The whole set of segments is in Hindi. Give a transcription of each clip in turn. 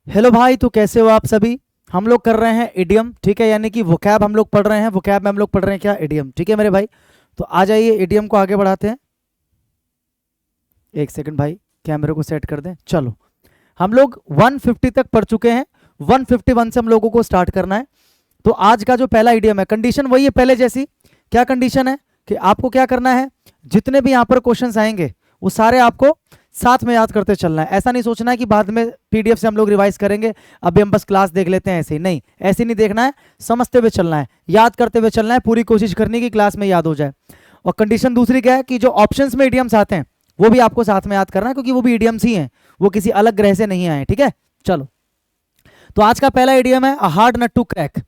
हेलो भाई, तो कैसे हो आप सभी। हम लोग कर रहे हैं इडियम, ठीक है, यानी कि वोकैब हम लोग पढ़ रहे हैं। वोकैब में हम लोग पढ़ रहे हैं क्या, इडियम, ठीक है मेरे भाई। तो आ जाइए इडियम को आगे बढ़ाते हैं। एक सेकंड भाई, कैमरे को सेट कर दें। चलो, हम लोग 150 तक पढ़ चुके हैं। 151 से हम लोगों को स्टार्ट करना है। तो आज का जो पहला इडियम है, कंडीशन वही है पहले जैसी। क्या कंडीशन है कि आपको क्या करना है, जितने भी यहाँ पर क्वेश्चंस आएंगे वो सारे आपको साथ में याद करते चलना है। ऐसा नहीं सोचना है कि बाद में पीडीएफ से हम लोग रिवाइज करेंगे, अभी हम बस क्लास देख लेते हैं, ऐसे ही नहीं, ऐसे नहीं देखना है। समझते हुए चलना है, याद करते हुए चलना है, पूरी कोशिश करनी की क्लास में याद हो जाए। और कंडीशन दूसरी क्या है कि जो ऑप्शंस में इडियम्स आते हैं वो भी आपको साथ में याद करना है, क्योंकि वो भी इडियम्स ही हैं, वो किसी अलग ग्रह से नहीं आए, ठीक है। चलो, तो आज का पहला इडियम है hard nut to crack.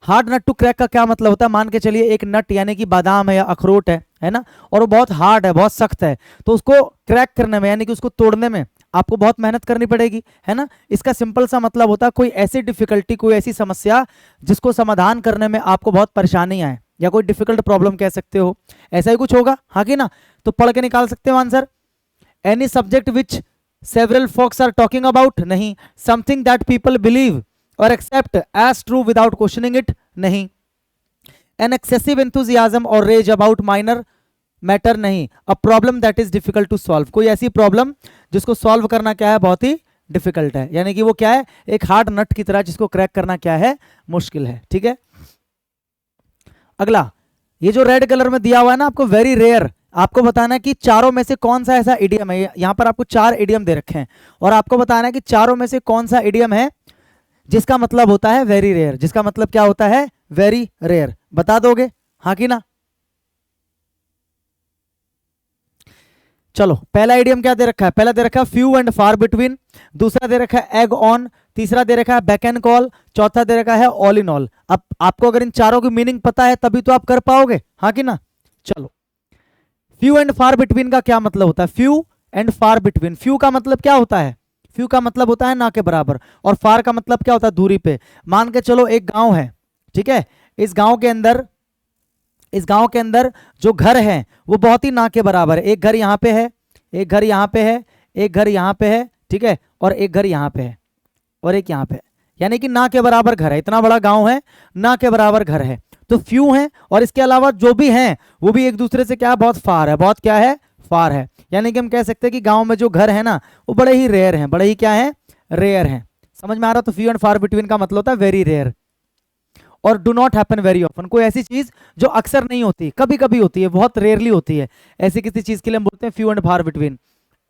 Hard nut to crack का क्या मतलब होता है, मान के चलिए एक नट यानी कि बादाम है या अखरोट है ना, और वो बहुत हार्ड है, बहुत सख्त है, तो उसको क्रैक करने में यानी कि उसको तोड़ने में आपको बहुत मेहनत करनी पड़ेगी, है ना। इसका सिंपल सा मतलब होता है कोई ऐसी डिफिकल्टी, कोई ऐसी समस्या जिसको समाधान करने में आपको बहुत परेशानी आए, या कोई डिफिकल्ट प्रॉब्लम कह सकते हो, ऐसा ही कुछ होगा, हाँ कि ना। तो पढ़ के निकाल सकते हो answer. Any subject which several folks are talking about, नहीं। समथिंग दैट पीपल बिलीव और accept as true without questioning it, नहीं। एन एक्सेसिव एंथुजियाज्म और रेज अबाउट माइनर मैटर, नहीं। A problem that is difficult to solve, कोई ऐसी प्रॉब्लम जिसको सॉल्व करना क्या है, बहुत ही डिफिकल्ट है, यानी कि वो क्या है, एक हार्ड नट की तरह, जिसको क्रैक करना क्या है, मुश्किल है, ठीक है। अगला, ये जो रेड कलर में दिया हुआ है ना आपको, वेरी रेयर, आपको बताना है कि चारों में से कौन सा ऐसा इडियम है। यहां पर आपको 4 इडियम दे रखे हैं और आपको बताना है कि चारों में से कौन सा इडियम है जिसका मतलब होता है वेरी रेयर। जिसका मतलब क्या होता है, वेरी रेयर। बता दोगे, हाँ कि ना। चलो, पहला इडियम क्या दे रखा है, पहला दे रखा है फ्यू एंड फार बिटवीन, दूसरा दे रखा है एग ऑन, तीसरा दे रखा है बैक एंड कॉल, चौथा दे रखा है ऑल इन ऑल। अब आपको अगर इन चारों की मीनिंग पता है तभी तो आप कर पाओगे, हाँ कि ना। चलो, फ्यू एंड फार बिटवीन का क्या मतलब होता है, few and far between. Few का मतलब क्या होता है, फ्यू का मतलब होता है ना के बराबर, और फार का मतलब क्या होता है, दूरी पे। मान के चलो एक गांव है, ठीक है, इस गांव के अंदर जो घर है वो बहुत ही ना के बराबर है। एक घर यहाँ पे है, एक घर यहाँ पे है, एक घर यहाँ पे है, ठीक है, और एक घर यहाँ पे है, और एक यहाँ पे है, यानी कि ना के बराबर घर है। इतना बड़ा गांव है, ना के बराबर घर है, तो फ्यू है। और इसके अलावा जो भी हैं वो भी एक दूसरे से क्या है, बहुत फार है, बहुत क्या है, फार है। यानी कि हम कह सकते हैं कि गांव में जो घर है ना वो बड़े ही रेयर हैं, बड़े ही क्या है, रेयर हैं। समझ में आ रहा। तो फ्यू एंड फार बिटवीन का मतलब होता है वेरी रेयर। और do not happen very often, कोई ऐसी चीज जो अक्सर नहीं होती, कभी कभी होती है, बहुत रेयरली होती है, ऐसी किसी चीज के लिए हम बोलते हैं few and far between.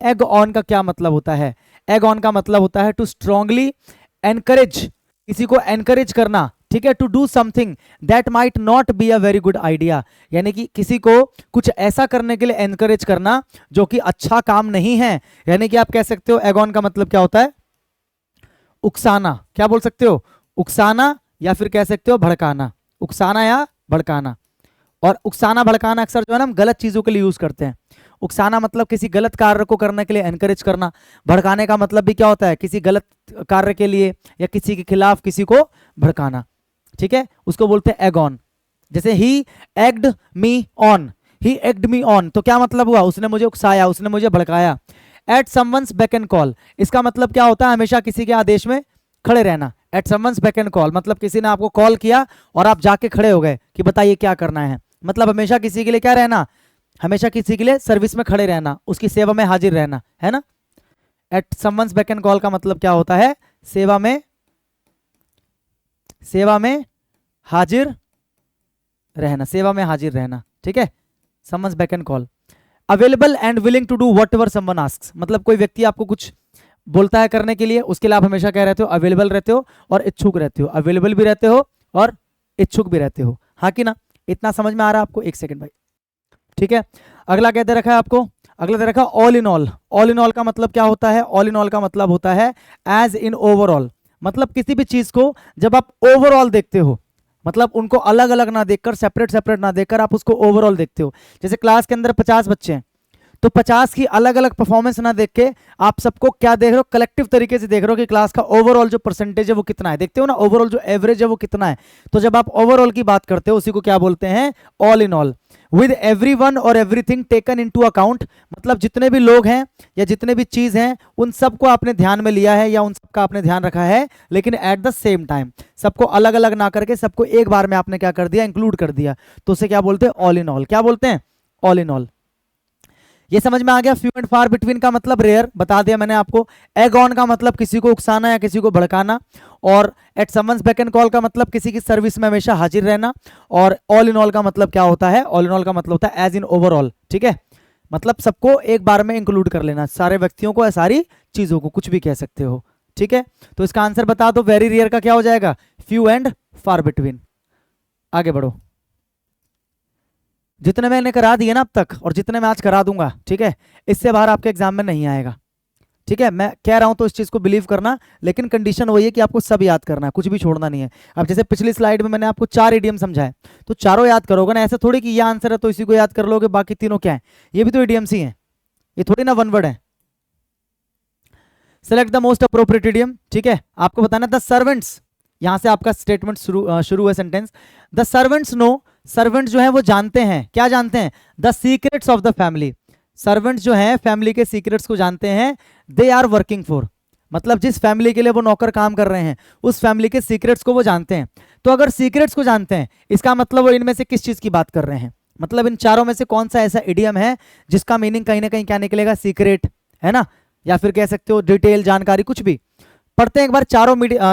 Egg on का क्या मतलब होता है, एग ऑन का मतलब होता है टू स्ट्रांगली एनकरेज, किसी को एनकरेज करना, ठीक है, to do something that might not be a very good idea, यानी कि किसी को कुछ ऐसा करने के लिए एनकरेज करना जो कि अच्छा काम नहीं है। यानी कि आप कह सकते हो एग ऑन का मतलब क्या होता है, उकसाना। क्या बोल सकते हो, उकसाना, या फिर कह सकते हो भड़काना, उकसाना या भड़काना। और उकसाना भड़काना अक्सर जो है ना हम गलत चीजों के लिए यूज करते हैं। उकसाना मतलब किसी गलत कार्य को करने के लिए एनकरेज करना। भड़काने का मतलब भी क्या होता है, किसी गलत कार्य के लिए या किसी के खिलाफ किसी को भड़काना, ठीक है, उसको बोलते हैं एग ऑन। जैसे he egged me on, he egged me on, तो क्या मतलब हुआ, उसने मुझे उकसाया, उसने मुझे भड़काया। At someone's beck and call, इसका मतलब क्या होता है, हमेशा किसी के आदेश में खड़े रहना। At someone's beck and call मतलब किसी ने आपको कॉल किया और आप जाके खड़े हो गए कि बताइए क्या करना है, मतलब हमेशा किसी के लिए क्या रहना, हमेशा किसी के लिए सर्विस में खड़े रहना, उसकी सेवा में हाजिर रहना, है ना। At someone's beck and call का मतलब क्या होता है, सेवा में, सेवा में हाजिर रहना, सेवा में हाजिर रहना, ठीक है। Someone's beck and call. Available and willing to do whatever someone asks, मतलब कोई व्यक्ति आपको कुछ बोलता है करने के लिए, उसके लिए आप हमेशा क्या रहते हो, अवेलेबल रहते हो और इच्छुक रहते हो। अवेलेबल भी रहते हो और इच्छुक भी रहते हो, हाँ कि ना। इतना समझ में आ रहा है आपको, एक सेकंड भाई, ठीक है। अगला क्या दे रखा है आपको, अगला दे रखा है all in all. All in all का मतलब क्या होता है, ऑल इन ऑल का मतलब होता है एज इन ओवरऑल, मतलब किसी भी चीज को जब आप ओवरऑल देखते हो, मतलब उनको अलग अलग ना देखकर, सेपरेट सेपरेट ना देखकर आप उसको ओवरऑल देखते हो। जैसे क्लास के अंदर 50 बच्चे हैं, तो 50 की अलग अलग परफॉर्मेंस ना देख के आप सबको क्या देख रहे हो, कलेक्टिव तरीके से देख रहे हो कि क्लास का ओवरऑल जो परसेंटेज है वो कितना है। देखते हो ना ओवरऑल जो एवरेज है वो कितना है। तो जब आप ओवरऑल की बात करते हो उसी को क्या बोलते हैं, all in all, with everyone और एवरीथिंग टेकन इनटू अकाउंट। मतलब जितने भी लोग हैं या जितने भी चीज हैं उन सबको आपने ध्यान में लिया है या उन सबका आपने ध्यान रखा है, लेकिन एट द सेम टाइम सबको अलग अलग ना करके सबको एक बार में आपने क्या कर दिया, इंक्लूड कर दिया। तो उसे क्या बोलते हैं, ऑल इन ऑल। क्या बोलते हैं, ऑल इन ऑल। ये समझ में आ गया। फ्यू एंड फार बिटवीन का मतलब रेयर बता दिया मैंने आपको। एग ऑन का मतलब किसी को उकसाना या किसी को भड़काना, और at someone's beck and call का मतलब किसी की सर्विस में हमेशा हाजिर रहना, और ऑल इन ऑल का मतलब क्या होता है, ऑल इन ऑल का मतलब होता है एज इन ओवरऑल। ठीक है, मतलब सबको एक बार में इंक्लूड कर लेना, सारे व्यक्तियों को या सारी चीजों को, कुछ भी कह सकते हो। ठीक है, तो इसका आंसर बता दो। वेरी रेयर का क्या हो जाएगा, फ्यू एंड फार बिटवीन। आगे बढ़ो। जितने मैंने करा दिए ना अब तक और जितने मैं आज करा दूंगा, ठीक है, इससे बाहर आपके एग्जाम में नहीं आएगा। ठीक है, मैं कह रहा हूं तो इस चीज को बिलीव करना, लेकिन कंडीशन वही है कि आपको सब याद करना है, कुछ भी छोड़ना नहीं है। अब जैसे पिछली स्लाइड में मैंने आपको 4 इडियम समझाए, तो चारों याद करोगे ना। ऐसा थोड़ी कि ये आंसर है तो इसी को याद कर लोगे, बाकी तीनों क्या है, ये भी तो इडियम्स ही हैं, ये थोड़ी ना वन वर्ड है। Select the most appropriate idiom. ठीक है, आपको बताना द सर्वेंट्स, यहां से आपका स्टेटमेंट शुरू है sentence. The servants know, servants जो है वो जानते हैं, क्या जानते हैं, the secrets of the family. Servants जो है फैमिली के सीक्रेट्स को जानते हैं। दे आर वर्किंग फॉर, मतलब जिस फैमिली के लिए वो नौकर काम कर रहे हैं उस फैमिली के सीक्रेट्स को वो जानते हैं। तो अगर सीक्रेट्स को जानते हैं, इसका मतलब वो इनमें से किस चीज की बात कर रहे हैं, मतलब इन चारों में से कौन सा ऐसा इडियम है जिसका मीनिंग कहीं ना कहीं क्या निकलेगा, सीक्रेट, है ना, या फिर कह सकते हो डिटेल जानकारी, कुछ भी। पढ़ते हैं एक बार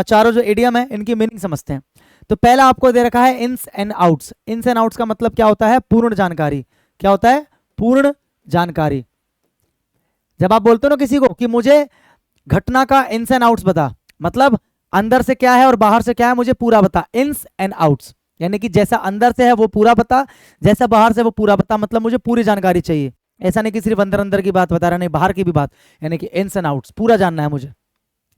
चारों जो इडियम है इनकी मीनिंग समझते हैं। तो पहला आपको दे रखा है ins and outs. Ins and outs का मतलब क्या होता है, पूर्ण जानकारी। क्या होता है, पूर्ण जानकारी। जब आप बोलते हो ना किसी को कि मुझे घटना का इन्स एंड आउट्स बता, मतलब अंदर से क्या है और बाहर से क्या है मुझे पूरा बता, इन्स एंड आउट्स, यानी कि जैसा अंदर से है वो पूरा बता, जैसा बाहर से वो पूरा बता, मतलब मुझे पूरी जानकारी चाहिए। ऐसा नहीं कि सिर्फ अंदर अंदर की बात बता रहा, नहीं बाहर की भी बात, यानी कि इन्स एंड आउट्स पूरा जानना है मुझे।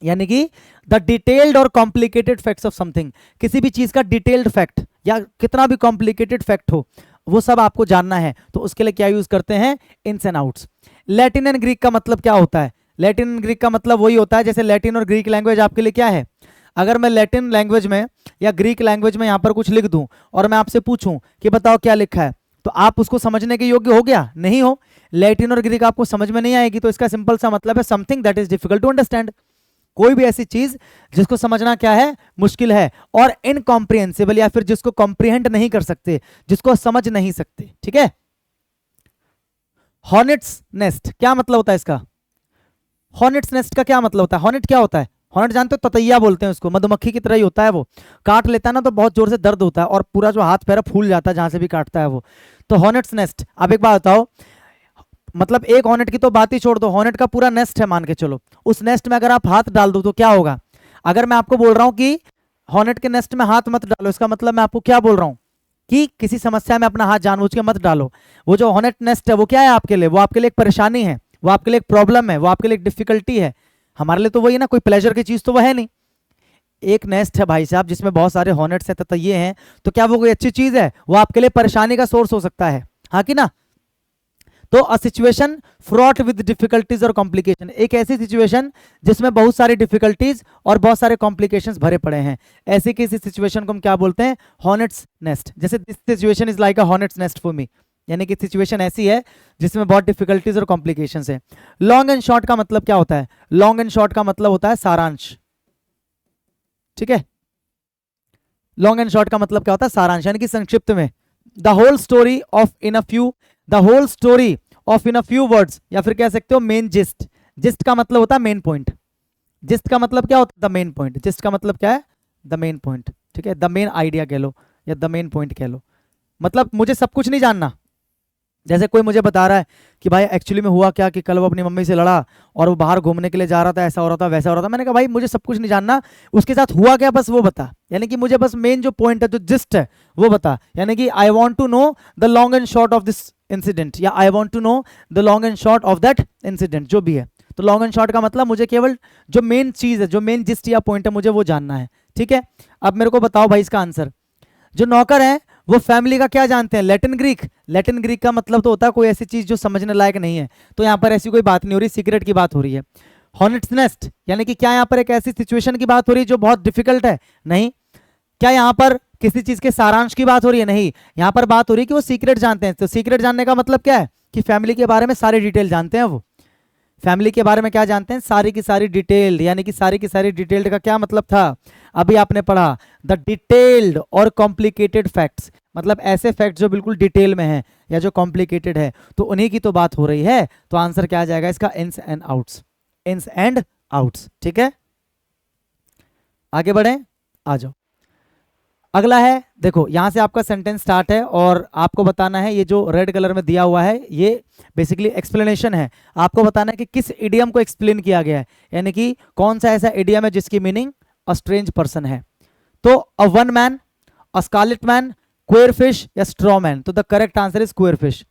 यानी कि द डिटेल्ड और कॉम्प्लिकेटेड फैक्ट्स ऑफ समथिंग, किसी भी चीज का डिटेल्ड फैक्ट या कितना भी कॉम्प्लिकेटेड फैक्ट हो वो सब आपको जानना है, तो उसके लिए क्या यूज करते हैं, ins and outs. Latin and Greek का मतलब क्या होता है, लैटिन एंड ग्रीक का मतलब वही होता है, जैसे लैटिन और ग्रीक लैंग्वेज आपके लिए क्या है। अगर मैं लैटिन लैंग्वेज में या ग्रीक लैंग्वेज में यहाँ पर कुछ लिख दूं और मैं आपसे पूछूं कि बताओ क्या लिखा है, तो आप उसको समझने के योग्य हो गया, नहीं हो। लैटिन और ग्रीक आपको समझ में नहीं आएगी, तो इसका सिंपल सा मतलब है something that is difficult to understand, कोई भी ऐसी चीज जिसको समझना क्या है, मुश्किल है, और इनकॉम्प्रिहेंसिबल या फिर जिसको कॉम्प्रिहेंड नहीं कर सकते, जिसको समझ नहीं सकते। ठीक है, हॉर्नेट्स नेस्ट क्या मतलब होता है इसका, हॉर्नेट्स नेस्ट का क्या मतलब होता है, हॉर्नेट क्या होता है, हॉर्नेट जानते हो, ततैया बोलते हैं उसको, मधुमक्खी की तरह ही होता है, वो काट लेता है ना तो बहुत जोर से दर्द होता है और पूरा जो हाथ पैर फूल जाता है जहां से भी काटता है वो, तो हॉर्नेट्स नेस्ट। अब एक बात बताओ, मतलब एक हॉर्नेट की तो बात ही छोड़ दो, हॉर्नेट का पूरा नेस्ट है मान के चलो, उस नेस्ट में अगर आप हाथ डाल दो तो क्या होगा। अगर मैं आपको बोल रहा हूं कि हॉर्नेट के नेस्ट में हाथ मत डालो, इसका मतलब मैं आपको क्या बोल रहा हूं कि किसी समस्या में अपना हाथ जानबूझ के मत डालो। वो जो हॉर्नेट नेस्ट है वो क्या है आपके लिए, वो आपके लिए एक परेशानी है, वो आपके लिए एक प्रॉब्लम है, वो आपके लिए एक डिफिकल्टी है। हमारे लिए तो वही ना, कोई प्लेजर की चीज तो वह है नहीं। एक नेस्ट है भाई साहब जिसमें बहुत सारे हॉर्नेट्स हैं, ततैये हैं, तो क्या वो कोई अच्छी चीज है, वो आपके लिए परेशानी का सोर्स हो सकता है, हाँ कि ना। तो a situation fraught with difficulties और कॉम्प्लिकेशन, एक ऐसी सिचुएशन जिसमें बहुत सारी डिफिकल्टीज और बहुत सारे कॉम्प्लिकेशंस भरे पड़े हैं, ऐसी किसी सिचुएशन को हम क्या बोलते हैं, हॉर्नेट्स नेस्ट। जैसे this situation is like a hornet's nest for me, यानी कि सिचुएशन ऐसी है जिसमें बहुत डिफिकल्टीज और कॉम्प्लिकेशंस है। लॉन्ग एंड शॉर्ट का मतलब क्या होता है, लॉन्ग एंड शॉर्ट का मतलब होता है सारांश। ठीक है, लॉन्ग एंड शॉर्ट का मतलब क्या होता है, सारांश, यानी कि संक्षिप्त में। The whole story of in a few, the whole story of in a few words, या फिर कह सकते हो मेन जिस्ट। जिस्ट का मतलब होता है मेन पॉइंट, जिस्ट का मतलब क्या होता है, द मेन पॉइंट। जिस्ट का मतलब क्या है, द मेन पॉइंट। ठीक है, द मेन आइडिया कह लो या द मेन पॉइंट कह लो, मतलब मुझे सब कुछ नहीं जानना। जैसे कोई मुझे बता रहा है कि भाई एक्चुअली में हुआ क्या कि कल वो अपनी मम्मी से लड़ा और वो बाहर घूमने के लिए जा रहा था, ऐसा हो रहा था वैसा हो रहा था, मैंने कहा भाई मुझे सब कुछ नहीं जानना, उसके साथ हुआ क्या बस वो बता, यानी कि मुझे बस मेन जो पॉइंट है, जो जिस्ट है वो बता, यानी कि I want to know the long and short of this incident, या I want to know the long and short of that incident, जो भी है। तो लॉन्ग एंड शॉर्ट का मतलब मुझे केवल जो मेन चीज है, जो मेन जिस्ट या पॉइंट है, मुझे वो जानना है। ठीक है, अब मेरे को बताओ भाई इसका आंसर। जो नौकर है वो फैमिली का क्या जानते हैं? Latin Greek. लैटिन ग्रीक का मतलब तो होता है कोई ऐसी चीज जो समझने लायक नहीं है, तो यहाँ पर ऐसी कोई बात नहीं हो रही, सीक्रेट की बात हो रही है। हॉनेस्टनेस यानी कि क्या यहाँ पर एक ऐसी सिचुएशन की बात हो रही है जो बहुत डिफिकल्ट है? नहीं। क्या यहाँ पर किसी चीज के सारांश की बात हो रही है? नहीं। यहाँ पर बात हो रही है कि वो सीक्रेट जानते हैं। तो सीक्रेट जानने का मतलब क्या है? कि फैमिली के बारे में सारी डिटेल जानते हैं वो। फैमिली के बारे में क्या जानते हैं? सारी की सारी डिटेल्ड, यानी कि सारी की सारी डिटेल्ड का क्या मतलब था? अभी आपने पढ़ा द डिटेल्ड और कॉम्प्लिकेटेड फैक्ट्स, मतलब ऐसे फैक्ट्स जो बिल्कुल डिटेल में है या जो कॉम्प्लिकेटेड है, तो उन्हीं की तो बात हो रही है। तो आंसर क्या आ जाएगा इसका? Ins and outs. Ins and outs, ठीक है। आगे बढ़े, आ जाओ। अगला है, देखो यहां से आपका सेंटेंस स्टार्ट है और आपको बताना है, ये जो रेड कलर में दिया हुआ है ये बेसिकली एक्सप्लेनेशन है। आपको बताना है कि किस इडियम को एक्सप्लेन किया गया है, यानी कि कौन सा ऐसा इडियम है जिसकी मीनिंग अ स्ट्रेंज पर्सन है। तो a one man, a scarlet man, queer fish या स्ट्रॉ मैन। तो the correct answer is queer fish.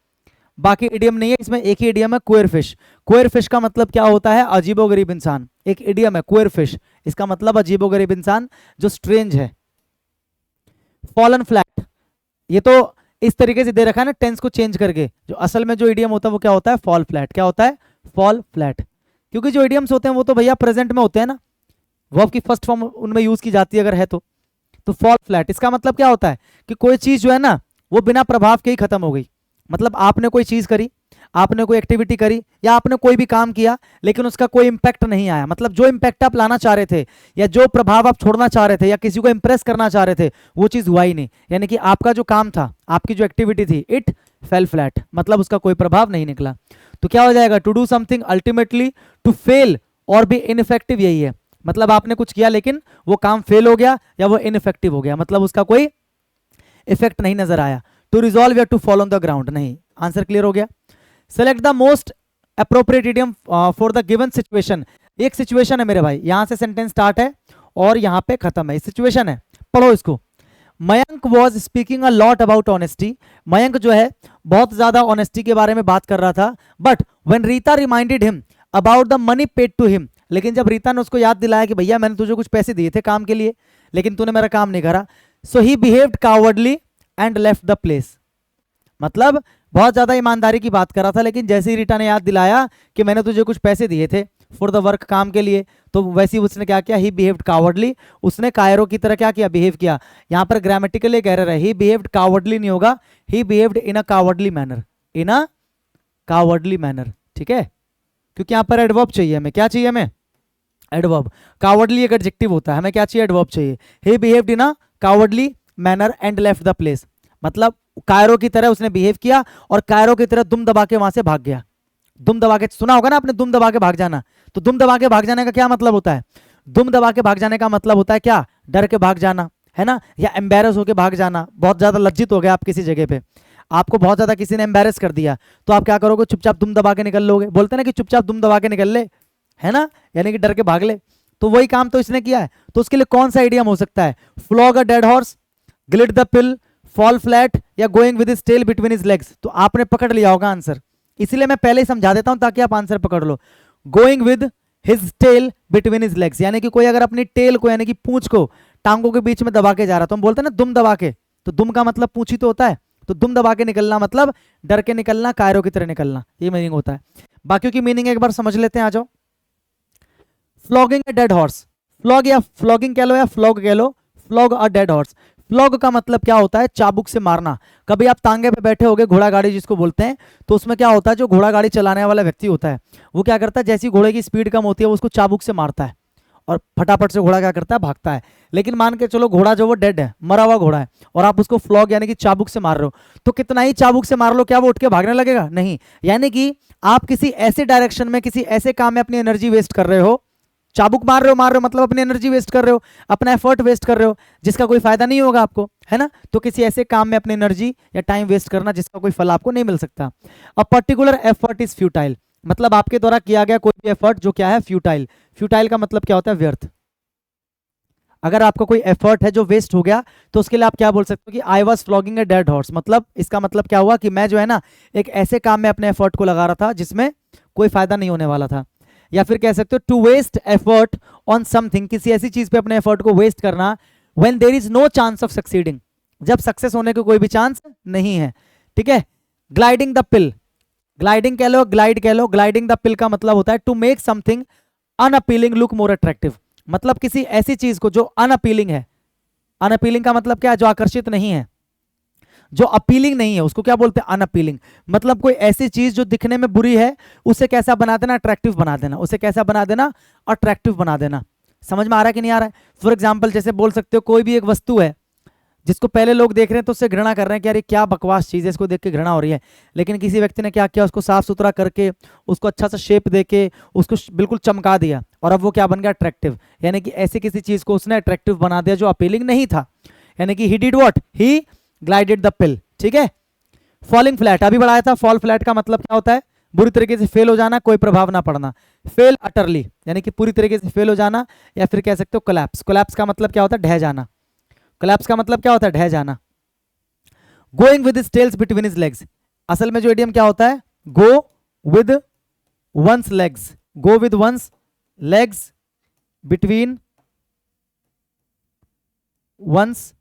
बाकी इडियम नहीं है इसमें, एक ही इडियम है क्वेयर फिश। क्वेयर फिश का मतलब क्या होता है? अजीबोगरीब इंसान। एक इडियम है क्वेयर फिश, इसका मतलब अजीबोगरीब इंसान जो स्ट्रेंज है। फॉलन फ्लैट, ये तो इस तरीके से दे रखा है ना टेंस को चेंज करके, जो असल में जो इडियम होता है वो क्या होता है? Fall flat. क्या होता है? Fall flat. क्योंकि जो इडियम्स होते हैं वो तो भैया प्रेजेंट में होते हैं ना, वर्ब की फर्स्ट फॉर्म उनमें यूज की जाती है अगर है तो फॉल फ्लैट इसका मतलब क्या होता है? कि कोई चीज जो है ना वो बिना प्रभाव के ही खत्म हो गई। मतलब आपने कोई चीज करी, आपने कोई एक्टिविटी करी या आपने कोई भी काम किया, लेकिन उसका कोई इंपैक्ट नहीं आया। मतलब जो इंपैक्ट आप लाना चाह रहे थे या जो प्रभाव आप छोड़ना चाह रहे थे या किसी को इंप्रेस करना चाह रहे थे, वो चीज हुआ ही नहीं। यानी कि आपका जो काम था, आपकी जो एक्टिविटी थी, इट फेल फ्लैट, मतलब उसका कोई प्रभाव नहीं निकला। तो क्या हो जाएगा? To do something ultimately to fail और बी इनइफेक्टिव, यही है। मतलब आपने कुछ किया लेकिन वो काम फेल हो गया या वो इनइफेक्टिव हो गया, मतलब उसका कोई इफेक्ट नहीं नजर आया। टू रिजॉल्व या to fall on the ground, नहीं। आंसर क्लियर हो गया। Select the most appropriate idiom for the given situation. एक सिचुएशन है मेरे भाई, यहां से सेंटेंस स्टार्ट है और यहां पे खत्म है। सिचुएशन है, पढ़ो इसको। Mayank was speaking a lot about honesty. Mayank जो है बहुत ज्यादा ऑनेस्टी के बारे में बात कर रहा था। But when Rita reminded him about the money paid to him, लेकिन जब रीता ने उसको याद दिलाया कि भैया मैंने तुझे कुछ पैसे दिए थे काम के लिए, लेकिन तूने मेरा काम नहीं करा, so he behaved cowardly and left the place. मतलब बहुत ज्यादा ईमानदारी की बात कर रहा था, लेकिन जैसे ही रीटा ने याद दिलाया कि मैंने तुझे कुछ पैसे दिए थे फॉर द वर्क, काम के लिए, तो वैसे ही उसने क्या किया? ही बिहेव्ड कावर्डली, उसने कायरो की तरह क्या किया? बिहेव किया। यहां पर ग्रामेटिकली एरर है, ही बिहेव्ड कावर्डली नहीं होगा, ही behaved in a cowardly manner, in a cowardly manner, ठीक है। क्योंकि यहां पर एडवर्ब चाहिए हमें। क्या चाहिए हमें? एडवर्ब। कावर्डली एक एडजेक्टिव होता है, हमें क्या चाहिए? एडवर्ब चाहिए। He behaved in a cowardly manner and left the place, मतलब कायरो की तरह उसने बिहेव किया और कायरो की तरह दुम दबा के वहां से भाग गया। दुम दबा के, सुना होगा ना आपने, दुम दबा के भाग जाना। तो दुम दबा के भाग जाने का क्या मतलब होता है? दुम दबा के भाग जाने का मतलब होता है क्या? डर के भाग जाना, है ना, या एम्बेरस होके भाग जाना। बहुत ज्यादा लज्जित हो गया आप किसी जगह पे, आपको बहुत ज्यादा किसी ने एम्बेरस कर दिया, तो आप क्या करोगे? चुपचाप दुम दबा के निकल लोगे। बोलते ना कि चुपचाप दुम दबा के निकल ले, है ना, यानी कि डर के भाग ले। तो वही काम तो इसने किया है। तो उसके लिए कौन सा इडियम हो सकता है? Flog a dead horse, gild the pill, fall flat या going with his tail between his legs. तो आपने पकड़ लिया होगा आंसर, इसलिए मैं पहले ही समझा देता हूं ताकि आप आंसर पकड़ लो। Going with his tail between his legs, यानी कि कोई अगर अपनी टेल को, यानी कि पूंछ को टांगों के बीच में दबा के जा रहा, तो हम बोलते हैं ना दुम दबा के, तो दुम का मतलब पूंछी तो होता है, तो दुम दबा के निकलना मतलब डर के निकलना, कायरों की तरह निकलना, ये मीनिंग होता है। बाकी की मीनिंग एक बार समझ लेते हैं, आ जाओ। Flogging a dead horse, flog या फ्लॉगिंग कह लो या फ्लॉग कह लो, flog a dead horse. Flog का मतलब क्या होता है? चाबुक से मारना। कभी आप तांगे पे बैठे होगे, घोड़ा गाड़ी जिसको बोलते हैं, तो उसमें क्या होता है? जो घोड़ा गाड़ी चलाने वाला व्यक्ति होता है वो क्या करता है? जैसी घोड़े की स्पीड कम होती है वो उसको चाबुक से मारता है और फटाफट से घोड़ा क्या करता है? भागता है। लेकिन मान के चलो घोड़ा जो वो डेड है, मरा हुआ घोड़ा है, और आप उसको फ्लॉग यानी कि चाबुक से मार रहे हो, तो कितना ही चाबुक से मार लो, क्या वो उठ के भागने लगेगा? नहीं। यानी कि आप किसी ऐसे डायरेक्शन में, किसी ऐसे काम में अपनी एनर्जी वेस्ट कर रहे हो, चाबुक मार रहे हो मतलब अपनी एनर्जी वेस्ट कर रहे हो, अपना एफर्ट वेस्ट कर रहे हो, जिसका कोई फायदा नहीं होगा आपको, है ना। तो किसी ऐसे काम में अपनी एनर्जी या टाइम वेस्ट करना जिसका कोई फल आपको नहीं मिल सकता। A particular effort is futile, मतलब आपके द्वारा किया गया कोई भी एफर्ट जो क्या है? फ्यूटाइल। फ्यूटाइल का मतलब क्या होता है? व्यर्थ। अगर आपका कोई एफर्ट है जो वेस्ट हो गया, तो उसके लिए आप क्या बोल सकते हो? कि I was flogging a dead horse. मतलब इसका मतलब क्या हुआ? कि मैं जो है ना एक ऐसे काम में अपने एफर्ट को लगा रहा था जिसमें कोई फायदा नहीं होने वाला था। या फिर कह सकते हो to waste effort on something, किसी ऐसी चीज पे अपने एफर्ट को वेस्ट करना, when there is no chance of succeeding, जब सक्सेस होने के कोई भी चांस नहीं है। ठीक है, ग्लाइडिंग द पिल, ग्लाइडिंग कह लो, ग्लाइड कह लो, ग्लाइडिंग द पिल का मतलब होता है to make something unappealing look more attractive. मतलब किसी ऐसी चीज को जो अनअपीलिंग है, अनअपीलिंग का मतलब क्या है, जो आकर्षित नहीं है, जो अपीलिंग नहीं है, उसको क्या बोलते हैं, अनअपीलिंग। मतलब कोई ऐसी चीज जो दिखने में बुरी है, उसे कैसा बना देना, अट्रैक्टिव बना देना, उसे कैसा बना देना, अट्रैक्टिव बना देना। समझ में आ रहा है कि नहीं आ रहा है? फॉर एग्जाम्पल जैसे बोल सकते हो कोई भी एक वस्तु है जिसको पहले लोग देख रहे हैं तो उससे घृणा कर रहे हैं कि यार ये क्या बकवास चीज है, इसको देख के घृणा हो रही है, लेकिन किसी व्यक्ति ने क्या किया, उसको साफ सुथरा करके, उसको अच्छा सा शेप देके, उसको बिल्कुल चमका दिया, और अब वो क्या बन गया, अट्रैक्टिव। यानी कि ऐसी किसी चीज को उसने अट्रैक्टिव बना दिया जो अपीलिंग नहीं था। यानी कि he did what, he glided the पिल। ठीक है, फॉलिंग फ्लैट अभी बढ़ाया था। फॉल फ्लैट का मतलब क्या होता है, बुरी तरीके से फेल हो जाना, कोई प्रभाव ना पड़ना। फेल अटरली यानी कि पूरी तरीके से फेल हो जाना, या फिर कह सकते हो कोलैप्स। कोलैप्स का मतलब क्या होता है, ढह जाना। कोलैप्स का मतलब क्या होता है, ढह जाना। Going with his tails between his legs, असल में जो इडियम क्या होता है, go with one's legs, go with one's legs between one's,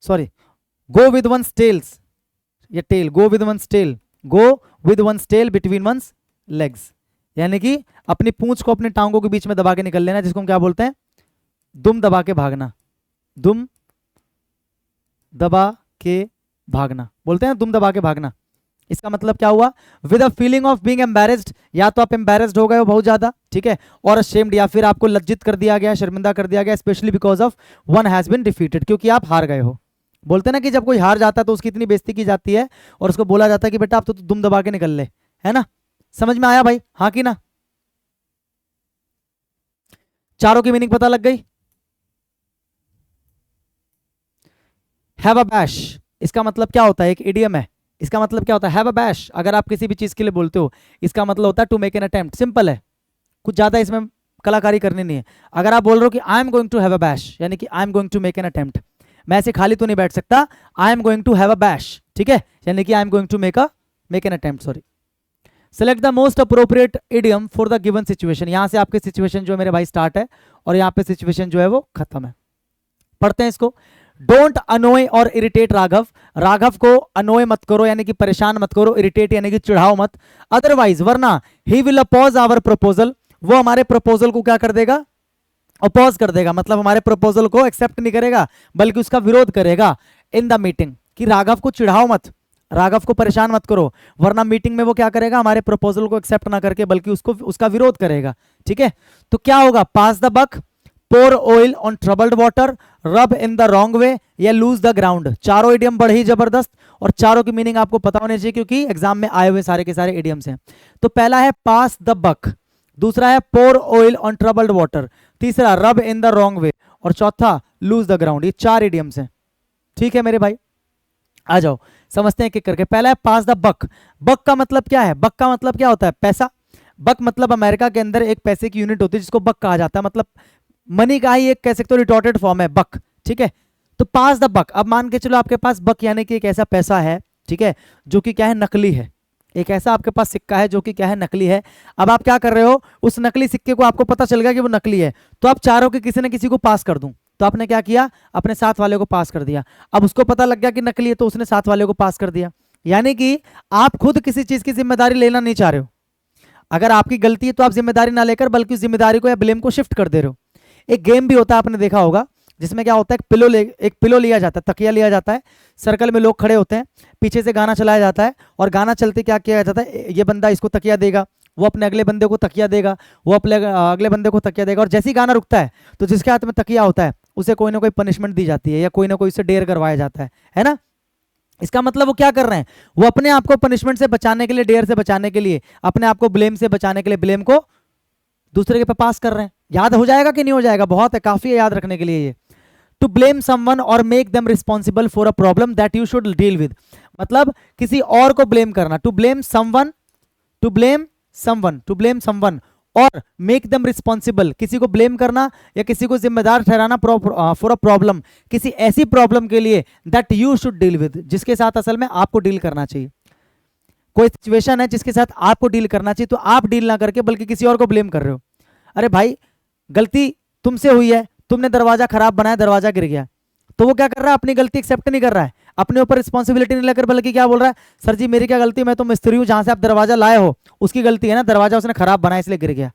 sorry, go with one's tails, ये tail, go with one's tail, go with one's tail between one's legs, यानी कि अपनी पूंछ को अपने टांगों के बीच में दबा के निकल लेना, जिसको हम क्या बोलते हैं, दुम दबा के भागना। दुम दबा के भागना बोलते हैं, दुम दबा के भागना। इसका मतलब क्या हुआ, with a feeling of being embarrassed, या तो आप एम्बैरेस्ड हो गए हो बहुत ज्यादा, ठीक है, और अशेम्ड, या फिर आपको लज्जित कर दिया गया, शर्मिंदा कर दिया गया, specially because of one has been defeated, क्योंकि आप हार गए हो। बोलते हैं ना कि जब कोई हार जाता है तो उसकी इतनी बेइज्जती की जाती है और उसको बोला जाता है कि बेटा आप तो दुम दबा के निकल ले, है ना। समझ में आया भाई, हाँ कि ना? चारों की मीनिंग पता लग गई। हैव अ बैश, इसका मतलब क्या होता है, एक इडियम है, इसका मतलब क्या होता है, हैव अ बैश। अगर आप किसी भी चीज के लिए बोलते हो, इसका मतलब होता है to make an attempt. Simple है, कुछ ज्यादा इसमें कलाकारी करनी नहीं है। अगर आप बोल रहे हो कि I am going to have a bash, यानी कि I am going to make an attempt, मैं ऐसे खाली तो नहीं बैठ सकता, I am going to have a bash, ठीक है, यानी कि I am going to make an attempt, sorry. Select the most appropriate idiom for the given situation, यहां से आपकी सिचुएशन जो है मेरे भाई स्टार्ट है, और यहाँ पे सिचुएशन जो है वो खत्म है। पढ़ते हैं इसको। डोंट अनोय और इरिटेट राघव, राघव को अनोय मत करो यानी कि परेशान मत करो, इरिटेट यानी कि चिढ़ाओ मत, अदरवाइज वरना he will oppose our proposal, वो हमारे प्रपोजल को क्या कर देगा, अपोज कर देगा, मतलब हमारे प्रपोजल को एक्सेप्ट नहीं करेगा बल्कि उसका विरोध करेगा इन द मीटिंग। कि राघव को चिढ़ाओ मत, राघव को परेशान मत करो, वरना मीटिंग में वो क्या करेगा, हमारे प्रपोजल को एक्सेप्ट ना करके बल्कि उसको उसका विरोध करेगा। ठीक है, तो क्या होगा, pass the buck, pour oil on troubled water, rub in the wrong way, या लूज द ग्राउंड। चारों इडियम बड़े ही जबरदस्त, और चारों की मीनिंग आपको पता होनी चाहिए क्योंकि एग्जाम में आए हुए सारे के सारे इडियम्स हैं। तो पहला है पास द बक, दूसरा है पोर ऑयल ऑन ट्रबल्ड वाटर, तीसरा रब इन द रॉन्ग वे, और चौथा लूज द ग्राउंड। ये चार इडियम्स हैं। ठीक है मेरे भाई, आ जाओ समझते हैं एक करके। पहला है पास द बक। बक का मतलब क्या है, बक का मतलब क्या होता है, पैसा। बक मतलब अमेरिका के अंदर एक पैसे की यूनिट होती है जिसको बक कहा जाता है, मतलब मनी का ही एक कह सकते हो रिटॉर्टेड फॉर्म है बक। ठीक है, तो पास द बक, अब मान के चलो आपके पास बक यानी कि एक ऐसा पैसा है, ठीक है, जो कि क्या है, नकली है। एक ऐसा आपके पास सिक्का है जो कि क्या है, नकली है। अब आप क्या कर रहे हो, उस नकली सिक्के को आपको पता चल गया कि वो नकली है, तो आप चारों के किसी न किसी को पास कर दूं, तो आपने क्या किया, अपने साथ वाले को पास कर दिया। अब उसको पता लग गया कि नकली है तो उसने साथ वाले को पास कर दिया। यानी कि आप खुद किसी चीज की जिम्मेदारी लेना नहीं चाह रहे हो। अगर आपकी गलती है तो आप जिम्मेदारी ना लेकर बल्कि उस जिम्मेदारी को या ब्लेम को शिफ्ट कर दे रहे हो। एक गेम भी होता है, आपने देखा होगा, जिसमें क्या होता है, एक पिलो लिया जाता है, तकिया लिया जाता है, सर्कल में लोग खड़े होते हैं, पीछे से गाना चलाया जाता है, और गाना चलते क्या किया जाता है, ये बंदा इसको तकिया देगा, वो अपने अगले बंदे को तकिया देगा, वो अपने अगले बंदे को तकिया देगा, और जैसे ही गाना रुकता है तो जिसके हाथ में तकिया होता है उसे कोई ना कोई पनिशमेंट दी जाती है या कोई ना कोई उसे डेयर करवाया जाता है ना। इसका मतलब वो क्या कर रहे हैं, वो अपने आप को पनिशमेंट से बचाने के लिए, डेयर से बचाने के लिए, अपने आप को ब्लेम से बचाने के लिए ब्लेम को दूसरे के पास कर रहे हैं। याद हो जाएगा कि नहीं हो जाएगा, बहुत है, काफी है याद रखने के लिए ये। टू ब्लेम समवन और make them responsible for a problem that you should deal with, मतलब किसी और को ब्लेम करना। To blame someone, to blame someone, to blame someone और मेक देम रिस्पॉन्सिबल, किसी को ब्लेम करना या किसी को जिम्मेदार ठहराना फॉर अ प्रॉब्लम, किसी ऐसी प्रॉब्लम के लिए that you should deal with, जिसके साथ असल में आपको डील करना चाहिए। कोई सिचुएशन है जिसके साथ आपको डील करना चाहिए तो आप डील ना करके बल्कि किसी और को ब्लेम कर रहे हो। अरे भाई गलती तुमसे हुई है, तुमने दरवाजा खराब बनाया, दरवाजा गिर गया, तो वो क्या कर रहा है, अपनी गलती एक्सेप्ट नहीं कर रहा है, अपने ऊपर रिस्पॉन्सिबिलिटी नहीं लेकर, बल्कि क्या बोल रहा है, सर जी मेरी क्या गलती, मैं तो मिस्त्री हूं, जहां से आप दरवाजा लाए हो उसकी गलती है ना, दरवाजा उसने खराब बनाया इसलिए गिर गया।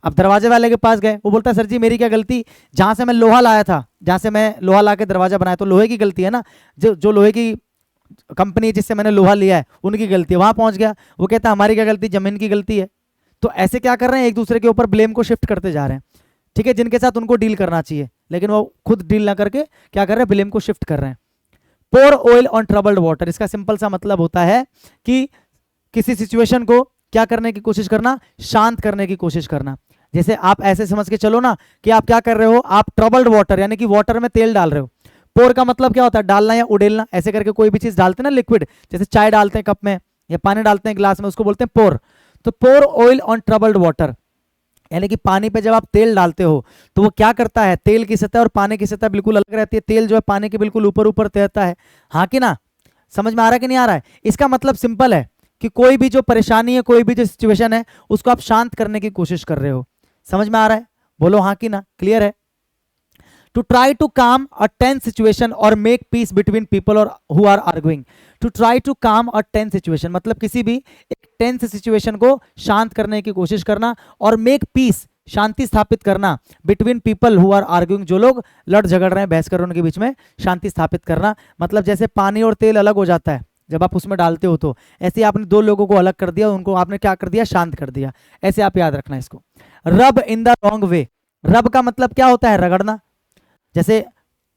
अब दरवाजे वाले के पास गए, वो बोलता है सर जी मेरी क्या गलती, जहां से मैं लोहा लाया था, जहां से मैं लोहा ला के दरवाजा बनाया, तो लोहे की गलती है ना, जो लोहे की कंपनी जिससे मैंने लोहा लिया है उनकी गलती है। वहां पहुंच गया, वो कहता है हमारी क्या गलती, जमीन की गलती है। तो ऐसे क्या कर रहे हैं, एक दूसरे के ऊपर ब्लेम को शिफ्ट करते जा रहे हैं, ठीक है, जिनके साथ उनको डील करना चाहिए लेकिन वो खुद डील ना करके क्या कर रहे हैं, ब्लेम को शिफ्ट कर रहे हैं। पोर ऑयल ऑन ट्रबल्ड वाटर, इसका सिंपल सा मतलब होता है कि किसी सिचुएशन को क्या करने की कोशिश करना, शांत करने की कोशिश करना। जैसे आप ऐसे समझ के चलो ना कि आप क्या कर रहे हो, आप ट्रबल्ड वाटर यानी कि वाटर में तेल डाल रहे हो। पोर का मतलब क्या होता है, डालना या उड़ेलना, ऐसे करके कोई भी चीज डालते हैं ना लिक्विड, जैसे चाय डालते हैं कप में या पानी डालते हैं गिलास में, उसको बोलते हैं पोर। तो पोर ऑयल ऑन ट्रबल्ड वाटर यानी कि पानी पे जब आप तेल डालते हो तो वो क्या करता है, तेल की सतह और पानी की सतह बिल्कुल अलग रहती है, तेल जो है पानी के बिल्कुल ऊपर ऊपर तैरता है, हाँ कि ना। समझ में आ रहा है कि नहीं आ रहा है। इसका मतलब सिंपल है कि कोई भी जो परेशानी है, कोई भी जो सिचुएशन है, उसको आप शांत करने की कोशिश कर रहे हो। समझ में आ रहा है, बोलो हाँ कि ना, क्लियर है। To try to calm a tense situation और मेक पीस बिटवीन पीपल और who are arguing. To try to calm a tense situation मतलब किसी भी एक टेंस सिचुएशन को शांत करने की कोशिश करना, और मेक पीस शांति स्थापित करना between people who are arguing, जो लोग लड़ झगड़ रहे हैं, बहस कर रहे हैं, उनके बीच में शांति स्थापित करना। मतलब जैसे पानी और तेल अलग हो जाता है जब आप उसमें डालते हो, तो ऐसे आपने दो लोगों को अलग कर दिया, उनको आपने क्या कर दिया, शांत कर दिया। ऐसे आप याद रखना इसको। रब इन द रॉन्ग वे, रब का मतलब क्या होता है, रगड़ना। जैसे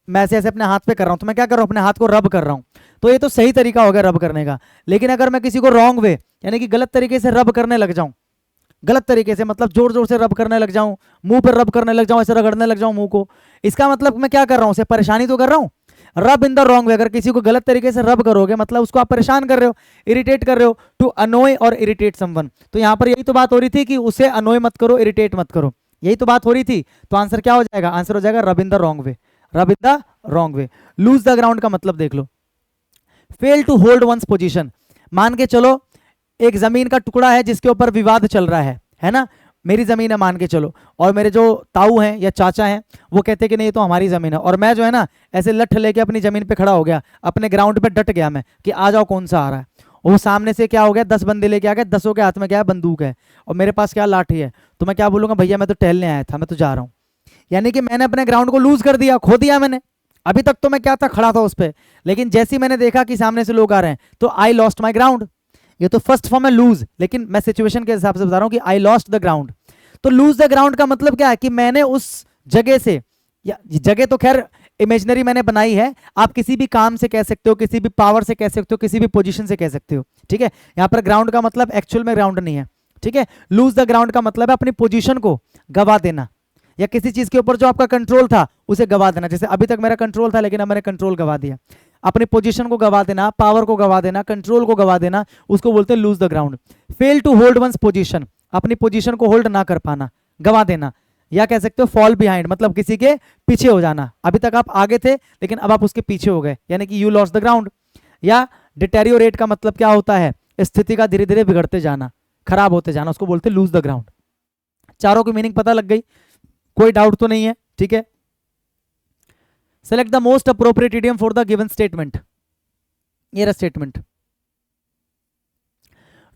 मैं ऐसे ऐसे अपने हाथ पे कर रहा हूं, तो मैं क्या कर रहा हूं, अपने हाथ को रब कर रहा हूं, तो ये तो सही तरीका हो गया रब करने का। लेकिन अगर मैं किसी को रॉन्ग वे यानी कि गलत तरीके से रब करने लग जाऊं, गलत तरीके से मतलब जोर जोर से रब करने लग जाऊं, मुंह पर रब करने लग जाऊं, ऐसे रगड़ने लग जाऊं मुंह को, इसका मतलब मैं क्या कर रहा हूं, उसे परेशानी तो कर रहा हूं। रब इन द रॉन्ग वे, अगर किसी को गलत तरीके से रब करोगे मतलब उसको आप परेशान कर रहे हो, इरिटेट कर रहे हो। टू अनोय और इरिटेट समवन, तो यहां पर यही तो बात हो रही थी कि उसे अनोय मत करो, इरिटेट मत करो, यही तो बात हो रही थी। तो आंसर क्या हो जाएगा, आंसर हो जाएगा रब in the wrong way, rub in the wrong way. Lose the ground का मतलब देख लो, fail to hold one's position. मान के चलो एक जमीन का टुकड़ा है जिसके ऊपर विवाद चल रहा है ना, मेरी जमीन है मान के चलो, और मेरे जो ताऊ हैं या चाचा हैं वो कहते हैं कि नहीं ये तो हमारी जमीन है, और मैं जो है ना ऐसे लठ लेके अपनी जमीन पे खड़ा हो गया, अपने ग्राउंड पे डट गया मैं कि आ जाओ कौन सा आ रहा है। वो सामने से क्या हो गया, 10 बंदे लेके आ गए, 10 के हाथ में क्या है, बंदूक है, और मेरे पास क्या लाठी है। तो मैं क्या बोलूंगा, भैया मैं तो टहलने आया था, मैं तो जा रहा हूँ। यानी कि मैंने अपने ग्राउंड को लूज कर दिया, खो दिया मैंने। अभी तक तो मैं क्या था, खड़ा था उस पर, लेकिन जैसे ही मैंने देखा कि सामने से लोग आ रहे हैं तो आई लॉस्ट माई ग्राउंड। ये तो फर्स्ट फॉर्म है लूज, लेकिन मैं सिचुएशन के हिसाब से बता रहा हूं कि आई लॉस्ट द ग्राउंड। तो लूज द ग्राउंड का मतलब क्या है कि मैंने उस जगह से, या जगह तो खैर इमेजिनरी मैंने बनाई है, आप किसी भी काम से कह सकते हो, किसी भी पावर से कह सकते हो, किसी भी पोजीशन से कह सकते हो, ठीक है। यहां पर ग्राउंड का मतलब एक्चुअल में ग्राउंड नहीं है, ठीक है। लूज द ग्राउंड का मतलब है अपनी पोजीशन को गवा देना, या किसी चीज के ऊपर जो आपका कंट्रोल था उसे गवा देना। जैसे अभी तक मेरा कंट्रोल था लेकिन अब मैंने कंट्रोल गवा दिया। अपनी पोजीशन को गवा देना, पावर को गवा देना, कंट्रोल को गवा देना, उसको बोलते हैं lose the ground. Fail to hold one's position, अपनी पोजीशन को होल्ड ना कर पाना, गवा देना, या कह सकते हो फॉल बिहाइंड, मतलब किसी के पीछे हो जाना। अभी तक आप आगे थे लेकिन अब आप उसके पीछे हो गए, यानी कि यू लॉस्ट द ग्राउंड। या डिटेरियोरेट का मतलब क्या होता है, स्थिति का धीरे धीरे बिगड़ते जाना, खराब होते जाना, उसको बोलते हैं लूज द ग्राउंड। चारों की मीनिंग पता लग गई, कोई डाउट तो नहीं है, ठीक है। Select the most appropriate idiom for the given statement. ये रहा स्टेटमेंट।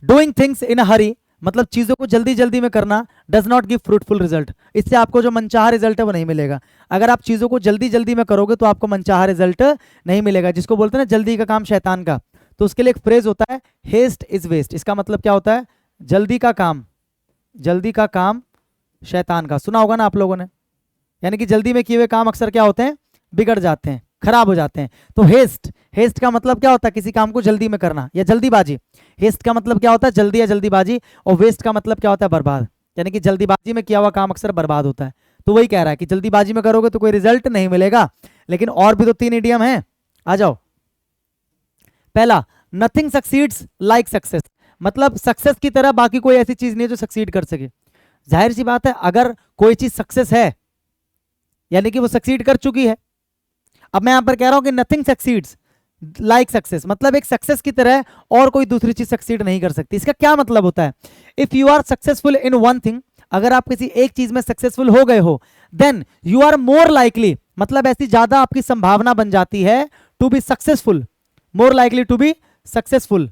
डूइंग थिंग्स इन अ हरी मतलब चीजों को जल्दी जल्दी में करना, does not give fruitful result, इससे आपको जो मनचाहा रिजल्ट है वो नहीं मिलेगा। अगर आप चीजों को जल्दी जल्दी में करोगे तो आपको मनचाहा रिजल्ट नहीं मिलेगा, जिसको बोलते हैं ना जल्दी का काम शैतान का। तो उसके लिए एक फ्रेज होता है, हेस्ट इज वेस्ट। इसका मतलब क्या होता है, जल्दी का काम शैतान का। सुना होगा ना आप लोगों ने, यानी कि जल्दी में किए हुए काम अक्सर क्या होते हैं, बिगड़ जाते हैं, खराब हो जाते हैं। तो हेस्ट का मतलब क्या होता है, किसी काम को जल्दी में करना या जल्दीबाजी। हेस्ट का मतलब क्या होता है, जल्दी या जल्दीबाजी। और वेस्ट का मतलब क्या होता है, बर्बाद, यानी कि जल्दीबाजी में किया हुआ काम अक्सर बर्बाद होता है। तो वही कह रहा है कि जल्दीबाजी में करोगे तो कोई रिजल्ट नहीं मिलेगा। लेकिन और भी तो 3 इडियम हैं, आ जाओ। पहला, नथिंग सक्सीड्स लाइक सक्सेस, मतलब सक्सेस की तरह बाकी कोई ऐसी चीज नहीं है जो सक्सीड कर सके। जाहिर सी बात है, अगर कोई चीज सक्सेस है यानी कि वो सक्सीड कर चुकी है। अब मैं यहां पर कह रहा हूं कि नथिंग सक्सीड्स लाइक सक्सेस, मतलब एक सक्सेस की तरह और कोई दूसरी चीज सक्सीड नहीं कर सकती। इसका क्या मतलब होता है, if you are successful in one thing, अगर आप किसी एक चीज में सक्सेसफुल हो गए हो, then you are more likely, मतलब ऐसी ज्यादा आपकी संभावना बन जाती है to be successful, more likely to be successful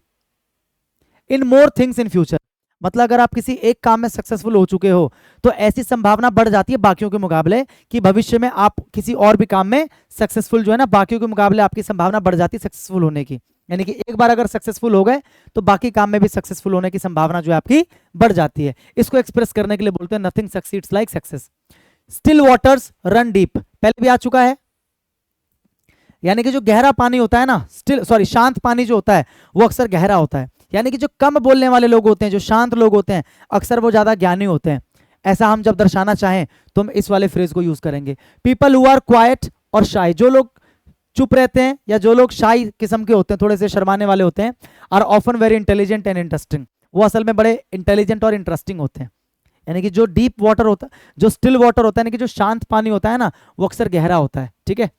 in more things in future. मतलब अगर आप किसी एक काम में सक्सेसफुल हो चुके हो तो ऐसी संभावना बढ़ जाती है बाकियों के मुकाबले कि भविष्य में आप किसी और भी काम में सक्सेसफुल जो है ना, बाकियों के मुकाबले आपकी संभावना बढ़ जाती है सक्सेसफुल होने की। यानी कि एक बार अगर सक्सेसफुल हो गए तो बाकी काम में भी सक्सेसफुल होने की संभावना जो है आपकी बढ़ जाती है। इसको एक्सप्रेस करने के लिए बोलते हैं nothing succeeds like success. Still waters run deep, पहले भी आ चुका है। यानी कि जो गहरा पानी होता है ना, शांत पानी जो होता है वो अक्सर गहरा होता है। यानी कि जो कम बोलने वाले लोग होते हैं, जो शांत लोग होते हैं, अक्सर वो ज्यादा ज्ञानी होते हैं। ऐसा हम जब दर्शाना चाहें तो हम इस वाले फ्रेज को यूज करेंगे। पीपल हु आर क्वाइट और शाई, जो लोग चुप रहते हैं या जो लोग शाई किस्म के होते हैं, थोड़े से शर्माने वाले होते हैं, are often very intelligent and interesting, वो असल में बड़े इंटेलिजेंट और इंटरेस्टिंग होते हैं। यानी कि जो डीप वाटर होता है, जो स्टिल वाटर होता है, यानी कि जो शांत पानी होता है ना, वो अक्सर गहरा होता है। ठीक है।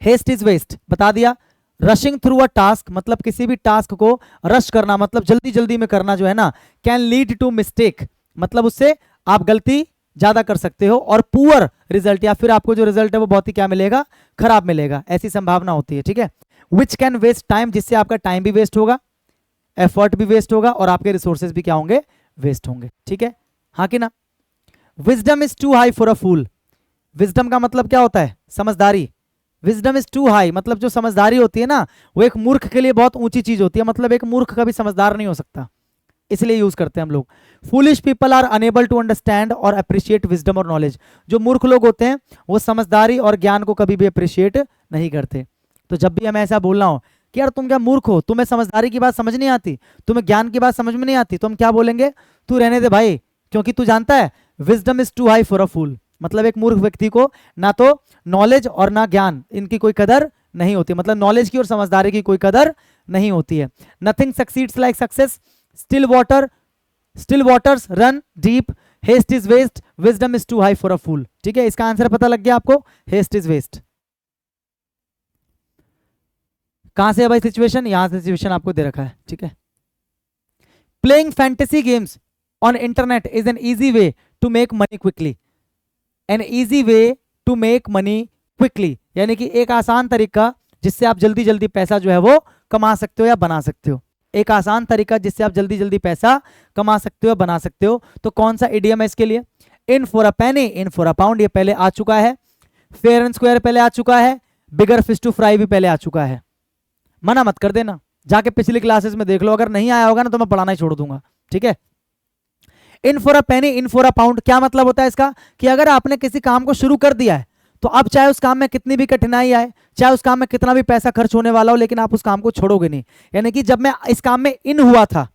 हेस्ट इज वेस्ट, बता दिया। रशिंग थ्रू अ टास्क, मतलब किसी भी टास्क को रश करना, मतलब जल्दी जल्दी में करना जो है ना, कैन लीड टू मिस्टेक, मतलब उससे आप गलती ज्यादा कर सकते हो, और पुअर रिजल्ट, या फिर आपको जो रिजल्ट है वो बहुत ही क्या मिलेगा, खराब मिलेगा, ऐसी संभावना होती है। ठीक है। विच कैन वेस्ट टाइम, जिससे आपका टाइम भी वेस्ट होगा, एफर्ट भी वेस्ट होगा, और आपके रिसोर्सेज भी क्या होंगे, वेस्ट होंगे। ठीक है, हाँ कि ना। Wisdom is too high for a fool, wisdom का मतलब क्या होता है, समझदारी। विजडम इज टू हाई, मतलब जो समझदारी होती है ना, वो एक मूर्ख के लिए बहुत ऊंची चीज होती है, मतलब एक मूर्ख कभी समझदार नहीं हो सकता, इसलिए यूज करते हैं हम लोग। Foolish people are unable to understand और अप्रिशिएट विजडम और नॉलेज, जो मूर्ख लोग होते हैं वो समझदारी और ज्ञान को कभी भी अप्रिशिएट नहीं करते। तो जब भी हमें ऐसा बोलना हो कि यार तुम क्या मूर्ख हो, तुम्हें समझदारी की बात समझ नहीं आती, तुम्हें ज्ञान की बात समझ में नहीं आती, तो हम क्या बोलेंगे, तू रहने दे भाई, क्योंकि तू जानता है wisdom is too high for a fool, मतलब एक मूर्ख व्यक्ति को ना तो नॉलेज और ना ज्ञान, इनकी कोई कदर नहीं होती, मतलब नॉलेज की और समझदारी की कोई कदर नहीं होती है। Nothing succeeds like success, still waters run deep, haste is waste, wisdom is too high for a fool. ठीक है, इसका आंसर पता लग गया आपको, हेस्ट इज वेस्ट। कहां से है भाई सिचुएशन, यहां से सिचुएशन आपको दे रखा है। ठीक है। Playing fantasy games on internet is an easy way to make money quickly, an easy way to make money quickly, यानी कि एक आसान तरीका जिससे आप जल्दी जल्दी पैसा जो है वो कमा सकते हो या बना सकते हो, एक आसान तरीका जिससे आप जल्दी जल्दी पैसा कमा सकते हो, बना सकते हो। तो कौन सा इडियम है इसके लिए, in for a Penney in for a pound, ये पहले आ चुका है। फेयर एंड स्क्वायर पहले आ चुका है, बिगर फिश टू फ्राई भी पहले आ चुका है। मना मत कर देना, जाके पिछली क्लासेस में देख लो, अगर नहीं आया होगा ना तो मैं पढ़ाना ही छोड़ दूंगा। ठीक है। In for a Penney in for a pound, क्या मतलब होता है इसका, कि अगर आपने किसी काम को शुरू कर दिया है तो अब चाहे उस काम में कितनी भी कठिनाई आए, चाहे उस काम में कितना भी पैसा खर्च होने वाला हो, लेकिन आप उस काम को छोड़ोगे नहीं। यानी कि जब मैं इस काम में इन हुआ था,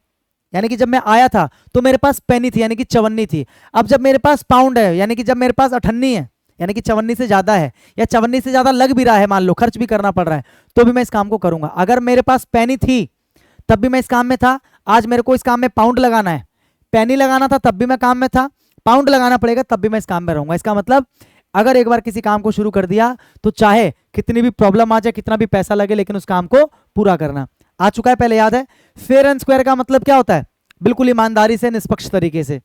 यानी कि जब मैं आया था तो मेरे पास पेनी थी, यानी कि चवन्नी थी। अब जब मेरे पास पाउंड है, यानी कि जब मेरे पास अठन्नी है, यानी कि चवन्नी से ज्यादा है, या चवन्नी से ज्यादा लग भी रहा है, मान लो खर्च भी करना पड़ रहा है, तो भी मैं इस काम को करूंगा। अगर मेरे पास पेनी थी तब भी मैं इस काम में था, आज मेरे को इस काम में पाउंड लगाना है, पेनी लगाना था तब भी मैं काम में था, पाउंड लगाना पड़ेगा तब भी मैं इस काम में रहूंगा। इसका मतलब अगर एक बार किसी काम को शुरू कर दिया तो चाहे कितनी भी प्रॉब्लम आ जाए, कितना भी पैसा लगे, लेकिन उस काम को पूरा करना। आ चुका है पहले, याद है। फेयर एंड स्क्वायर का मतलब क्या होता है, बिल्कुल ईमानदारी से, निष्पक्ष तरीके से।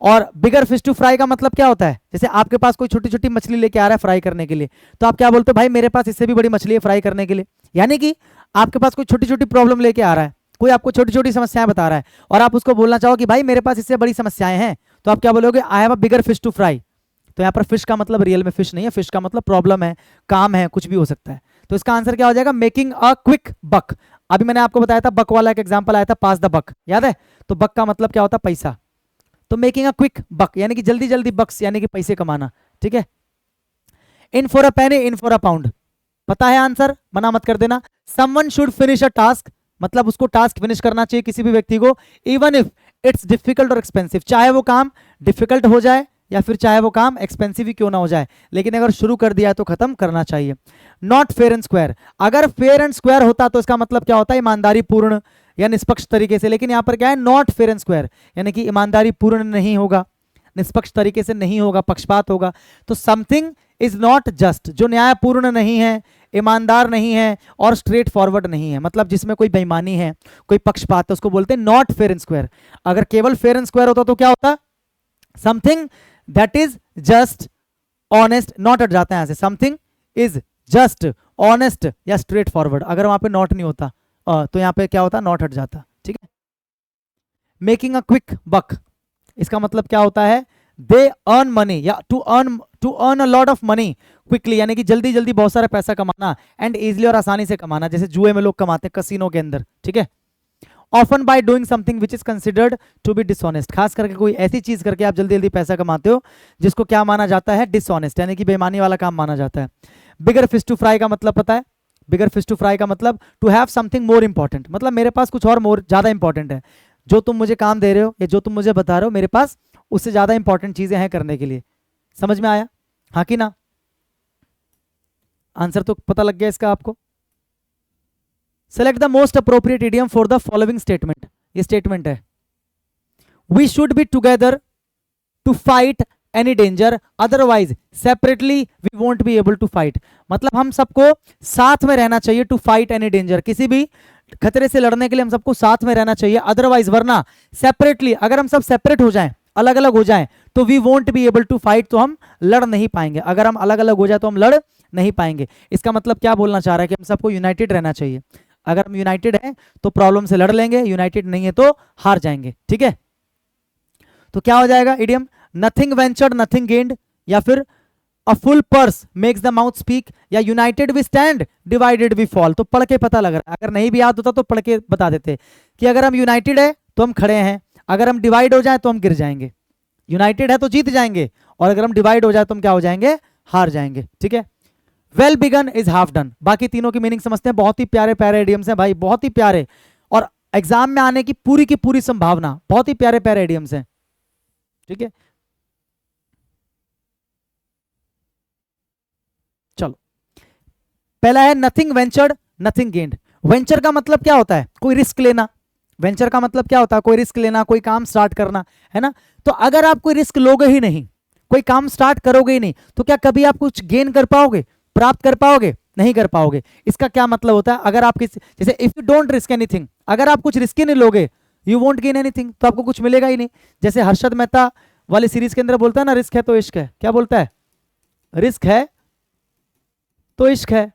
और बिगर फिश टू फ्राई का मतलब क्या होता है, जैसे आपके पास कोई छोटी छोटी मछली लेके आ रहा है फ्राई करने के लिए, तो आप क्या बोलते हो, भाई मेरे पास इससे भी बड़ी मछली है फ्राई करने के लिए। यानी कि आपके पास कोई छोटी छोटी प्रॉब्लम लेके आ रहा है, कोई आपको छोटी छोटी समस्याएं बता रहा है, और आप उसको बोलना चाहो कि भाई मेरे पास इससे बड़ी समस्याएं हैं, तो आप क्या बोलोगे, I have a bigger fish to fry. तो यहाँ पर फिश का मतलब रियल में फिश नहीं है, फिश का मतलब प्रॉब्लम है, काम है, कुछ भी हो सकता है। तो इसका आंसर क्या हो जाएगा, मेकिंग अ क्विक बक। अभी मैंने आपको बताया था बक वाला एक एग्जांपल आया था, पास द बक, याद है। तो बक का मतलब क्या होता है, पैसा। तो मेकिंग अ क्विक बक यानी कि जल्दी जल्दी बक्स, यानी कि पैसे कमाना। ठीक है। In for a Penney in for a pound, पता है आंसर, मना मत कर देना। Someone should finish a task, मतलब उसको टास्क फिनिश करना चाहिए किसी भी व्यक्ति को, इवन इफ इट्स डिफिकल्ट और एक्सपेंसिव, चाहे वो काम डिफिकल्ट हो जाए या फिर चाहे वो काम एक्सपेंसिव ही क्यों ना हो जाए, लेकिन अगर शुरू कर दिया है तो खत्म करना चाहिए। नॉट फेयर एंड स्क्वायर, अगर फेयर एंड स्क्वायर होता तो इसका मतलब क्या होता है, ईमानदारी पूर्ण या निष्पक्ष तरीके से, लेकिन यहां पर क्या है, नॉट फेयर एंड स्क्वायर, यानी कि ईमानदारी पूर्ण नहीं होगा, निष्पक्ष तरीके से नहीं होगा, पक्षपात होगा। तो समथिंग इज नॉट जस्ट, जो न्यायपूर्ण नहीं है, ईमानदार नहीं है और स्ट्रेट फॉरवर्ड नहीं है, मतलब जिसमें कोई बेईमानी है, कोई पक्षपात है, उसको बोलते हैं नॉट फेयर एंड स्क्वायर। अगर केवल फेयर एंड स्क्वायर होता तो क्या होता, something that is just honest, not हट जाता है यहां से, समथिंग इज जस्ट ऑनेस्ट या स्ट्रेट फॉरवर्ड, अगर वहां पे नॉट नहीं होता तो यहां पे क्या होता, नॉट हट जाता, ठीक है। मेकिंग अ क्विक बक, इसका मतलब क्या होता है, दे अर्न मनी या to earn a lot of money quickly, यानी कि जल्दी जल्दी बहुत सारा पैसा कमाना, एंड इजिली और आसानी से कमाना, जैसे जुए में लोग कमाते हैं कसिनो के अंदर, ठीक है। Often by doing something which is considered to be dishonest, खास करके कोई ऐसी चीज करके आप जल्दी जल्दी पैसा कमाते हो जिसको क्या माना जाता है, डिसऑनेस्ट, यानी कि बेईमानी वाला काम माना जाता है। बिगर फिश टू फ्राई का मतलब पता है, बिगर फिश टू फ्राई का मतलब to have something more important, मतलब मेरे पास कुछ और मोर ज्यादा इंपॉर्टेंट है, जो तुम मुझे काम दे रहे हो या जो तुम मुझे बता रहे हो मेरे पास उससे ज्यादा इंपॉर्टेंट चीजें हैं करने के लिए। समझ में आया, हाँ कि ना, आंसर तो पता लग गया इसका आपको। Select the most appropriate idiom for the following statement, ये स्टेटमेंट है, we should be together to fight any danger, otherwise separately we won't be able to fight, मतलब हम सबको साथ में रहना चाहिए, टू फाइट एनी डेंजर, किसी भी खतरे से लड़ने के लिए हम सबको साथ में रहना चाहिए, अदरवाइज वरना सेपरेटली, अगर हम सब सेपरेट हो जाएं, अलग अलग हो जाएं, तो we won't be able to fight, तो हम लड़ नहीं पाएंगे, अगर हम अलग अलग हो जाए तो हम लड़ नहीं पाएंगे। इसका मतलब क्या बोलना चाह रहा है कि हम सबको यूनाइटेड रहना चाहिए, अगर हम यूनाइटेड हैं तो प्रॉब्लम से लड़ लेंगे, यूनाइटेड नहीं है तो हार जाएंगे, ठीक है। तो क्या हो जाएगा idiom, nothing ventured nothing gained, या फिर a full purse makes the mouth speak, या united we stand divided we fall. तो पढ़ के पता लग रहा है, अगर नहीं भी याद होता तो पढ़ के बता देते कि अगर हम यूनाइटेड है तो हम खड़े हैं, अगर हम डिवाइड हो जाए तो हम गिर जाएंगे, यूनाइटेड है तो जीत जाएंगे, और अगर हम डिवाइड हो जाए तो हम क्या हो जाएंगे, हार जाएंगे, ठीक है। Well begun is half done, बाकी तीनों की मीनिंग समझते हैं, बहुत ही प्यारे प्यारे इडियम्स हैं भाई, बहुत ही प्यारे, और एग्जाम में आने की पूरी संभावना, बहुत ही प्यारे प्यारे इडियम्स हैं, ठीक है। चलो, पहला है nothing ventured nothing gained. Venture का मतलब क्या होता है, कोई रिस्क लेना, वेंचर का मतलब क्या होता है, कोई रिस्क लेना, कोई काम स्टार्ट करना, है ना। तो अगर आप कोई रिस्क लोगे ही नहीं, कोई काम स्टार्ट करोगे ही नहीं, तो क्या कभी आप कुछ गेन कर पाओगे, प्राप्त कर पाओगे, नहीं कर पाओगे। इसका क्या मतलब होता है, अगर आप किसी, जैसे if you don't risk anything, अगर आप कुछ रिस्क ही नहीं लोगे, यू वोंट गेन एनीथिंग, तो आपको कुछ मिलेगा ही नहीं। जैसे हर्षद मेहता वाली सीरीज के अंदर बोलता है ना, रिस्क है तो इश्क है, क्या बोलता है, रिस्क है तो इश्क है,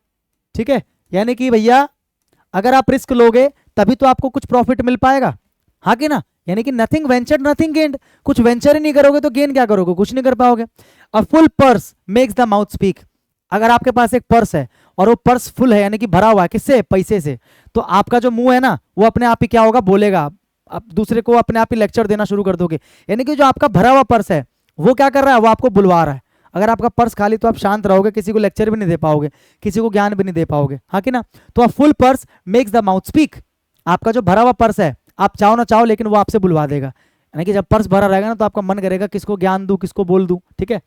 ठीक है। यानी कि भैया अगर आप रिस्क लोगे तभी तो आपको कुछ प्रॉफिट मिल पाएगा, हाँ कि ना। यानी कि नथिंग वेंचर्ड नथिंग गेन्ड, कुछ वेंचर ही नहीं करोगे तो गेन क्या करोगे, कुछ नहीं कर पाओगे। अ full purse makes the mouth speak, अगर आपके पास एक पर्स है और वो पर्स फुल है, यानी कि भरा हुआ है, किससे, पैसे से, तो आपका जो मुंह है ना वो अपने आप ही क्या होगा, बोलेगा, आप दूसरे को अपने आप ही लेक्चर देना शुरू कर दोगे। यानी कि जो आपका भरा हुआ पर्स है वो क्या कर रहा है, वो आपको बुलवा रहा है। अगर आपका पर्स खाली तो आप शांत रहोगे, किसी को लेक्चर भी नहीं दे पाओगे, किसी को ज्ञान भी नहीं दे पाओगे, हाँ कि ना। तो अ full purse makes the mouth speak, आपका जो भरा हुआ पर्स है, आप चाहो ना चाहो लेकिन वो आपसे बुलवा देगा, यानी कि जब पर्स भरा रहेगा ना तो आपका मन करेगा किसको ज्ञान दूं, किसको बोल दूं, ठीक है।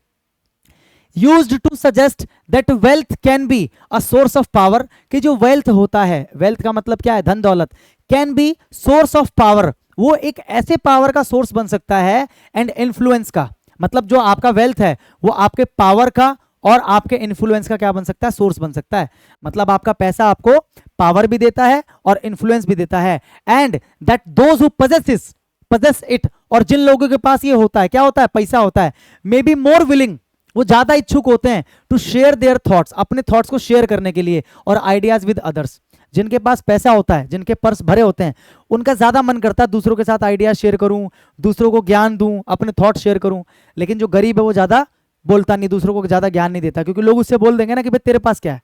Used to suggest that wealth can be a source of power, कि जो वेल्थ होता है, वेल्थ का मतलब क्या है, धन दौलत, can be source of power, वो एक ऐसे पावर का सोर्स बन सकता है, एंड इन्फ्लुएंस का, मतलब जो आपका वेल्थ है वो आपके पावर का और आपके इन्फ्लुएंस का क्या बन सकता है, सोर्स बन सकता है। मतलब आपका पैसा आपको पावर भी देता है और इन्फ्लुएंस भी देता है, and that those who possess it, और जिन लोगों के पास ये होता है, क्या होता है, पैसा होता है, मे बी मोर विलिंग, वो ज्यादा इच्छुक होते हैं, टू शेयर देयर थॉट्स, अपने थॉट्स को शेयर करने के लिए, और आइडियाज विद अदर्स। जिनके पास पैसा होता है, जिनके पर्स भरे होते हैं, उनका ज्यादा मन करता है दूसरों के साथ आइडिया शेयर करूं, दूसरों को ज्ञान दूं, अपने थॉट शेयर करूं। लेकिन जो गरीब है वो ज्यादा बोलता नहीं, दूसरों को ज्यादा ज्ञान नहीं देता, क्योंकि लोग उससे बोल देंगे ना कि भाई तेरे पास क्या है,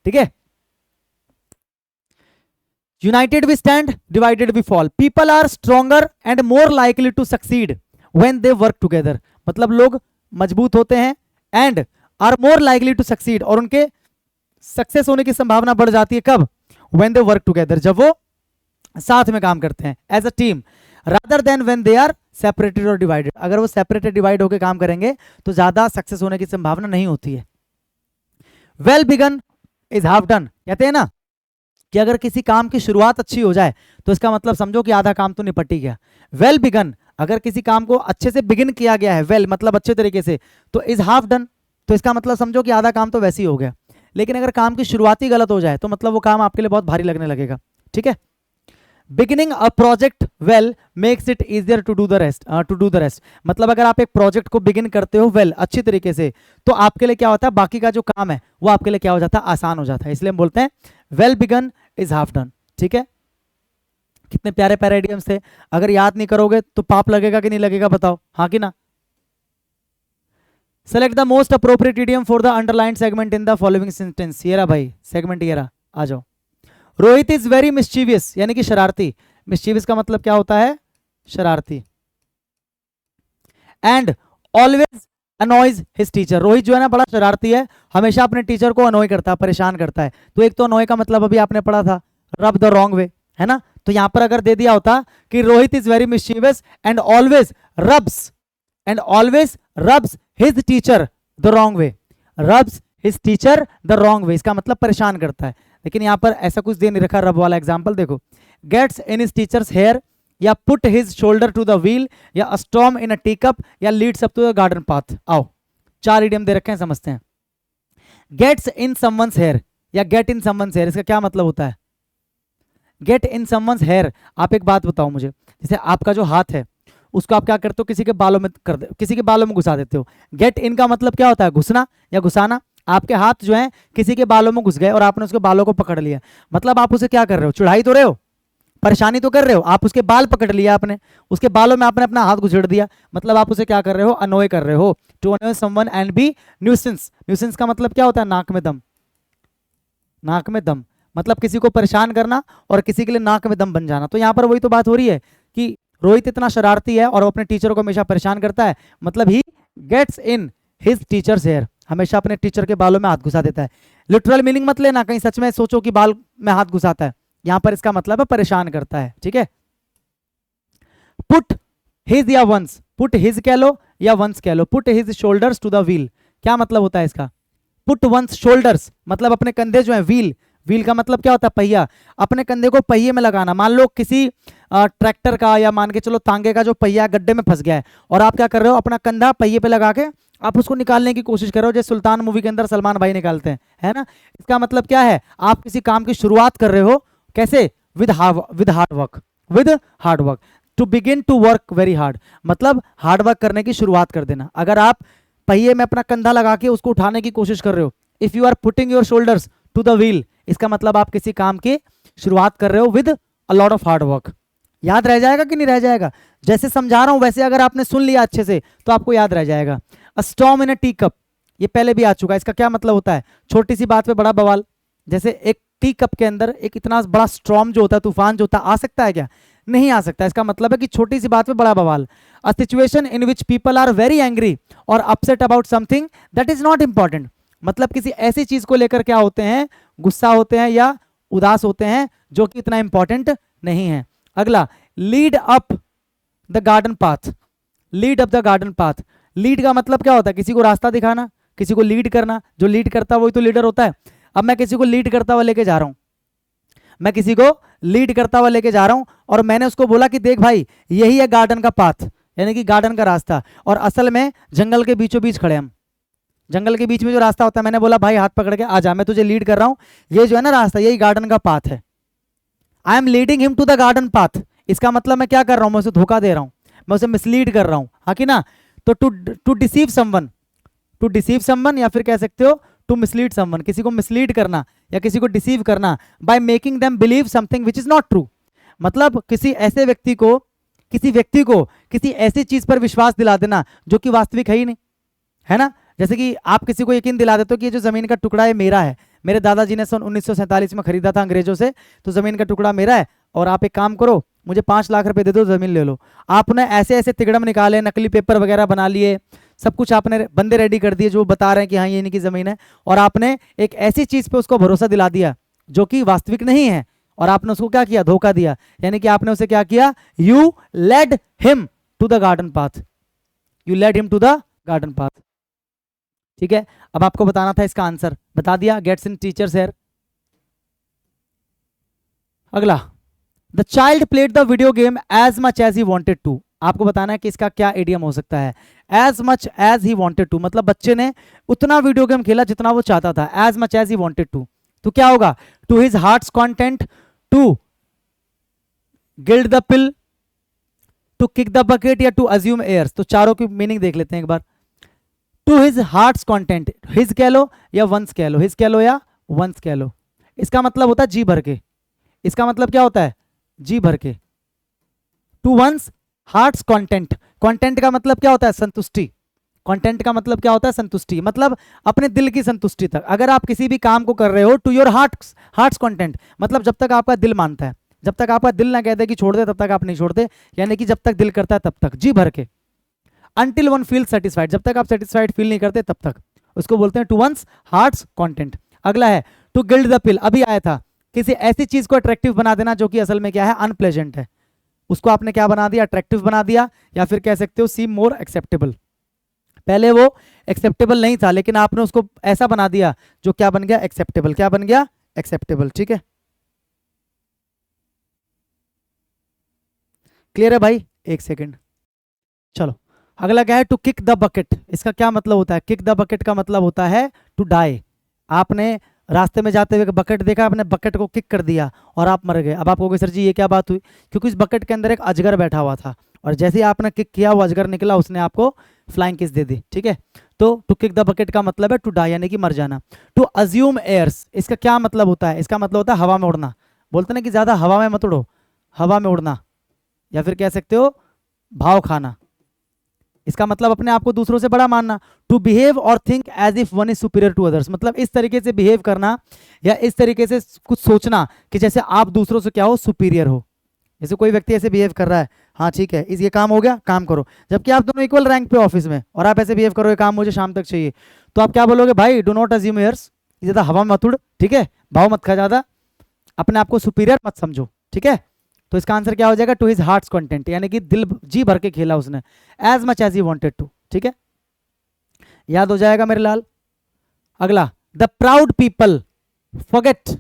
ठीक है। United we stand divided we fall, people are stronger and more likely to succeed when they work together, मतलब लोग मजबूत होते हैं, and are more likely to succeed, और उनके सक्सेस होने की संभावना बढ़ जाती है कब, व्हेन दे वर्क टुगेदर, जब वो साथ में काम करते हैं, as a team, rather than when they are separated और डिवाइडेड। अगर वो सेपरेटेड डिवाइड होकर काम करेंगे तो ज्यादा सक्सेस होने की संभावना नहीं होती है। Well begun is half done, कहते हैं ना कि अगर किसी काम की शुरुआत अच्छी हो जाए तो इसका मतलब समझो कि आधा काम तो निपट ही गया। वेल बिगन, अगर किसी काम को अच्छे से बिगिन किया गया है, वेल मतलब अच्छे तरीके से, तो इज हाफ डन, तो इसका मतलब समझो कि आधा काम तो वैसे ही हो गया। लेकिन अगर काम की शुरुआत ही गलत हो जाए तो मतलब वो काम आपके लिए बहुत भारी लगने लगेगा, ठीक है। Beginning a project well makes it easier to do the rest. मतलब अगर आप एक प्रोजेक्ट को बिगिन करते हो वेल, अच्छी तरीके से, तो आपके लिए क्या होता है, बाकी का जो काम है वो आपके लिए क्या हो जाता है, आसान हो जाता है। इसलिए हम बोलते हैं well begun is half done. ठीक है, कितने प्यारे प्यारे इडियम्स थे। अगर याद नहीं करोगे तो पाप लगेगा कि नहीं लगेगा, बताओ, हाँ कि ना। Select the most appropriate idiom for the underline segment in the following sentence. ये रहा भाई सेगमेंट, ये रहा, आ जाओ। रोहित इज वेरी मिस्चीवियस, यानी कि शरारती। मिस्चीवियस का मतलब क्या होता है, शरारती। And always annoys his teacher. Rohit जो है ना बड़ा शरारती है, हमेशा अपने टीचर को अनॉय करता है, परेशान करता है। तो एक तो अनॉय का मतलब अभी आपने पढ़ा था, रब द रॉन्ग वे, है ना। तो यहां पर अगर दे दिया होता कि Rohit is very mischievous and always rubs his teacher the wrong way, rubs his teacher the wrong वे, इसका मतलब परेशान करता है। लेकिन यहां पर ऐसा कुछ दे नहीं रखा रब वाला एग्जाम्पल। देखो, gets in his teacher's hair, या put his shoulder to the wheel, या storm in a teacup, या leads up to the garden path. आओ, 4 इडियम दे रखे हैं, समझते हैं। गेट्स इन समवंस हेयर या गेट इन समवंस हेयर, इसका क्या मतलब होता है। गेट इन समवंस हेयर, आप एक बात बताओ मुझे, जैसे आपका जो हाथ है उसको आप क्या करते हो, किसी के बालों में कर दे, किसी के बालों में घुसा देते हो। गेट इन का मतलब क्या होता है, घुसना या घुसाना। आपके हाथ जो है किसी के बालों में घुस गए और आपने उसके बालों को पकड़ लिया, मतलब आप उसे क्या कर रहे हो, चुड़ाई तो रहे हो, परेशानी तो कर रहे हो। आप उसके बाल पकड़ लिया आपने, उसके बालों में आपने अपना हाथ घुसेड़ दिया, मतलब आप उसे क्या कर रहे हो, अनोय कर रहे हो। To annoy someone and be nuisance. Nuisance का मतलब क्या होता है, नाक में दम। नाक में दम मतलब किसी को परेशान करना और किसी के लिए नाक में दम बन जाना। तो यहाँ पर वही तो बात हो रही है कि रोहित इतना शरारती है और वो अपने टीचर को हमेशा परेशान करता है, मतलब he gets in his teacher's hair, हमेशा अपने टीचर के बालों में हाथ घुसा देता है। लिटरल मीनिंग मत लेना, कहीं सच में सोचो कि बाल में हाथ घुसाता है, यहां पर इसका मतलब है परेशान करता है। ठीक है, पुट हिज या वंस, पुट हिज कह लो या वंस कह लो, put his shoulders to the wheel, क्या मतलब होता है इसका। पुट वंस शोल्डर्स मतलब अपने कंधे जो है, व्हील, व्हील का मतलब क्या होता है, पहिया, अपने कंधे को पहिए में लगाना। मान लो किसी ट्रैक्टर का या मान के चलो तांगे का जो पहिया गड्ढे में फंस गया है और आप क्या कर रहे हो, अपना कंधा पहिए पे लगा के आप उसको निकालने की कोशिश कर रहे हो, जैसे सुल्तान मूवी के अंदर सलमान भाई निकालते हैं, है ना। इसका मतलब क्या है, आप किसी काम की शुरुआत कर रहे हो, कैसे, with hard work. To begin to work very hard मतलब हार्ड वर्क करने की शुरुआत कर देना। अगर आप पहिए में अपना कंधा लगा के उसको उठाने की कोशिश कर रहे हो, if you are putting your shoulders to the wheel, इसका मतलब आप किसी काम की शुरुआत कर रहे हो with a lot of hard work. याद रह जाएगा कि नहीं रह जाएगा, जैसे समझा रहा हूं वैसे अगर आपने सुन लिया अच्छे से तो आपको याद रह जाएगा। अ storm in a tea cup, ये पहले भी आ चुका है, इसका क्या मतलब होता है, छोटी सी बात पे बड़ा बवाल। जैसे एक टी कप के अंदर एक इतना बड़ा स्टॉर्म जो होता है, तूफान जो होता है, आ सकता है क्या, नहीं आ सकता। इसका मतलब है कि छोटी सी बात पे बड़ा बवाल। A situation in which people are very angry और upset about something that is not important, मतलब किसी ऐसी चीज को लेकर क्या होते हैं, गुस्सा होते हैं या उदास होते हैं जो कि इतना इंपॉर्टेंट नहीं है। अगला, lead up the garden path, lead up the garden path, lead का मतलब क्या होता है, किसी को रास्ता दिखाना, किसी को लीड करना, जो लीड करता है वही तो लीडर होता है। अब मैं किसी को लीड करता हुआ लेके जा रहा हूं, मैं किसी को लीड करता हुआ लेके जा रहा हूं और मैंने उसको बोला कि देख भाई यही है गार्डन का पाथ, यानी कि गार्डन का रास्ता, और असल में जंगल के बीचों बीच खड़े हम, जंगल के बीच में जो रास्ता होता है, मैंने बोला भाई हाथ पकड़ के आ जा, मैं तुझे लीड कर रहा हूं, ये जो है ना रास्ता, यही गार्डन का पाथ है। I am leading him to the garden path, इसका मतलब मैं क्या कर रहा हूं, मैं उसे धोखा दे रहा हूं, मैं उसे मिसलीड कर रहा हूं, हाँ कि ना। तो to deceive someone, to deceive someone या फिर कह सकते हो टू मिसलीड समवन, किसी को मिसलीड करना या किसी को डिसीव करना by making them believe something which is not true, मतलब किसी ऐसे व्यक्ति को किसी ऐसी चीज पर विश्वास दिला देना जो कि वास्तविक है ही नहीं, है ना। जैसे कि आप किसी को यकीन दिला देते हो कि ये जो जमीन का टुकड़ा है मेरा है, मेरे दादाजी ने सन 1947 में खरीदा था अंग्रेजों से, तो जमीन का टुकड़ा मेरा है और आप एक काम करो मुझे 5 लाख रुपए दे दो, जमीन ले लो। आपने ऐसे ऐसे तिगड़म निकाले, नकली पेपर वगैरह बना लिए, सब कुछ आपने बंदे रेडी कर दिए जो बता रहे हैं कि हाँ ये इनकी जमीन है, और आपने एक ऐसी चीज पे उसको भरोसा दिला दिया जो कि वास्तविक नहीं है, और आपने उसको क्या किया, धोखा दिया, यानी कि आपने उसे क्या किया, you led him to the garden path, you led him to the garden path. ठीक है, अब आपको बताना था इसका आंसर, बता दिया, गेट्स इन टीचर्स हेयर। अगला, the child played the video game as much as he wanted to, आपको बताना है कि इसका क्या इडियम हो सकता है। As much as he wanted to मतलब बच्चे ने उतना वीडियो गेम खेला जितना वो चाहता था, as much as he wanted to, तो क्या होगा, to his heart's content, to gild the pill, to kick the bucket या टू अज्यूम एयर्स। तो चारों की मीनिंग देख लेते हैं एक बार। To his heart's content, his कह लो या वंस कह लो, हिज कह लो या वंस कह लो, इसका मतलब होता है जी भर के। इसका मतलब क्या होता है? जी भर के। To one's heart's content, content का मतलब क्या होता है? संतुष्टि। कंटेंट का मतलब क्या होता है? संतुष्टि, मतलब अपने दिल की संतुष्टि तक। अगर आप किसी भी काम को कर रहे हो, टू योर हार्ट्स कंटेंट, मतलब जब तक आपका दिल मानता है, जब तक आपका दिल ना कहते कि छोड़ दे तब तक आप नहीं छोड़ते, यानी कि जब तक दिल करता है तब तक, जी भर के। अनटिल वन फील सेटिस्फाइड, जब तक आप सेटिस्फाइड फील नहीं करते तब तक, उसको बोलते हैं टू वंस हार्ट्स कंटेंट। अगला है टू गिल्ड द पिल, अभी आया था, किसी ऐसी चीज को अट्रैक्टिव बना देना जो कि असल में क्या है? अनप्लेजेंट है, उसको आपने क्या बना दिया? अट्रैक्टिव बना दिया, या फिर कह सकते हो सीम मोर एक्सेप्टेबल। पहले वो एक्सेप्टेबल नहीं था, लेकिन आपने उसको ऐसा बना दिया जो क्या बन गया? एक्सेप्टेबल। क्या बन गया? एक्सेप्टेबल। ठीक है, क्लियर है भाई? एक सेकेंड, चलो अगला क्या है? टू किक द बकेट, इसका क्या मतलब होता है? किक द बकेट का मतलब होता है टू डाई। आपने रास्ते में जाते हुए बकेट देखा, आपने बकेट को किक कर दिया और आप मर गए। अब आप कहोगे सर जी ये क्या बात हुई? क्योंकि इस बकेट के अंदर एक अजगर बैठा हुआ था, और जैसे ही आपने किक किया वो अजगर निकला, उसने आपको फ्लाइंग किस दे दी। ठीक है, तो टू किक द बकेट का मतलब है टू डाई, यानी कि मर जाना। टू अज्यूम एयर्स, इसका क्या मतलब होता है? इसका मतलब होता है हवा में उड़ना। बोलते ना कि ज्यादा हवा में मत उड़ो, हवा में उड़ना, या फिर कह सकते हो भाव खाना। इसका मतलब अपने आप को दूसरों से बड़ा मानना। To behave or think as if one is superior to others, मतलब इस तरीके से बिहेव करना या इस तरीके से कुछ सोचना कि जैसे आप दूसरों से क्या हो? सुपीरियर हो। जैसे कोई व्यक्ति ऐसे बिहेव कर रहा है, हाँ ठीक है इस ये काम हो गया, काम करो, जबकि आप दोनों इक्वल रैंक पे ऑफिस में, और आप ऐसे बिहेव करो ये काम मुझे शाम तक चाहिए, तो आप क्या बोलोगे? भाई डू नॉट अज्यूम एयर्स, ज्यादा हवा में मत उड़, ठीक है, भाव मत खा ज्यादा, अपने आप को सुपीरियर मत समझो। ठीक है, तो इसका आंसर क्या हो जाएगा? टू हिज हार्ट्स कंटेंट, यानी कि दिल जी भर के खेला उसने, as much as he wanted to. ठीक है, याद हो जाएगा मेरे लाल। अगला, द प्राउड पीपल फॉरगेट,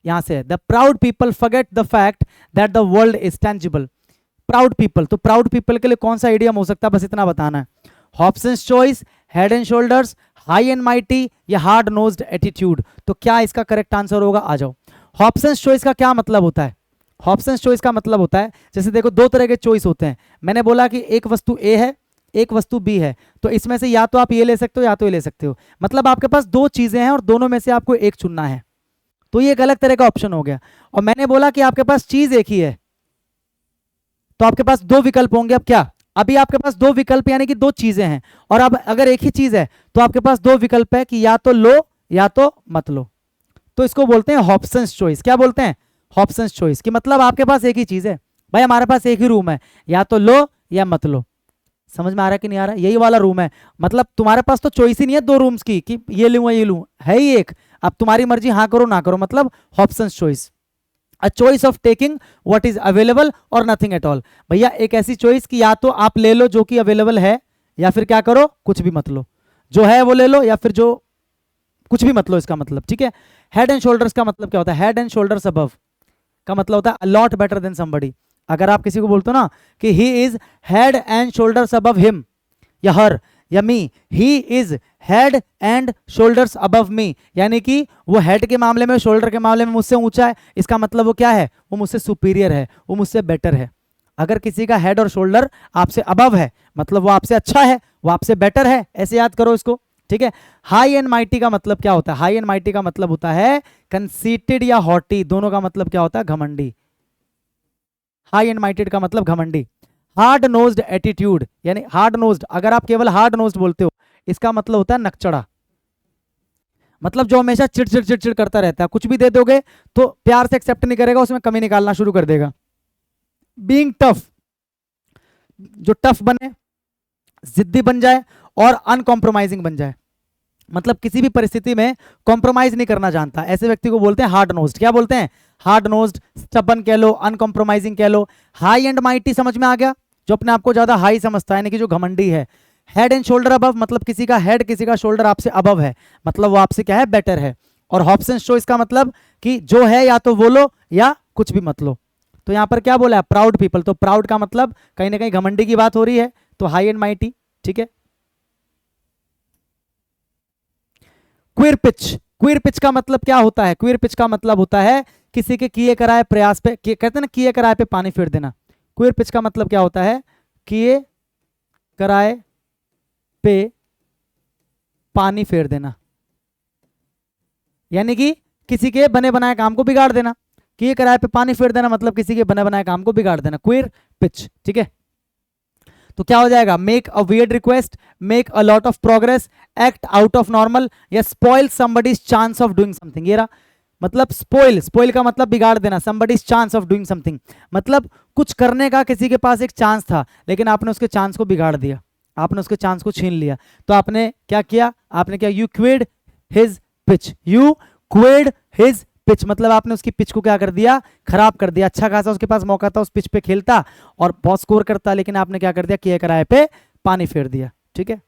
यहां से the proud people forget the fact that the world is tangible. Proud people, तो प्राउड पीपल के लिए कौन सा इडियम हो सकता है? बस इतना बताना है। Hobson's choice, head and shoulders, high and mighty, या हार्ड नोज्ड एटीट्यूड। तो क्या इसका करेक्ट आंसर होगा? आ जाओ। हॉब्सन्स चॉइस का क्या मतलब होता है? हॉब्सन्स चॉइस का मतलब होता है, जैसे देखो दो तरह के चॉइस होते हैं। मैंने बोला कि एक वस्तु ए है, एक वस्तु बी है, तो इसमें से या तो आप ये ले सकते हो या तो ये ले सकते हो, मतलब आपके पास दो चीजें हैं और दोनों में से आपको एक चुनना है, तो ये एक अलग तरह का ऑप्शन हो गया। और मैंने बोला कि आपके पास चीज एक ही है, तो आपके पास दो विकल्प होंगे। अब क्या? अभी आपके पास दो विकल्प यानी कि दो चीजें हैं, और अब अगर एक ही चीज है तो आपके पास दो विकल्प है कि या तो लो या तो मत लो। तो इसको बोलते हैं हॉब्सन्स चॉइस। क्या बोलते हैं? हॉब्सन्स चॉइस, कि मतलब आपके पास एक ही चीज है, भाई हमारे पास एक ही रूम है, या तो लो या मत लो। समझ में आ रहा है कि नहीं आ रहा? यही वाला रूम है, मतलब तुम्हारे पास तो चॉइस ही नहीं है दो रूम्स की कि ये लूं या ये लूं, है ही एक। अब तुम्हारी मर्जी, हाँ करो ना करो, मतलब Hobson's choice. A choice of taking what is available और नथिंग एट ऑल। भैया एक ऐसी चॉइस कि या तो आप ले लो जो कि अवेलेबल है, या फिर क्या करो? कुछ भी मत लो, जो है वो ले लो या फिर जो कुछ भी मत लो, इसका मतलब। ठीक है, हेड एंड शोल्डर्स का मतलब क्या होता है? हेड एंड शोल्डर्स अबव का मतलब होता है a lot better than somebody. अगर आप किसी को बोलते हो ना कि he is head and shoulders above him या हर या me, he is head and shoulders above me, यानी कि वो हेड के मामले में, शोल्डर के मामले में मुझसे ऊंचा है, इसका मतलब वो क्या है? वो मुझसे सुपीरियर है, वो मुझसे बेटर है। अगर किसी का हेड और शोल्डर आपसे अबव है, मतलब वो आपसे अच्छा है, वो आपसे बेटर है, ऐसे याद करो इसको। ठीक है, हाई एंड माइटी का मतलब क्या होता है? हाई एंड माइटी का मतलब होता है कंसीटेड या हॉटी, दोनों का मतलब क्या होता है? घमंडी। हाई एंड माइटेड का मतलब घमंडी। हार्ड नोज्ड एटीट्यूड, यानी हार्ड नोज्ड, अगर आप केवल हार्ड नोज्ड बोलते हो, इसका मतलब होता है नकचड़ा, मतलब जो हमेशा चिड़चिड़ चिड़चिड़ करता रहता है, कुछ भी दे दोगे तो प्यार से एक्सेप्ट नहीं करेगा, उसमें कमी निकालना शुरू कर देगा। बीइंग टफ, जो टफ बने, जिद्दी बन जाए और अनकॉम्प्रोमाइजिंग बन जाए, मतलब किसी भी परिस्थिति में कॉम्प्रोमाइज नहीं करना जानता, ऐसे व्यक्ति को बोलते हैं हार्ड नोज्ड। क्या बोलते हैं? हार्ड नोज्ड, स्टबन कह लो, अनकॉम्प्रोमाइजिंग कह लो। हाई एंड माइटी समझ में आ गया, जो अपने आप को ज्यादा हाई समझता है, यानी कि जो घमंडी है। हेड एंड शोल्डर अबव, मतलब किसी का हेड किसी का शोल्डर आपसे अबव है, मतलब वो आपसे क्या है? बेटर है। और हॉब्सन्स चॉइस का मतलब कि जो है या तो वो लो या कुछ भी मत लो। तो यहां पर क्या बोला है? प्राउड पीपल, तो प्राउड का मतलब कहीं ना कहीं घमंडी की बात हो रही है, तो हाई एंड माइटी। ठीक है, क्विर पिच, क्विर पिच का मतलब क्या होता है? क्विर पिच का मतलब होता है किसी के किए कराए प्रयास पे, कहते हैं ना किए कराए पे पानी फेर देना। क्वियर पिच का मतलब क्या होता है? किए कराए पे पानी फेर देना, यानी कि किसी के बने बनाए काम को बिगाड़ देना। किए कराए पे पानी फेर देना मतलब किसी के बने बनाए काम को बिगाड़ देना, क्वियर पिच। ठीक है, तो क्या हो जाएगा? Make a weird request, make a lot of progress, act out of normal, या spoil somebody's chance of doing something. ये रहा मतलब स्पॉइल, स्पॉइल का मतलब बिगाड़ देना, somebody's chance of doing something मतलब कुछ करने का किसी के पास एक चांस था लेकिन आपने उसके चांस को बिगाड़ दिया, आपने उसके चांस को छीन लिया। तो आपने क्या किया? आपने क्या? You queered his pitch, you queered his pitch मतलब आपने उसकी पिच को क्या कर दिया? खराब कर दिया। अच्छा खासा उसके पास मौका था, उस पिच पे खेलता और बहुत स्कोर करता, लेकिन आपने क्या कर दिया? किए कराए पे पानी फेर दिया। ठीक है,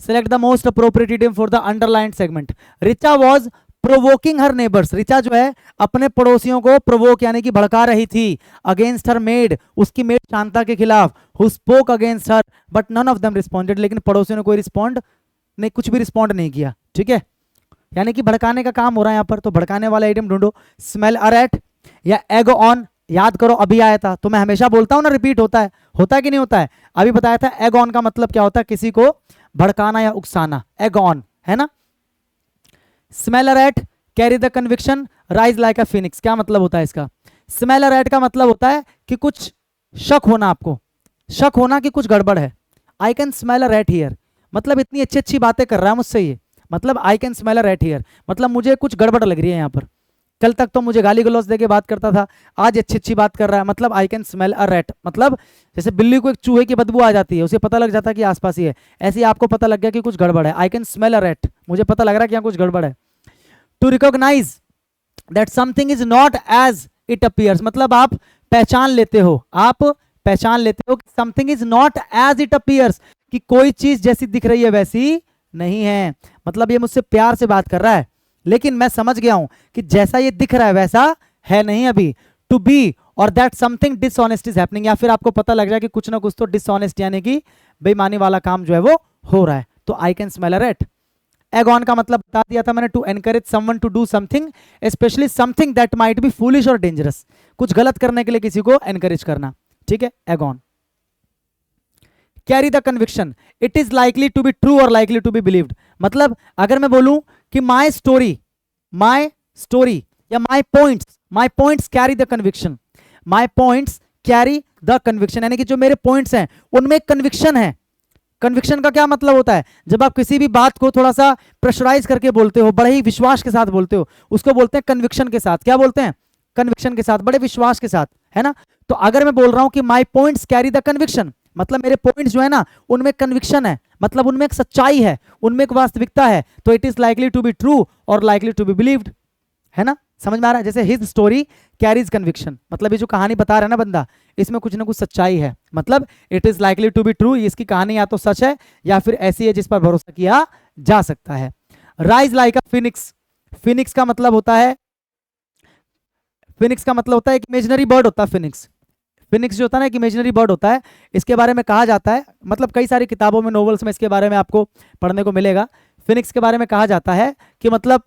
select the most appropriate idiom for the underlined segment. Richa was provoking her neighbours, Richa जो है अपने पड़ोसियों को प्रोवोक यानी कि भड़का रही थी, अगेंस्ट हर मेड, उसकी मेड शांता के खिलाफ, who spoke against her but none of them responded, लेकिन पड़ोसियों ने कोई रिस्पॉन्ड नहीं, कुछ भी रिस्पॉन्ड नहीं किया। ठीक है, यानी कि भड़काने का काम हो रहा है यहाँ पर, तो भड़काने वाला आइटम ढूंढो। स्मेल अ रैट या एग ऑन, याद करो अभी आया था, तो मैं हमेशा बोलता हूं ना, रिपीट होता है कि नहीं होता है? अभी बताया था एग ऑन का मतलब क्या होता है? किसी को भड़काना या उकसाना, एग ऑन, है ना। Smell a rat, carry the conviction, rise like a Phoenix, क्या मतलब होता है इसका? स्मेल अ रैट का मतलब होता है कि कुछ शक होना, आपको शक होना कि कुछ गड़बड़ है। आई can smell a rat here मतलब इतनी अच्छी अच्छी बातें कर रहा है मुझसे ये, मतलब आई can smell a rat here मतलब मुझे कुछ गड़बड़ लग रही है यहाँ पर। कल तक तो मुझे गाली गलौज देके बात करता था, आज अच्छी अच्छी बात कर रहा है, मतलब आई कैन स्मेल अ रैट मतलब जैसे बिल्ली को एक चूहे की बदबू आ जाती है, उसे पता लग जाता है कि आसपास ही है, ऐसे ही आपको पता लग गया कि कुछ गड़बड़ है। आई कैन स्मेल अ रैट, मुझे पता लग रहा है कि यहाँ कुछ गड़बड़ है। To recognise that something is not as it appears मतलब आप पहचान लेते हो, आप पहचान लेते हो कि something is not as it appears, कि कोई चीज जैसी दिख रही है वैसी नहीं है। मतलब ये मुझसे प्यार से बात कर रहा है लेकिन मैं समझ गया हूं कि जैसा ये दिख रहा है वैसा है नहीं अभी। टू बी और that something dishonest is happening, या फिर आपको पता लग जाए कि कुछ ना कुछ तो डिसऑनेस्ट यानी कि बेईमानी वाला काम जो है वो हो रहा है, तो I can smell a rat. Egg on का मतलब बता दिया था मैंने, to encourage someone to do something, especially something that might be foolish or dangerous, कुछ गलत करने के लिए किसी को एनकरेज करना। ठीक है, egg on. Carry the conviction, it is likely to be true or likely to be believed मतलब अगर मैं बोलूं कि माई स्टोरी या my points carry the conviction, my points carry the conviction यानी कि जो मेरे पॉइंट्स हैं उनमें कन्विक्शन है। कन्विक्शन का क्या मतलब होता है? जब आप किसी भी बात को थोड़ा सा प्रेशराइज करके बोलते हो, बड़े ही विश्वास के साथ बोलते हो, उसको बोलते हैं कन्विक्शन के साथ। क्या बोलते हैं? कन्विक्शन के साथ, बड़े विश्वास के साथ, है ना। तो अगर मैं बोल रहा हूं कि माई पॉइंट्स कैरी द कन्विक्शन मतलब मेरे पॉइंट्स जो है ना उनमें कन्विक्शन है, मतलब उनमें एक सच्चाई है, उनमें एक वास्तविकता है, तो it is likely to be true or likely to be believed, है ना। समझ में आ रहा है? जैसे हिज स्टोरी कैरीज कन्विक्शन मतलब ये जो कहानी बता रहा है ना बंदा, इसमें कुछ ना कुछ सच्चाई है, मतलब it is likely to be true, इसकी कहानी या तो सच है या फिर ऐसी है जिस पर भरोसा किया जा सकता है। Rise like a Phoenix, Phoenix का मतलब होता है, फिनिक्स का मतलब होता है एक इमेजिनरी बर्ड होता है। फिनिक्स, फिनिक्स जो होता है ना एक इमेजिनरी बर्ड होता है, इसके बारे में कहा जाता है, मतलब कई सारी किताबों में, नॉवेल्स में इसके बारे में आपको पढ़ने को मिलेगा। फिनिक्स के बारे में कहा जाता है कि मतलब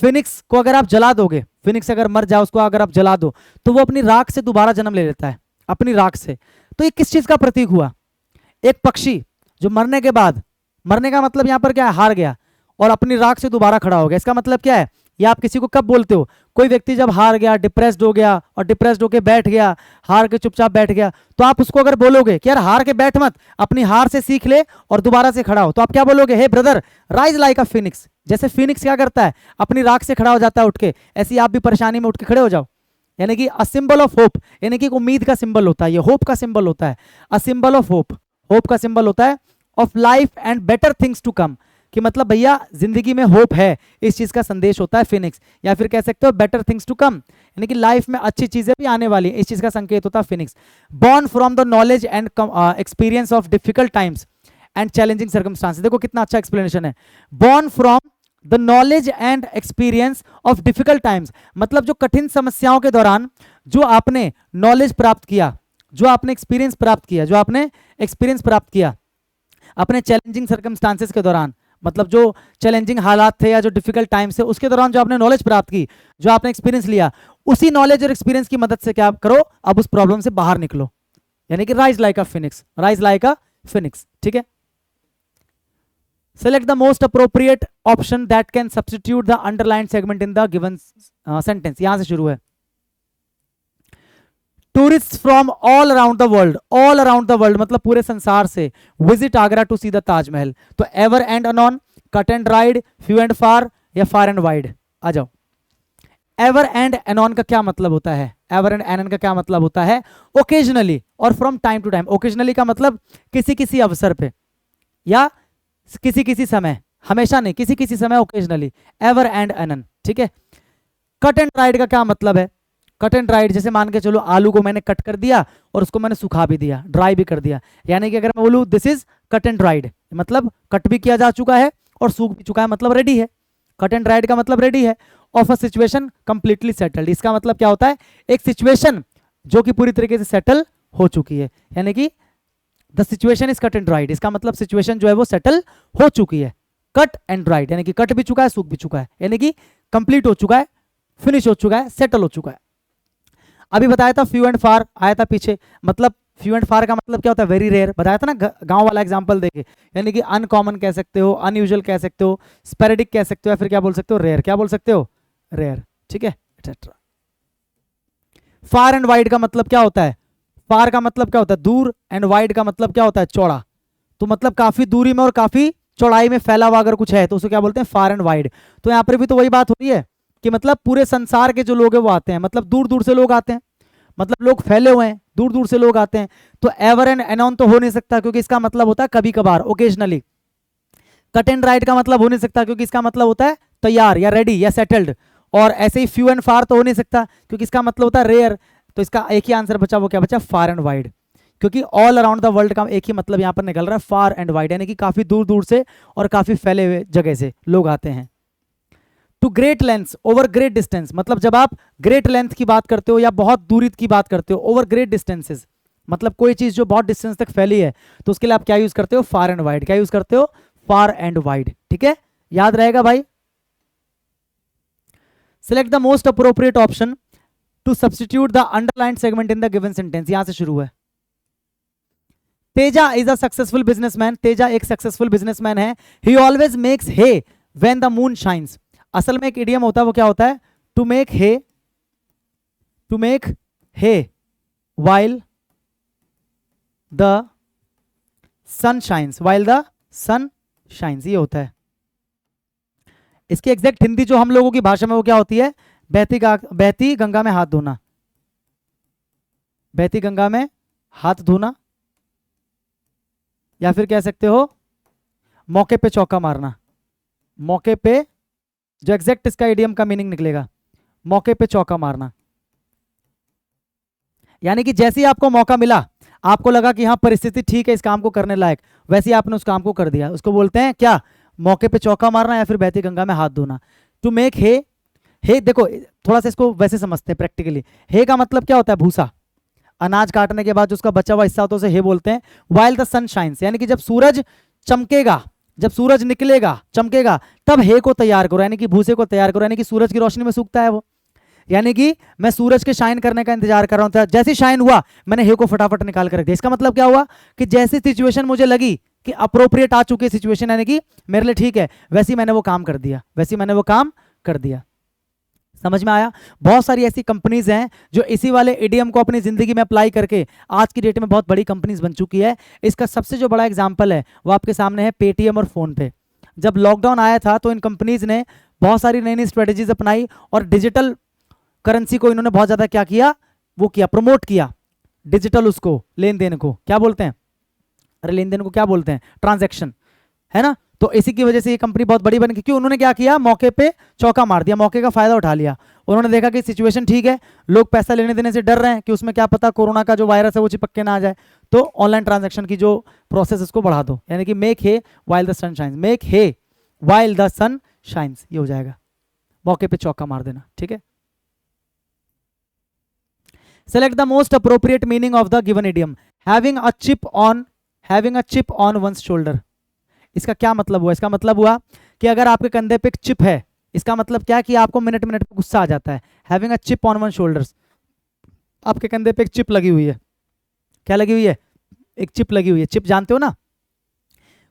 फिनिक्स को अगर आप जला दोगे, फिनिक्स अगर मर जाए उसको अगर आप जला दो तो वो अपनी राख से दोबारा जन्म ले लेता है, अपनी राख से। तो ये किस चीज का प्रतीक हुआ? एक पक्षी जो मरने के बाद, मरने का मतलब यहां पर क्या है? हार गया और अपनी राख से दोबारा खड़ा हो गया। इसका मतलब क्या है? ये आप किसी को कब बोलते हो? कोई व्यक्ति जब हार गया, डिप्रेस्ड हो गया और डिप्रेस्ड होकर बैठ गया, हार के चुपचाप बैठ गया, तो आप उसको अगर बोलोगे कि यार हार के बैठ मत, अपनी हार से सीख ले और दोबारा से खड़ा हो, तो आप क्या बोलोगे? Hey brother rise like a phoenix. जैसे फिनिक्स क्या करता है? अपनी राख से खड़ा हो जाता है उठ के, ऐसे ही आप भी परेशानी में उठ के खड़े हो जाओ, यानी कि अ सिंबल ऑफ होप, यानी कि उम्मीद का सिंबल होता है, ये होप का सिंबल होता है। A symbol of hope, hope का सिंबल होता है of life and better things to come, कि मतलब भैया जिंदगी में होप है, इस चीज का संदेश होता है फिनिक्स। या फिर कह सकते हो बेटर थिंग्स टू कम, यानी कि लाइफ में अच्छी चीजें भी आने वाली है, इस चीज का संकेत होता है Phoenix. Born from the knowledge and experience of difficult times and challenging circumstances, देखो कितना अच्छा एक्सप्लेनेशन है। Born from the knowledge and experience of difficult times मतलब जो कठिन समस्याओं के दौरान जो आपने नॉलेज प्राप्त किया, जो आपने एक्सपीरियंस प्राप्त किया, जो आपने एक्सपीरियंस प्राप्त किया अपने चैलेंजिंग सर्कमस्टांसेस के दौरान, मतलब जो चैलेंजिंग हालात थे या जो डिफिकल्ट टाइम से उसके दौरान जो आपने नॉलेज प्राप्त की, जो आपने एक्सपीरियंस लिया, उसी नॉलेज और एक्सपीरियंस की मदद से क्या करो, अब उस प्रॉब्लम से बाहर निकलो, यानी कि rise like a Phoenix, rise like a Phoenix. ठीक है, select the most appropriate option that can substitute the underlined segment in the given sentence। यहां से शुरू है। Tourist from all around the world, all around the world मतलब पूरे संसार से, visit Agra to see the Taj Mahal. तो ever and anon, cut and ride, few and far या फार एंड वाइड। आ जाओ। एवर एंड एनॉन का क्या मतलब होता है? एवर एंड एनन का क्या मतलब होता है? Occasionally or from time to time. Occasionally का मतलब किसी किसी अवसर पे या किसी किसी समय, हमेशा नहीं, किसी किसी समय, ओकेजनली। Ever and एनन। ठीक है। कट एंड राइड का क्या मतलब है? कट एंड राइड, जैसे मान के चलो आलू को मैंने कट कर दिया और उसको मैंने सुखा भी दिया, ड्राई भी कर दिया, यानी कि अगर मैं बोलूँ this is cut and ride, मतलब कट भी किया जा चुका है और सूख भी चुका है, मतलब रेडी है। कट एंड राइड का मतलब रेडी है। Of a situation completely settled, इसका मतलब क्या होता है? एक सिचुएशन जो कि पूरी तरीके से सेटल हो चुकी है, यानी कि the situation is cut and ride, इसका मतलब सिचुएशन जो है वो सेटल हो चुकी है। कट एंड राइड यानी कि कट भी चुका है, सूख भी चुका है, यानी कि कंप्लीट हो चुका है, फिनिश हो चुका है, सेटल हो चुका है। अभी बताया था फ्यू एंड फार, आया था पीछे, मतलब फ्यू एंड फार का मतलब क्या होता है? वेरी रेयर, बताया था ना, गांव वाला एग्जांपल देके, यानी कि अनकॉमन कह सकते हो, अनयूजुअल कह सकते हो, स्पेरेडिक कह सकते हो, या फिर क्या बोल सकते हो? रेयर। क्या बोल सकते हो? रेयर। ठीक है, एक्सेट्रा। फार एंड वाइड का मतलब क्या होता है? फार का मतलब क्या होता है? दूर, एंड वाइड का मतलब क्या होता है? चौड़ा। तो मतलब काफी दूरी में और काफी चौड़ाई में फैला हुआ अगर कुछ है तो उसे क्या बोलते हैं? फार एंड वाइड। तो यहाँ पर भी तो वही बात हो रही है कि मतलब पूरे संसार के जो लोग हैं वो आते हैं, मतलब दूर दूर से लोग आते हैं, मतलब लोग फैले हुए हैं, दूर दूर से लोग आते हैं। तो एवर एंड एनॉन तो हो नहीं सकता क्योंकि इसका मतलब होता है कभी कभार, ओकेजनली। कट एंड राइड का मतलब हो नहीं सकता क्योंकि इसका मतलब होता है तैयार या रेडी या सेटल्ड। और ऐसे ही फ्यू एंड फार तो हो नहीं सकता क्योंकि इसका मतलब होता है रेयर। तो इसका एक ही आंसर बचा, वो क्या बचा? फार एंड वाइड। क्योंकि ऑल अराउंड द वर्ल्ड का एक ही मतलब यहां पर निकल रहा है, फार एंड वाइड, यानी कि काफी दूर दूर से और काफी फैले हुए जगह से लोग आते हैं। To great length over great distance, मतलब जब आप ग्रेट लेंथ की बात करते हो या बहुत दूरी की बात करते हो, ओवर ग्रेट डिस्टेंसेस मतलब कोई चीज जो बहुत डिस्टेंस तक फैली है, तो उसके लिए आप क्या यूज करते हो? Far and wide. क्या यूज करते हो? Far and wide. ठीक है, याद रहेगा भाई। Select the most appropriate option to substitute the underline segment in the given sentence. यहां से शुरू है। Teja is a successful businessman, Teja एक सक्सेसफुल बिजनेसमैन है। He always makes hay when the moon shines. असल में एक इडियम होता है, वो क्या होता है? To make hay, to make hay while the sun shines, while the sun shines, ये होता है। इसकी एग्जैक्ट हिंदी जो हम लोगों की भाषा में वो क्या होती है? बहती गंगा में हाथ धोना, बहती गंगा में हाथ धोना, या फिर कह सकते हो मौके पे चौका मारना। मौके पे, जो एग्जैक्ट इसका इडियम का मीनिंग निकलेगा, मौके पे चौका मारना, यानी कि जैसे ही आपको मौका मिला, आपको लगा कि हाँ परिस्थिति ठीक है इस काम को करने लायक, वैसे ही आपने उस काम को कर दिया, उसको बोलते हैं क्या? मौके पे चौका मारना या फिर बहती गंगा में हाथ धोना। टू मेक हे, हे देखो थोड़ा सा इसको वैसे समझते हैं प्रैक्टिकली। हे का मतलब क्या होता है? भूसा। अनाज काटने के बाद जो उसका बचा हुआ हिस्सा होता है उसे हे बोलते हैं। वाइल द सन शाइन्स, यानी कि जब सूरज चमकेगा, जब सूरज निकलेगा, चमकेगा, तब हे को तैयार करो, यानी कि भूसे को तैयार करो, यानी कि सूरज की रोशनी में सूखता है वो, यानी कि मैं सूरज के शाइन करने का इंतजार कर रहा हूं, जैसे शाइन हुआ मैंने हे को फटाफट निकाल कर रख दिया। इसका मतलब क्या हुआ कि जैसी सिचुएशन मुझे लगी कि अप्रोप्रिएट आ चुकी है सिचुएशन, यानी कि मेरे लिए ठीक है, वैसी मैंने वो काम कर दिया, वैसी मैंने वो काम कर दिया। समझ में आया? बहुत सारी ऐसी कंपनीज हैं जो इसी वाले इडियम को अपनी जिंदगी में अप्लाई करके आज की डेट में बहुत बड़ी कंपनीज बन चुकी है। इसका सबसे जो बड़ा एग्जांपल है वो आपके सामने है, पेटीएम और फोन पे। जब लॉकडाउन आया था तो इन कंपनीज ने बहुत सारी नई नई स्ट्रेटेजीज अपनाई और डिजिटल करेंसी को इन्होंने बहुत ज्यादा क्या किया? वो किया, प्रमोट किया डिजिटल, उसको लेन देन को क्या बोलते हैं? अरे लेन देन को क्या बोलते हैं? ट्रांजैक्शन, है ना? तो इसी की वजह से ये कंपनी बहुत बड़ी बन गई। क्यों? उन्होंने क्या किया? मौके पे चौका मार दिया, मौके का फायदा उठा लिया। उन्होंने देखा कि सिचुएशन ठीक है, लोग पैसा लेने देने से डर रहे हैं कि उसमें क्या पता कोरोना का जो वायरस है वो चिपक के ना आ जाए, तो ऑनलाइन ट्रांजैक्शन की जो प्रोसेस उसको बढ़ा दो, यानी कि make hay while the sun shines, make hay while the sun shines, ये हो जाएगा, मौके पे चौका मार देना। ठीक है, select the most appropriate meaning of the given idiom. Having a chip on, having a chip on one's shoulder, इसका क्या मतलब हुआ? इसका मतलब हुआ कि अगर आपके कंधे पे एक चिप है, इसका मतलब क्या है कि आपको मिनट मिनट पे गुस्सा आ जाता है। Having a chip on one shoulders, आपके कंधे पे एक चिप लगी हुई है। क्या लगी हुई है? एक चिप लगी हुई है। चिप जानते हो ना,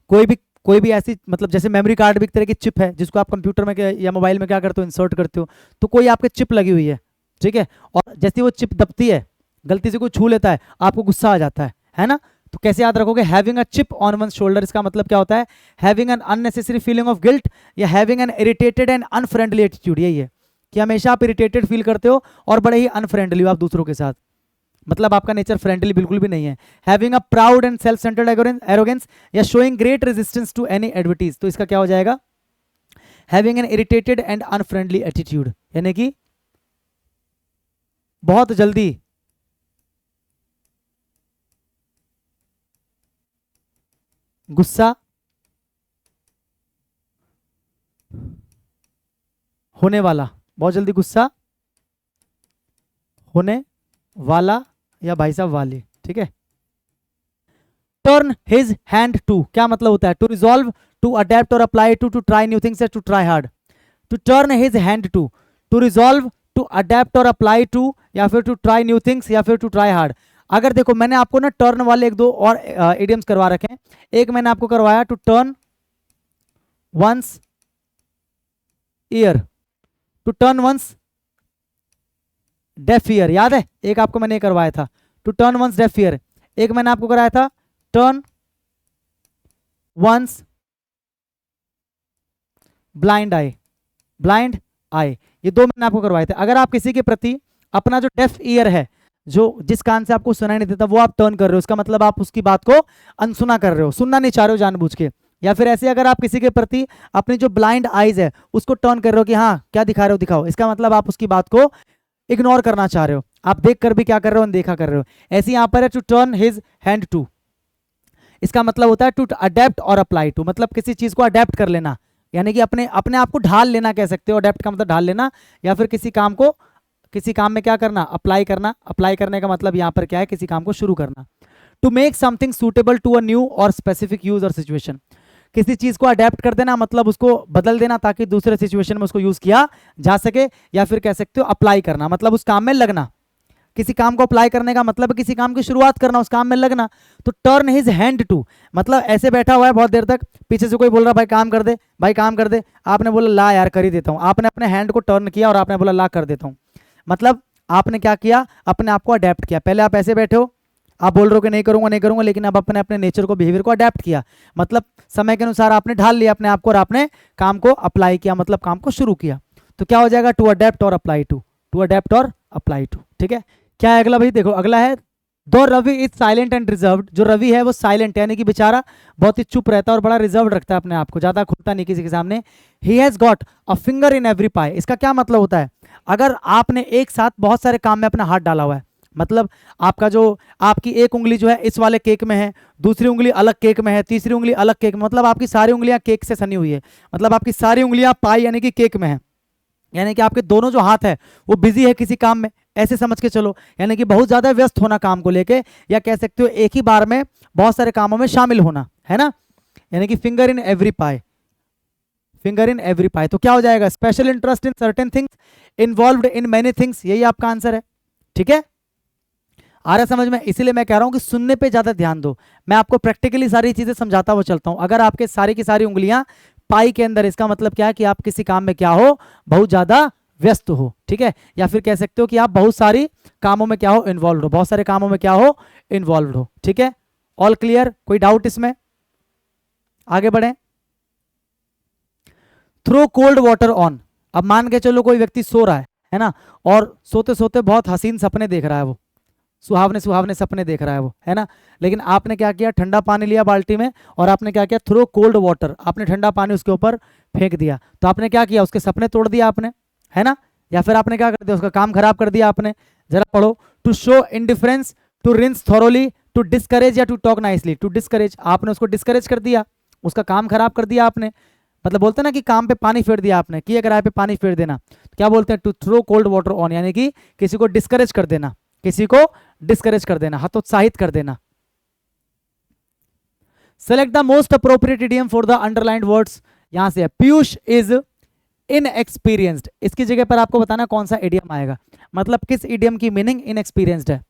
कोई भी ऐसी मतलब जैसे मेमोरी कार्ड भी एक तरह की चिप है जिसको आप कंप्यूटर में या मोबाइल में क्या करते हो, इंसर्ट करते हो। तो कोई आपके चिप लगी हुई है, ठीक है, और जैसे वो चिप दबती है, गलती से कोई छू लेता है, आपको गुस्सा आ जाता है ना? तो कैसे याद रखोगे? Having a chip on one shoulder, इसका मतलब क्या होता है? Having an unnecessary feeling of guilt या having an irritated and unfriendly attitude. यही है कि हमेशा आप इरिटेटेड फील करते हो और बड़े ही अनफ्रेंडली हो आप दूसरों के साथ, मतलब आपका नेचर फ्रेंडली बिल्कुल भी नहीं है। Having a proud and self centred arrogance या showing great resistance to any adversities, तो इसका क्या हो जाएगा? Having an irritated and unfriendly attitude, यानी कि बहुत जल्दी गुस्सा होने वाला, बहुत जल्दी गुस्सा होने वाला या भाई साहब वाली, ठीक है। टर्न हिज हैंड टू, क्या मतलब होता है? To resolve, to adapt or apply, to try new things, to try hard. To turn his hand to resolve, to adapt or apply to, या फिर टू ट्राई न्यू थिंग्स, या फिर टू ट्राई हार्ड। अगर देखो मैंने आपको ना टर्न वाले एक दो और इडियम्स करवा रखे हैं। एक मैंने आपको करवाया to turn one's ear, to turn one's deaf ear, याद है? एक आपको मैंने करवाया था to turn one's deaf ear. एक मैंने आपको कराया था turn one's blind eye, blind eye, ये दो मैंने आपको करवाए थे। अगर आप किसी के प्रति अपना जो डेफ ईयर है, जो जिस कान से आपको सुनाई नहीं देता, वो आप टर्न कर रहे हो, इसका मतलब आप उसकी बात को अनसुना कर रहे हो, सुनना नहीं चाह रहे हो जानबूझ के। या फिर ऐसे अगर आप किसी के प्रति अपनी जो ब्लाइंड आईज है उसको टर्न कर रहे हो कि हाँ क्या दिखा रहे हो दिखाओ, इसका मतलब आप उसकी बात को इग्नोर करना चाह रहे हो, आप देख कर भी क्या कर रहे हो, अनदेखा कर रहे हो। ऐसे यहां पर है to turn his hand to, इसका मतलब होता है to adapt or apply to, मतलब किसी चीज को अडेप्ट कर लेना, यानी कि अपने अपने आप को ढाल लेना कह सकते हो। अडेप्ट का मतलब ढाल लेना, या फिर किसी काम को किसी काम में क्या करना? अप्लाई करना। अप्लाई करने का मतलब यहाँ पर क्या है? किसी काम को शुरू करना। To make something suitable to a new or specific use or situation, किसी चीज को अडेप्ट कर देना, मतलब उसको बदल देना ताकि दूसरे सिचुएशन में उसको यूज किया जा सके। या फिर कह सकते हो अप्लाई करना, मतलब उस काम में लगना। किसी काम को अप्लाई करने का मतलब किसी काम की शुरुआत करना, उस काम में लगना। तो टर्न हिज हैंड टू, मतलब ऐसे बैठा हुआ है बहुत देर तक, पीछे से कोई बोल रहा भाई काम कर दे, भाई काम कर दे, आपने बोला ला यार कर ही देता हूं, आपने अपने हैंड को टर्न किया और आपने बोला ला कर देता हूं, मतलब आपने क्या किया? अपने आप को अडेप्ट किया। पहले आप ऐसे बैठे हो, आप बोल रहे हो कि नहीं करूंगा नहीं करूंगा, लेकिन अब अपने अपने नेचर को, बिहेवियर को अडेप्ट किया, मतलब समय के अनुसार आपने ढाल लिया अपने आप को और आपने काम को अप्लाई किया, मतलब काम को शुरू किया। तो क्या हो जाएगा? To adapt or apply to, to adapt or apply to, ठीक है। क्या है अगला भाई? देखो अगला है दो Ravi is silent and reserved, जो रवि है वो साइलेंट यानी कि बेचारा बहुत ही चुप रहता है और बड़ा रिजर्व रखता है अपने आप को, ज्यादा खुलता नहीं किसी के सामने। He has got a finger in every pie, इसका क्या मतलब होता है? अगर आपने एक साथ बहुत सारे काम में अपना हाथ डाला हुआ है, मतलब आपका जो आपकी एक उंगली जो है इस वाले केक में है, दूसरी उंगली अलग केक में है, तीसरी उंगली अलग केक में, मतलब आपकी सारी उंगलियां केक से सनी हुई है, मतलब आपकी सारी उंगलियां पाई यानी कि केक में है, यानी कि आपके दोनों जो हाथ है वो बिजी है किसी काम में, ऐसे समझ के चलो। यानी कि बहुत ज्यादा व्यस्त होना काम को लेके, या कह सकते हो एक ही बार में बहुत सारे कामों में शामिल होना, है ना? यानी कि finger in every pie, finger in every pie. तो क्या हो जाएगा? Special interest in certain things, involved in many things, यही आपका आंसर है, ठीक है। आ रहा समझ में? इसीलिए मैं कह रहा हूं कि सुनने पे ज्यादा ध्यान दो, मैं आपको प्रैक्टिकली सारी चीजें समझाता हुआ चलता हूं। अगर आपके सारी की सारी उंगलियां पाई के अंदर, इसका मतलब क्या है कि आप किसी काम में क्या हो? बहुत ज्यादा व्यस्त हो, ठीक है। या फिर कह सकते हो कि आप बहुत सारी कामों में क्या हो? इन्वॉल्व हो, बहुत सारे कामों में क्या हो? इन्वॉल्व हो, ठीक है। All clear? कोई डाउट इसमें? आगे बढ़े। थ्रो कोल्ड वाटर ऑन, अब मान के चलो कोई व्यक्ति सो रहा है ना, और सोते सोते बहुत हसीन सपने देख रहा है, वो सुहावने सुहावने सपने देख रहा है ना। लेकिन आपने क्या किया? ठंडा पानी लिया बाल्टी में और आपने क्या किया? थ्रो कोल्ड वाटर, आपने ठंडा पानी उसके ऊपर फेंक दिया। तो आपने क्या किया? उसके सपने तोड़ दिया आपने, है ना। या फिर आपने क्या कर दिया? उसका काम खराब कर दिया आपने। जरा पढ़ो। To show indifference, to rinse thoroughly, to discourage या to talk nicely. To discourage, आपने उसको डिस्करेज कर दिया, उसका काम खराब कर दिया आपने। मतलब बोलते हैं ना कि काम पे पानी फेर दिया आपने, किए कराए पे पानी फेर देना। क्या बोलते हैं? To throw cold water on, यानी कि किसी को डिस्करेज कर देना, किसी को डिस्करेज कर देना, हतोत्साहित कर देना। Select the most appropriate idiom for the underlined words. यहां से पीयूष इज इनएक्सपीरियंस्ड, इसकी जगह पर आपको बताना कौन सा इडियम आएगा, मतलब किस इडियम की मीनिंग इनएक्सपीरियंस्ड है।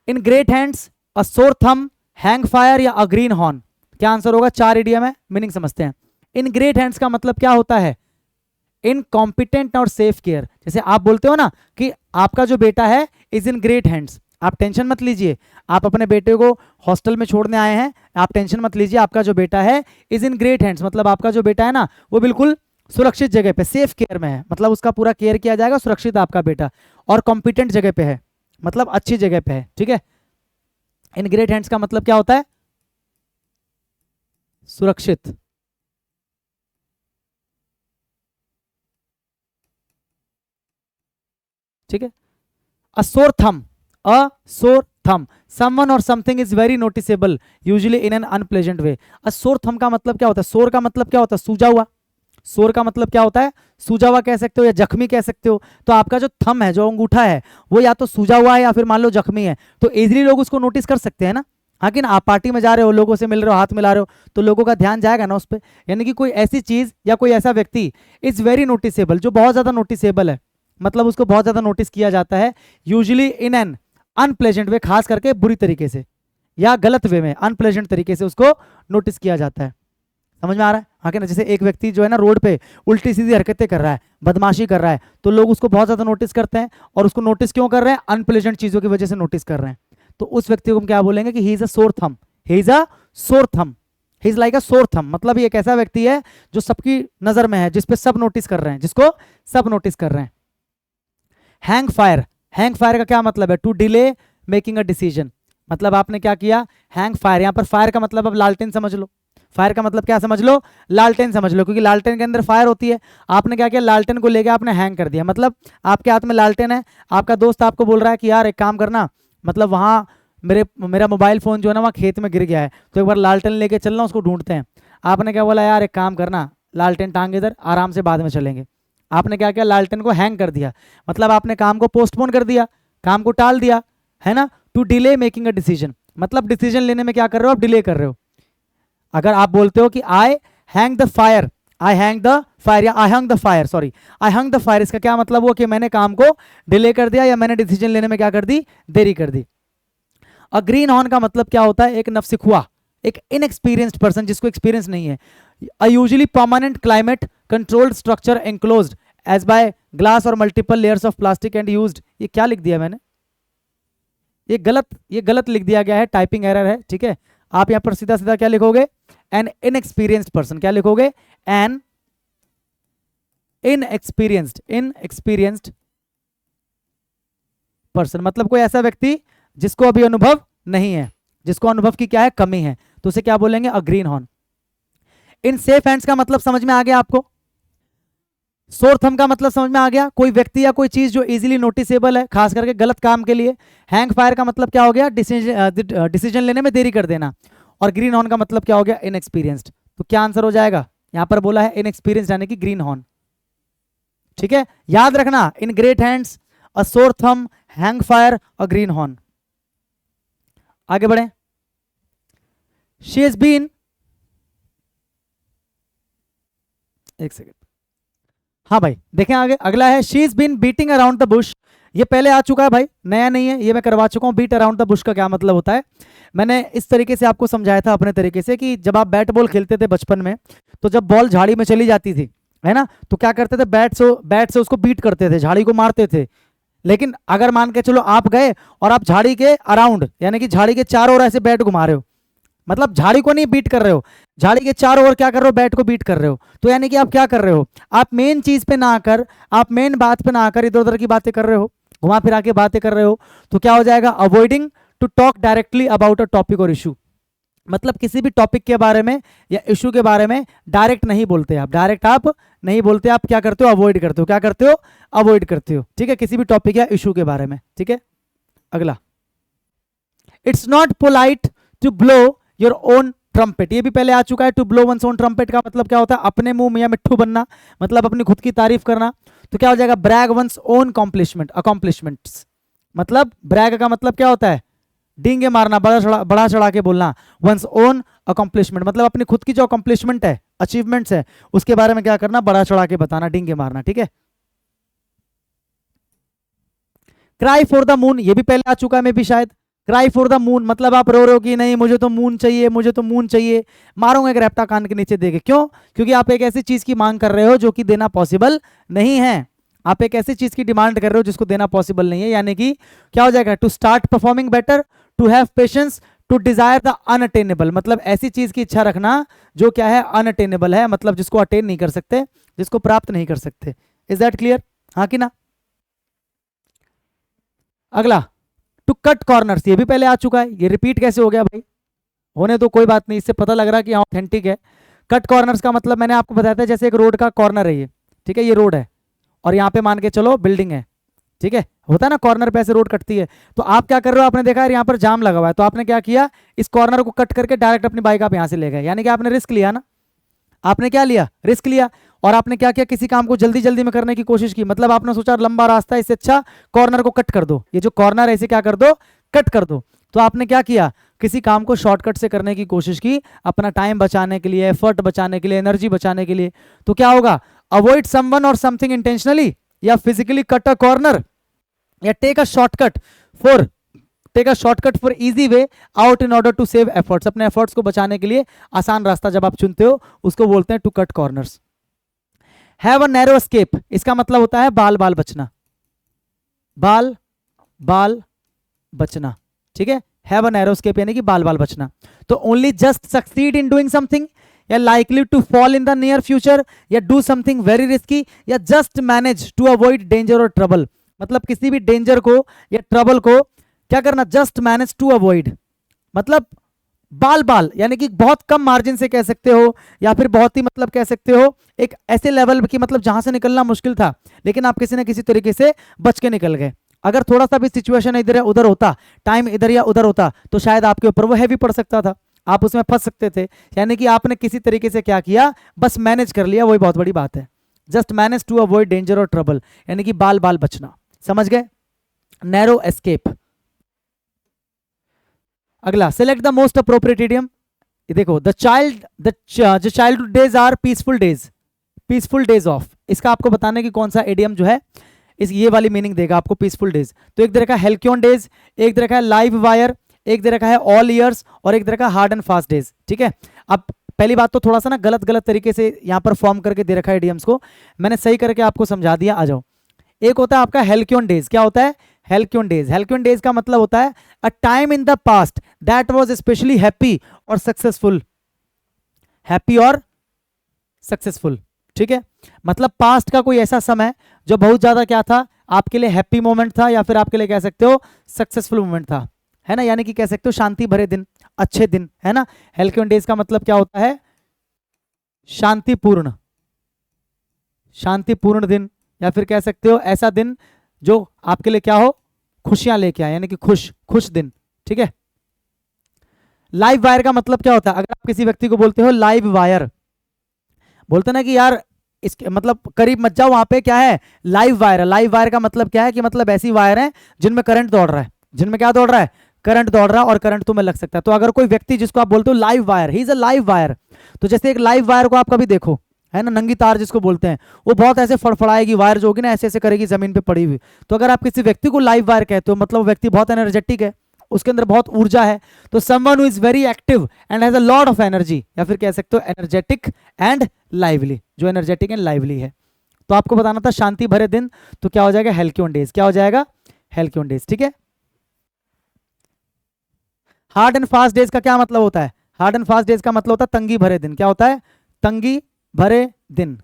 In great hands, a sore thumb, hang fire या अ ग्रीन हॉर्न। क्या आंसर होगा? 4 इडियम है, मीनिंग समझते हैं। इन ग्रेट हैंड्स का मतलब क्या होता है? इनकॉम्पिटेंट और सेफ केयर। जैसे आप बोलते हो ना कि आपका जो बेटा है इज इन ग्रेट हैंड्स, आप टेंशन मत लीजिए, आप अपने बेटे को हॉस्टल में छोड़ने आए हैं, आप टेंशन मत लीजिए, आपका जो बेटा है इज इन ग्रेट हैंड्स, मतलब आपका जो बेटा है ना वो बिल्कुल सुरक्षित जगह पे, सेफ केयर में है, मतलब उसका पूरा केयर किया जाएगा, सुरक्षित आपका बेटा, और कॉम्पिटेंट जगह पे है, मतलब अच्छी जगह पे है। ठीक है, इन ग्रेट हैंड्स का मतलब क्या होता है? सुरक्षित। ठीक है, अ sore thumb, a sore thumb, someone और something is very noticeable usually in an unpleasant way. A sore thumb का मतलब क्या होता है? सोर का मतलब क्या होता है? सूजा हुआ। सोर का मतलब क्या होता है? सूजा हुआ कह सकते हो या जख्मी कह सकते हो। तो आपका जो थंब है, जो अंगूठा है, वो या तो सूजा हुआ है या फिर मान लो जख्मी है, तो इजीली लोग उसको नोटिस कर सकते हैं ना। हाँ कि ना, आप पार्टी में जा रहे हो, लोगों से मिल रहे हो, हाथ मिला रहे हो, तो लोगों का ध्यान जाएगा ना उस पर। यानी कि कोई ऐसी चीज या कोई ऐसा व्यक्ति इज वेरी नोटिसेबल, जो बहुत ज्यादा नोटिसेबल है, मतलब उसको बहुत ज्यादा नोटिस किया जाता है, यूजुअली इन एन अनप्लेजेंट वे, खास करके बुरी तरीके से या गलत वे में, अनप्लेजेंट तरीके से उसको नोटिस किया जाता है। समझ में आ रहा है? हाँ कि ना, जैसे एक व्यक्ति जो है ना रोड पे उल्टी सीधी हरकतें कर रहा है, बदमाशी कर रहा है, तो लोग उसको बहुत ज्यादा नोटिस करते हैं, और उसको नोटिस क्यों कर रहे हैं? अनप्लेजेंट चीजों की वजह से नोटिस कर रहे हैं। तो उस व्यक्ति को हम क्या बोलेंगे? कि he is a sore thumb, he is a sore thumb, he is like a sore thumb, मतलब ये एक ऐसा व्यक्ति है जो सबकी नजर में है, जिसपे सब नोटिस कर रहे हैं, जिसको सब नोटिस कर रहे हैं। हैंग फायर, हैंग फायर का क्या मतलब है? To delay making a decision, मतलब आपने क्या किया? Hang fire. यहां पर फायर का मतलब अब लालटेन समझ लो, फायर का मतलब क्या समझ लो? लालटेन समझ लो, क्योंकि लालटेन के अंदर फायर होती है। आपने क्या किया? लालटेन को लेके आपने हैंग कर दिया, मतलब आपके हाथ में लालटेन है, आपका दोस्त आपको बोल रहा है कि यार एक काम करना, मतलब वहाँ मेरा मोबाइल फ़ोन जो है ना वहाँ खेत में गिर गया है, तो एक बार लालटेन लेके चलना, उसको ढूंढते हैं। आपने क्या बोला? यार एक काम करना, लालटेन टांग इधर, आराम से बाद में चलेंगे। आपने क्या किया? लालटेन को हैंग कर दिया, मतलब आपने काम को पोस्टपोन कर दिया, काम को टाल दिया, है ना। To delay making a decision, मतलब डिसीजन लेने में क्या कर रहे हो? आप डिले कर रहे हो। अगर आप बोलते हो कि I hang the fire, I hang the fire, या I hung the fire, sorry, I hung the fire, इसका क्या मतलब हुआ? कि मैंने काम को डिले कर दिया, या मैंने डिसीजन लेने में क्या कर दी? देरी कर दी। अ ग्रीन हॉर्न का मतलब क्या होता है? एक नवसिखुआ, एक इनएक्सपीरियंस्ड पर्सन, जिसको एक्सपीरियंस नहीं है। A usually permanent climate controlled structure enclosed as by glass और multiple layers of plastic and used. ये क्या लिख दिया मैंने? ये गलत लिख दिया गया है, टाइपिंग एरर है। ठीक है, आप यहां पर सीधा सीधा क्या लिखोगे? An inexperienced person. क्या लिखोगे? एन इनएक्सपीरियंस्ड पर्सन, मतलब कोई ऐसा व्यक्ति जिसको अभी अनुभव नहीं है, जिसको अनुभव की क्या है? कमी है, तो उसे क्या बोलेंगे? A greenhorn. In safe hands का मतलब समझ में आ गया आपको? सोर थंब का मतलब समझ में आ गया? कोई व्यक्ति या कोई चीज जो इजीली नोटिसेबल है, खास करके गलत काम के लिए। हैंग फायर का मतलब क्या हो गया? डिसीजन लेने में देरी कर देना। और ग्रीन हॉर्न का मतलब क्या हो गया? इनएक्सपीरियंस्ड। तो क्या आंसर हो जाएगा? यहां पर बोला है इनएक्सपीरियंस्ड, यानी कि ग्रीन हॉर्न। ठीक है, याद रखना, in great hands, a sore thumb, hang fire, a greenhorn. आगे बढ़े। शी हैज बीन, एक सेकेंड, हाँ भाई देखें आगे, अगला है she is been beating around the bush. ये पहले आ चुका है भाई, नया नहीं है, ये मैं करवा चुका हूँ। बीट अराउंड द बुश का क्या मतलब होता है? मैंने इस तरीके से आपको समझाया था अपने तरीके से, कि जब आप बैट बॉल खेलते थे बचपन में, तो जब बॉल झाड़ी में चली जाती थी, है ना, तो क्या करते थे? बैट से उसको बीट करते थे, झाड़ी को मारते थे। लेकिन अगर मान के चलो आप गए और आप झाड़ी के अराउंड, यानी कि झाड़ी के चारों ओर ऐसे बैट घुमा रहे हो, मतलब झाड़ी को नहीं बीट कर रहे हो, झाड़ी के चारों ओर क्या कर रहे हो? बैट को बीट कर रहे हो। तो यानी कि आप क्या कर रहे हो? आप मेन चीज पे ना आकर, आप मेन बात पे ना आकर इधर उधर की बातें कर रहे हो, घुमा फिरा के बातें कर रहे हो। तो क्या हो जाएगा? Avoiding to talk directly about a topic or issue, मतलब किसी भी टॉपिक के बारे में या इशू के बारे में डायरेक्ट नहीं बोलते आप, डायरेक्ट आप नहीं बोलते, आप क्या करते हो? अवॉइड करते हो। क्या करते हो? अवॉइड करते हो। ठीक है, किसी भी टॉपिक या इशू के बारे में। ठीक है, अगला, it's not polite to blow your own trumpet. ये भी पहले आ चुका है। To blow one's own trumpet का मतलब क्या होता है? अपने मुंह में या मिट्ठू बनना, मतलब अपनी खुद की तारीफ करना। तो क्या हो जाएगा? ब्रैग वंस ओन अकॉम्प्लिशमेंट्स, मतलब ब्रैग का मतलब क्या होता है? डींगे मारना, बड़ा चढ़ा के बोलना। वंस ओन अकम्प्लिशमेंट मतलब अपनी खुद की जो अकम्प्लिशमेंट है, अचीवमेंट्स है, उसके बारे में क्या करना, बड़ा चढ़ा के बताना, डींगे मारना, ठीक है। क्राई फॉर द मून, ये भी पहले आ चुका है, मैं भी शायद। क्राई फॉर द मून मतलब आप रो रहे हो कि नहीं मुझे तो मून चाहिए, मुझे तो मून चाहिए, मारूंगा एक रैप्टा कान के नीचे देके। क्यों? क्योंकि आप एक ऐसी चीज की मांग कर रहे हो जो कि देना पॉसिबल नहीं है। आप एक ऐसी चीज की डिमांड कर रहे हो जिसको देना पॉसिबल नहीं है, यानी कि क्या हो जाएगा, to start performing better, to have patience, to desire the unattainable मतलब ऐसी चीज की इच्छा रखना जो क्या है, अनअटेनेबल है, मतलब जिसको अटेन नहीं कर सकते, जिसको प्राप्त नहीं कर सकते। Is that clear? हाँ कि ना? अगला, टू कट कॉर्नर्स, ये भी पहले आ चुका है, ये रिपीट कैसे हो गया भाई? होने तो कोई बात नहीं, इससे पता लग रहा है कि हाँ ऑथेंटिक है। कट कॉर्नर्स का मतलब मैंने आपको बताया था, जैसे एक रोड का कॉर्नर है ये, ठीक है, ये रोड है और यहाँ पे मान के चलो बिल्डिंग है, ठीक है, होता है ना कॉर्नर पे ऐसे रोड कटती है। तो आप क्या कर रहे हो, आपने देखा यार यहाँ पर जाम लगा हुआ है, तो आपने क्या किया, इस कॉर्नर को कट करके डायरेक्ट अपनी बाइक आप यहाँ से ले गए, यानी कि आपने रिस्क लिया ना। आपने क्या लिया, रिस्क लिया। और आपने क्या किया, किसी काम को जल्दी जल्दी में करने की कोशिश की, मतलब आपने सोचा लंबा रास्ता है, इससे अच्छा कॉर्नर को कट कर दो, ये जो कॉर्नर है इसे क्या कर दो, कट कर दो। तो आपने क्या किया, किसी काम को शॉर्टकट से करने की कोशिश की, अपना टाइम बचाने के लिए, एफर्ट बचाने के लिए, एनर्जी बचाने के लिए। तो क्या होगा, अवॉइड समवन और समथिंग इंटेंशनली, या फिजिकली कट अ कॉर्नर, या take a shortcut for easy way out in order to save efforts, अपने एफर्ट्स को बचाने के लिए आसान रास्ता जब आप चुनते हो उसको बोलते हैं to cut corners. Have a narrow escape, इसका मतलब होता है बाल बाल बचना, बाल बाल बचना, ठीक है। हैव अ नैरो एस्केप यानी कि बाल बाल बचना। तो only just succeed in doing something, या likely to fall in the near future, या डू समथिंग वेरी रिस्की, या just manage to avoid danger और ट्रबल, मतलब किसी भी डेंजर को या ट्रबल को क्या करना, जस्ट मैनेज टू अवॉइड, मतलब बाल बाल यानी कि बहुत कम मार्जिन से कह सकते हो, या फिर बहुत ही मतलब कह सकते हो एक ऐसे लेवल की, मतलब जहां से निकलना मुश्किल था लेकिन आप किसी ना किसी तरीके से बच के निकल गए। अगर थोड़ा सा भी सिचुएशन इधर या उधर होता, टाइम इधर या उधर होता, तो शायद आपके ऊपर वो हैवी पड़ सकता था, आप उसमें फंस सकते थे। यानी कि आपने किसी तरीके से क्या किया, बस मैनेज कर लिया, वही बहुत बड़ी बात है। Just manage to avoid danger और ट्रबल, यानी कि बाल बाल बचना, समझ गए, नैरो एस्केप। अगला, select the most appropriate idiom. देखो, the childhood days are peaceful days, peaceful days of, इसका आपको बताने की कौन सा इडियम जो है इस ये वाली मीनिंग देगा आपको पीसफुल डेज। तो एक तरह का हेल्क्योन डेज, एक तरह का लाइव वायर, एक तरह का है ऑल ईयर्स, और एक तरह का हार्ड एंड फास्ट डेज, ठीक है। अब पहली बात तो थोड़ा सा ना गलत गलत तरीके से यहाँ पर फॉर्म करके दे रखा है इडियम्स को, मैंने सही करके आपको समझा दिया, आ जाओ। एक होता है आपका हेल्क्योन डेज, क्या होता है, हेल्क्योन डेज। हेल्क्योन डेज का मतलब होता है a time in the past that was specially happy और सक्सेसफुल, हैप्पी और सक्सेसफुल, ठीक है। मतलब पास्ट का कोई ऐसा समय जो बहुत ज्यादा क्या था, आपके लिए हैप्पी मोमेंट था, या फिर आपके लिए कह सकते हो सक्सेसफुल मोमेंट था, है ना, यानी कि कह सकते हो शांति भरे दिन, अच्छे दिन, है ना। हेल्क्योन डेज का मतलब क्या होता है, शांतिपूर्ण, शांतिपूर्ण दिन, या फिर कह सकते हो ऐसा दिन जो आपके लिए क्या हो, खुशियां लेके आए, यानी कि खुश दिन, ठीक है। लाइव वायर का मतलब क्या होता है, अगर आप किसी व्यक्ति को बोलते हो लाइव वायर, बोलते ना कि यार इसके मतलब करीब मत जाओ, वहां पे क्या है, लाइव वायर है। लाइव वायर का मतलब क्या है कि मतलब ऐसी वायर है जिनमें करंट दौड़ रहा है, जिनमें क्या दौड़ रहा है, करंट दौड़ रहा है, और करंट तुम्हें लग सकता है। तो अगर कोई व्यक्ति जिसको आप बोलते हो live wire, he is a live wire, तो जैसे एक लाइव वायर को आप कभी देखो, है ना, नंगी तार जिसको बोलते हैं, वो बहुत ऐसे फड़फड़ाएगी वायर जो होगी ना, ऐसे ऐसे करेगी जमीन पे पड़ी हुई। तो अगर आप किसी व्यक्ति को लाइव वायर कहते हो, मतलब वो व्यक्ति बहुत एनर्जेटिक है, उसके अंदर बहुत ऊर्जा है। तो someone who is very active and has a lot of energy, या फिर कह सकते हो एनर्जेटिक एंड लाइवली, जो एनर्जेटिक एंड लाइवली है। तो आपको बताना था शांति भरे दिन, तो क्या हो जाएगा, हेल्क्योन डेज, क्या हो जाएगा, हेल्क्योन डेज, ठीक है। हार्ड एंड फास्ट डेज का क्या मतलब होता है, हार्ड एंड फास्ट डेज का मतलब होता है तंगी भरे दिन, क्या होता है, तंगी भरे दिन,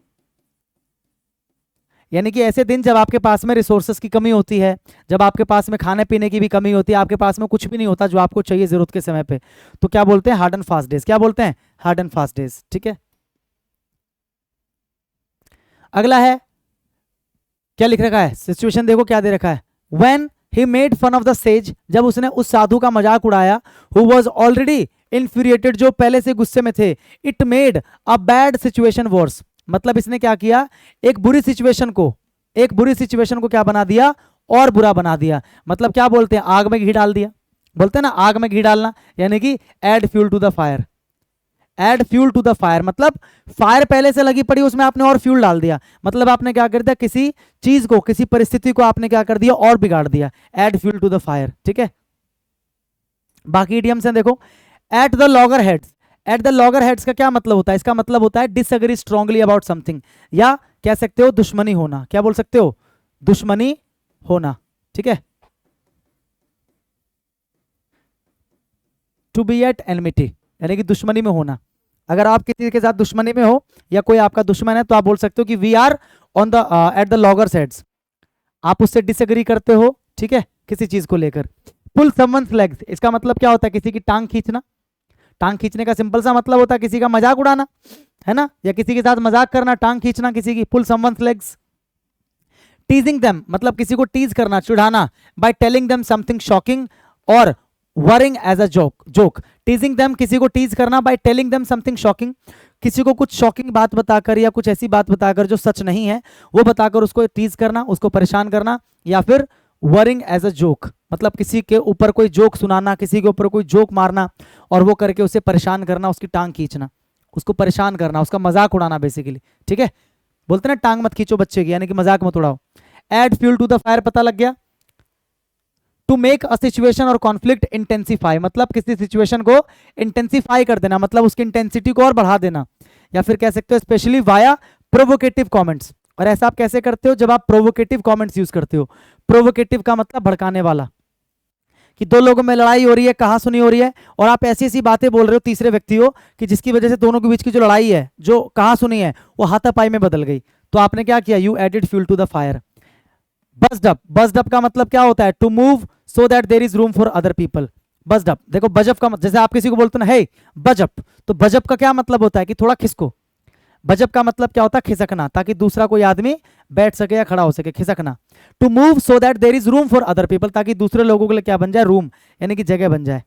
यानी कि ऐसे दिन जब आपके पास में रिसोर्सेस की कमी होती है, जब आपके पास में खाने पीने की भी कमी होती है, आपके पास में कुछ भी नहीं होता जो आपको चाहिए जरूरत के समय पे, तो क्या बोलते हैं, हार्ड एंड फास्ट डेज, क्या बोलते हैं, हार्ड एंड फास्ट डेज, ठीक है। अगला है, क्या लिख रखा है, सिचुएशन देखो क्या दे रखा है, when he made fun of the sage, जब उसने उस साधु का मजाक उड़ाया, हु वाज ऑलरेडी इन्फ्यूरिएटेड, जो पहले से गुस्से में थे, it made a bad situation worse, मतलब इसने क्या किया, एक बुरी सिचुएशन को क्या बना दिया, और बुरा बना दिया। मतलब क्या बोलते हैं, आग में घी डाल दिया, बोलते हैं ना आग में घी डालना, यानी कि add fuel to the fire. Add fuel to the fire मतलब फायर पहले से लगी पड़ी, उसमें आपने और फ्यूल डाल दिया, मतलब आपने क्या कर दिया, किसी चीज को, किसी परिस्थिति को आपने क्या कर दिया, और बिगाड़ दिया। Add fuel to the fire, ठीक है। बाकी इडियम्स हैं देखो, at the loggerheads. At the loggerheads का क्या मतलब होता है, इसका मतलब होता है डिसएग्री स्ट्रांगली अबाउट समथिंग, या कह सकते हो दुश्मनी होना। क्या बोल सकते हो, दुश्मनी होना, ठीक है। टू बी एट एनमिटी यानी कि दुश्मनी में होना। अगर आप किसी के साथ दुश्मनी में हो या कोई आपका दुश्मन है तो आप बोल सकते हो कि we are on the at the loggerheads, आप उससे डिसएग्री करते हो, ठीक है, किसी चीज को लेकर। पुल समवन्स लेग्स, इसका मतलब क्या होता है, किसी की टांग खींचना। टांग खींचने का सिंपल सा मतलब होता है किसी का मजाक उड़ाना, है ना, या किसी के साथ मजाक करना, टांग खींचना किसी की। Pull someone's legs. Teasing them मतलब किसी को टीज करना, चिढ़ाना, by telling them something shocking और worrying as a joke. Teasing them किसी को टीज करना, by telling them something shocking किसी को कुछ शॉकिंग बात बताकर या कुछ ऐसी बात बताकर जो सच नहीं है वो बताकर उसको टीज करना, उसको परेशान करना। या फिर वरिंग एज अ जोक मतलब किसी के ऊपर कोई जोक सुनाना, किसी के ऊपर कोई जोक मारना और वो करके उसे परेशान करना, उसकी टांग खींचना, उसको परेशान करना, उसका मजाक उड़ाना बेसिकली, ठीक है। बोलते ना टांग मत खींचो बच्चे की, यानी कि मजाक मत उड़ाओ। Add fuel to the fire पता लग गया। To make a situation or conflict intensify मतलब किसी सिचुएशन को इंटेंसिफाई कर देना, मतलब उसकी इंटेंसिटी को और बढ़ा देना। या फिर कह सकते हो स्पेशली वाया प्रोवोकेटिव कमेंट्स। और ऐसा आप कैसे करते हो, जब आप प्रोवोकेटिव कमेंट्स यूज करते हो। प्रोवोकेटिव का मतलब भड़काने वाला, कि दो लोगों में लड़ाई हो रही है, कहा सुनी हो रही है, और आप ऐसी ऐसी बातें बोल रहे हो तीसरे व्यक्ति हो कि जिसकी वजह से दोनों के बीच की जो लड़ाई है, जो कहा सुनी है, वो हाथापाई में बदल गई। तो आपने क्या किया, you added fuel to the fire. Bussed up, bussed up का मतलब क्या होता है, to move so that there is room for other people. Bussed up, देखो बजअप का जैसे आप किसी को बोलते हो ना, हे बजअप, तो बजअप का क्या मतलब होता है कि थोड़ा खिसको। बजअप का मतलब क्या होता है, खिसकना, ताकि दूसरा कोई आदमी बैठ सके या खड़ा हो सके, खिसकना। To move so that there is room for other people, ताकि दूसरे लोगों के लिए क्या बन जाए, रूम, यानी कि जगह बन जाए,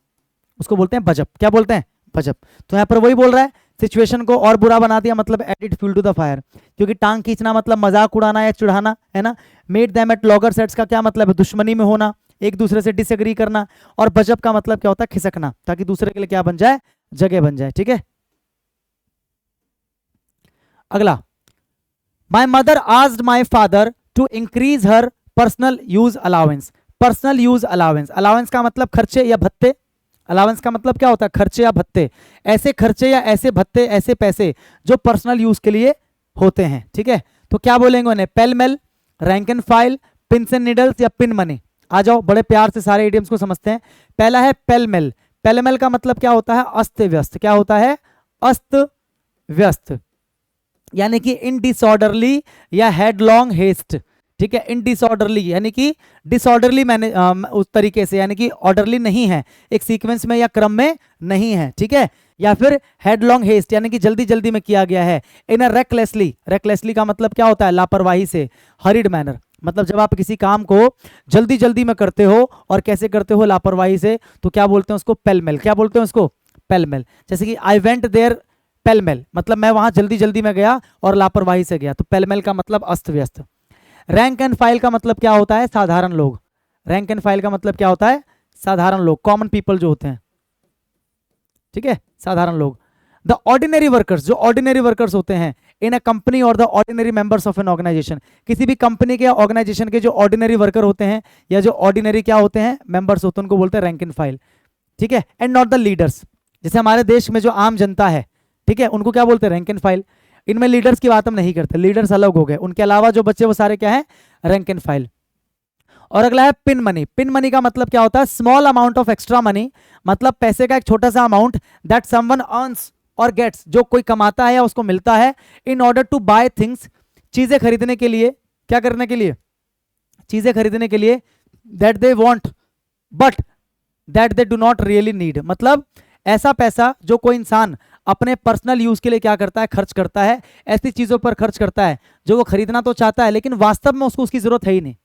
उसको बोलते हैं बजअप। क्या बोलते हैं, बजअप। तो यहाँ पर वही बोल रहा है, सिचुएशन को और बुरा बना दिया, मतलब added fuel to the fire. क्योंकि टांग खींचना मतलब मजाक उड़ाना या चिढ़ाना, है ना। Made them at logger sets का क्या मतलब है, दुश्मनी में होना, एक दूसरे से डिसएग्री करना। और बजअप का मतलब क्या होता है, खिसकना, ताकि दूसरे के लिए क्या बन जाए, जगह बन जाए, ठीक है। अगला, my mother asked my father to increase her personal use allowance. Personal use allowance, allowance का मतलब खर्चे या भत्ते। अलाउंस का मतलब क्या होता है, खर्चे या भत्ते। ऐसे खर्चे या ऐसे भत्ते, ऐसे पैसे जो पर्सनल यूज के लिए होते हैं, ठीक है। तो क्या बोलेंगे उन्हें, pell mell, rank and file, pins and needles या पिन मनी। आ जाओ, बड़े प्यार से सारे इडियम्स को समझते हैं। पहला है पेल मेल। पेल मेल का मतलब क्या होता है, अस्त व्यस्त। क्या होता है, अस्त व्यस्त, यानी कि इन डिसऑर्डरली या हेडलॉन्ग हेस्ट, ठीक है। इन डिसऑर्डरली यानी कि डिसऑर्डरली, मैंने उस तरीके से, यानी कि ऑर्डरली नहीं है, एक सीक्वेंस में या क्रम में नहीं है, ठीक है। या फिर हेडलॉन्ग हेस्ट यानी कि जल्दी जल्दी में किया गया है। इन अ रेकलेसली, रेकलेसली का मतलब क्या होता है, लापरवाही से। हरिड मैनर मतलब जब आप किसी काम को जल्दी जल्दी में करते हो, और कैसे करते हो, लापरवाही से, तो क्या बोलते हैं उसको, पेलमेल। क्या बोलते हैं उसको, पेलमेल। जैसे कि आई वेंट देयर पेलमेल मतलब मैं वहां जल्दी जल्दी में गया और लापरवाही से गया, तो पेलमेल का मतलब अस्त व्यस्त। रैंक एंड फाइल का मतलब क्या होता है, साधारण लोग। रैंक एंड फाइल का मतलब क्या होता है, साधारण लोग, कॉमन पीपल जो होते हैं, ठीक है, साधारण लोग। द ऑर्डिनरी वर्कर्स, जो ऑर्डिनरी वर्कर्स होते हैं in a company or the ordinary members of an organisation, किसी भी कंपनी के या ऑर्गेनाइजेशन के जो ऑर्डिनरी वर्कर होते हैं या जो ऑर्डिनरी क्या होते हैं, मेंबर्स होते हैं, उनको बोलते हैं रैंक एंड फाइल, ठीक है। एंड नॉट द लीडर्स, जैसे हमारे देश में जो आम जनता है, ठीक है, उनको क्या बोलते हैं, रैंक एंड फाइल। इनमें लीडर्स की बात हम नहीं करते, लीडर्स अलग हो गए, उनके अलावा जो बच्चे वो सारे क्या है, रैंक एंड फाइल। और अगला है पिन मनी। पिन मनी का मतलब क्या होता है, small amount of extra money, मतलब पैसे का एक छोटा सा amount, that someone earns or gets, जो कोई कमाता है या उसको मिलता है, in order to buy things, चीजें खरीदने के लिए। क्या करने के लिए, चीजें खरीदने के लिए। That they want but that they do not really need, मतलब ऐसा पैसा जो कोई इंसान अपने पर्सनल यूज के लिए क्या करता है, खर्च करता है, ऐसी चीजों पर खर्च करता है जो वो खरीदना तो चाहता है लेकिन वास्तव में उसको उसकी जरूरत है ही नहीं,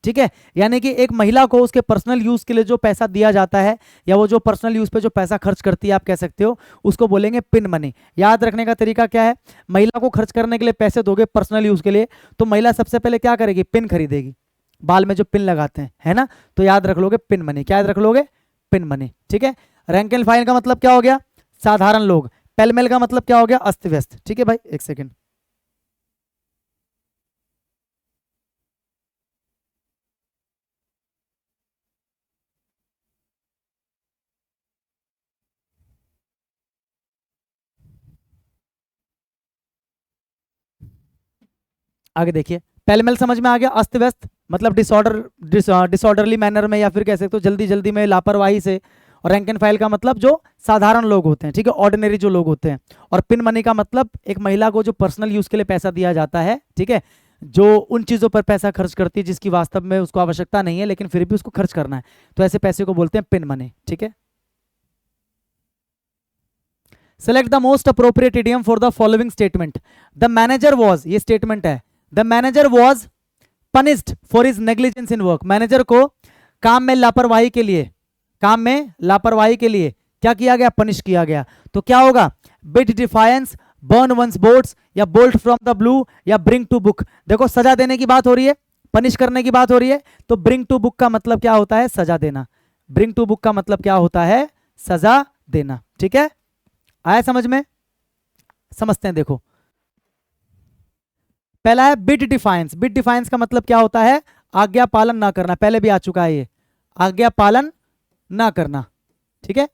ठीक है। यानी कि एक महिला को उसके पर्सनल यूज के लिए जो पैसा दिया जाता है, या वो जो पर्सनल यूज पे जो पैसा खर्च करती है, आप कह सकते हो, उसको बोलेंगे पिन मनी। याद रखने का तरीका क्या है, महिला को खर्च करने के लिए पैसे दोगे पर्सनल यूज के लिए, तो महिला सबसे पहले क्या करेगी, पिन खरीदेगी, बाल में जो पिन लगाते हैं, है ना। तो याद रख लोगे पिन मनी। क्या याद रख लोगे, पिन मनी। ठीक है, रैंक एंड फाइल का मतलब क्या हो गया, साधारण लोग। पेलमेल का मतलब क्या हो गया, अस्त व्यस्त। ठीक है भाई, एक सेकेंड। आगे देखिए, पेलमेल समझ में आ गया, अस्त व्यस्त मतलब डिसऑर्डरली मैनर में, या फिर कह सकते हो जल्दी जल्दी में, लापरवाही से। और रैंक एंड फाइल का मतलब जो साधारण लोग होते हैं, ठीक है, ऑर्डिनरी जो लोग होते हैं। और पिन मनी का मतलब एक महिला को जो पर्सनल यूज के लिए पैसा दिया जाता है, ठीक है, जो उन चीजों पर पैसा खर्च करती है जिसकी वास्तव में उसको आवश्यकता नहीं है लेकिन फिर भी उसको खर्च करना है, तो ऐसे पैसे को बोलते हैं पिन मनी। ठीक है, select the most appropriate idiom for the following statement. The manager was, ये स्टेटमेंट है, the manager was punished for his negligence in work. Manager को काम में लापरवाही के लिए, काम में लापरवाही के लिए क्या किया गया, पनिश किया गया। तो क्या होगा, bid defiance, burn one's boats, या बोल्ट फ्रॉम द ब्लू, या ब्रिंग टू बुक। देखो सजा देने की बात हो रही है, पनिश करने की बात हो रही है, तो ब्रिंग टू बुक का मतलब क्या होता है, सजा देना। ब्रिंग टू बुक का मतलब क्या होता है, सजा देना। ठीक है, आया समझ में, समझते हैं। देखो पहला है बिड डिफाइंस। बिड डिफाइंस का मतलब क्या होता है, आज्ञा पालन ना करना, पहले भी आ चुका है ये, आज्ञा पालन ना करना। ठीक है,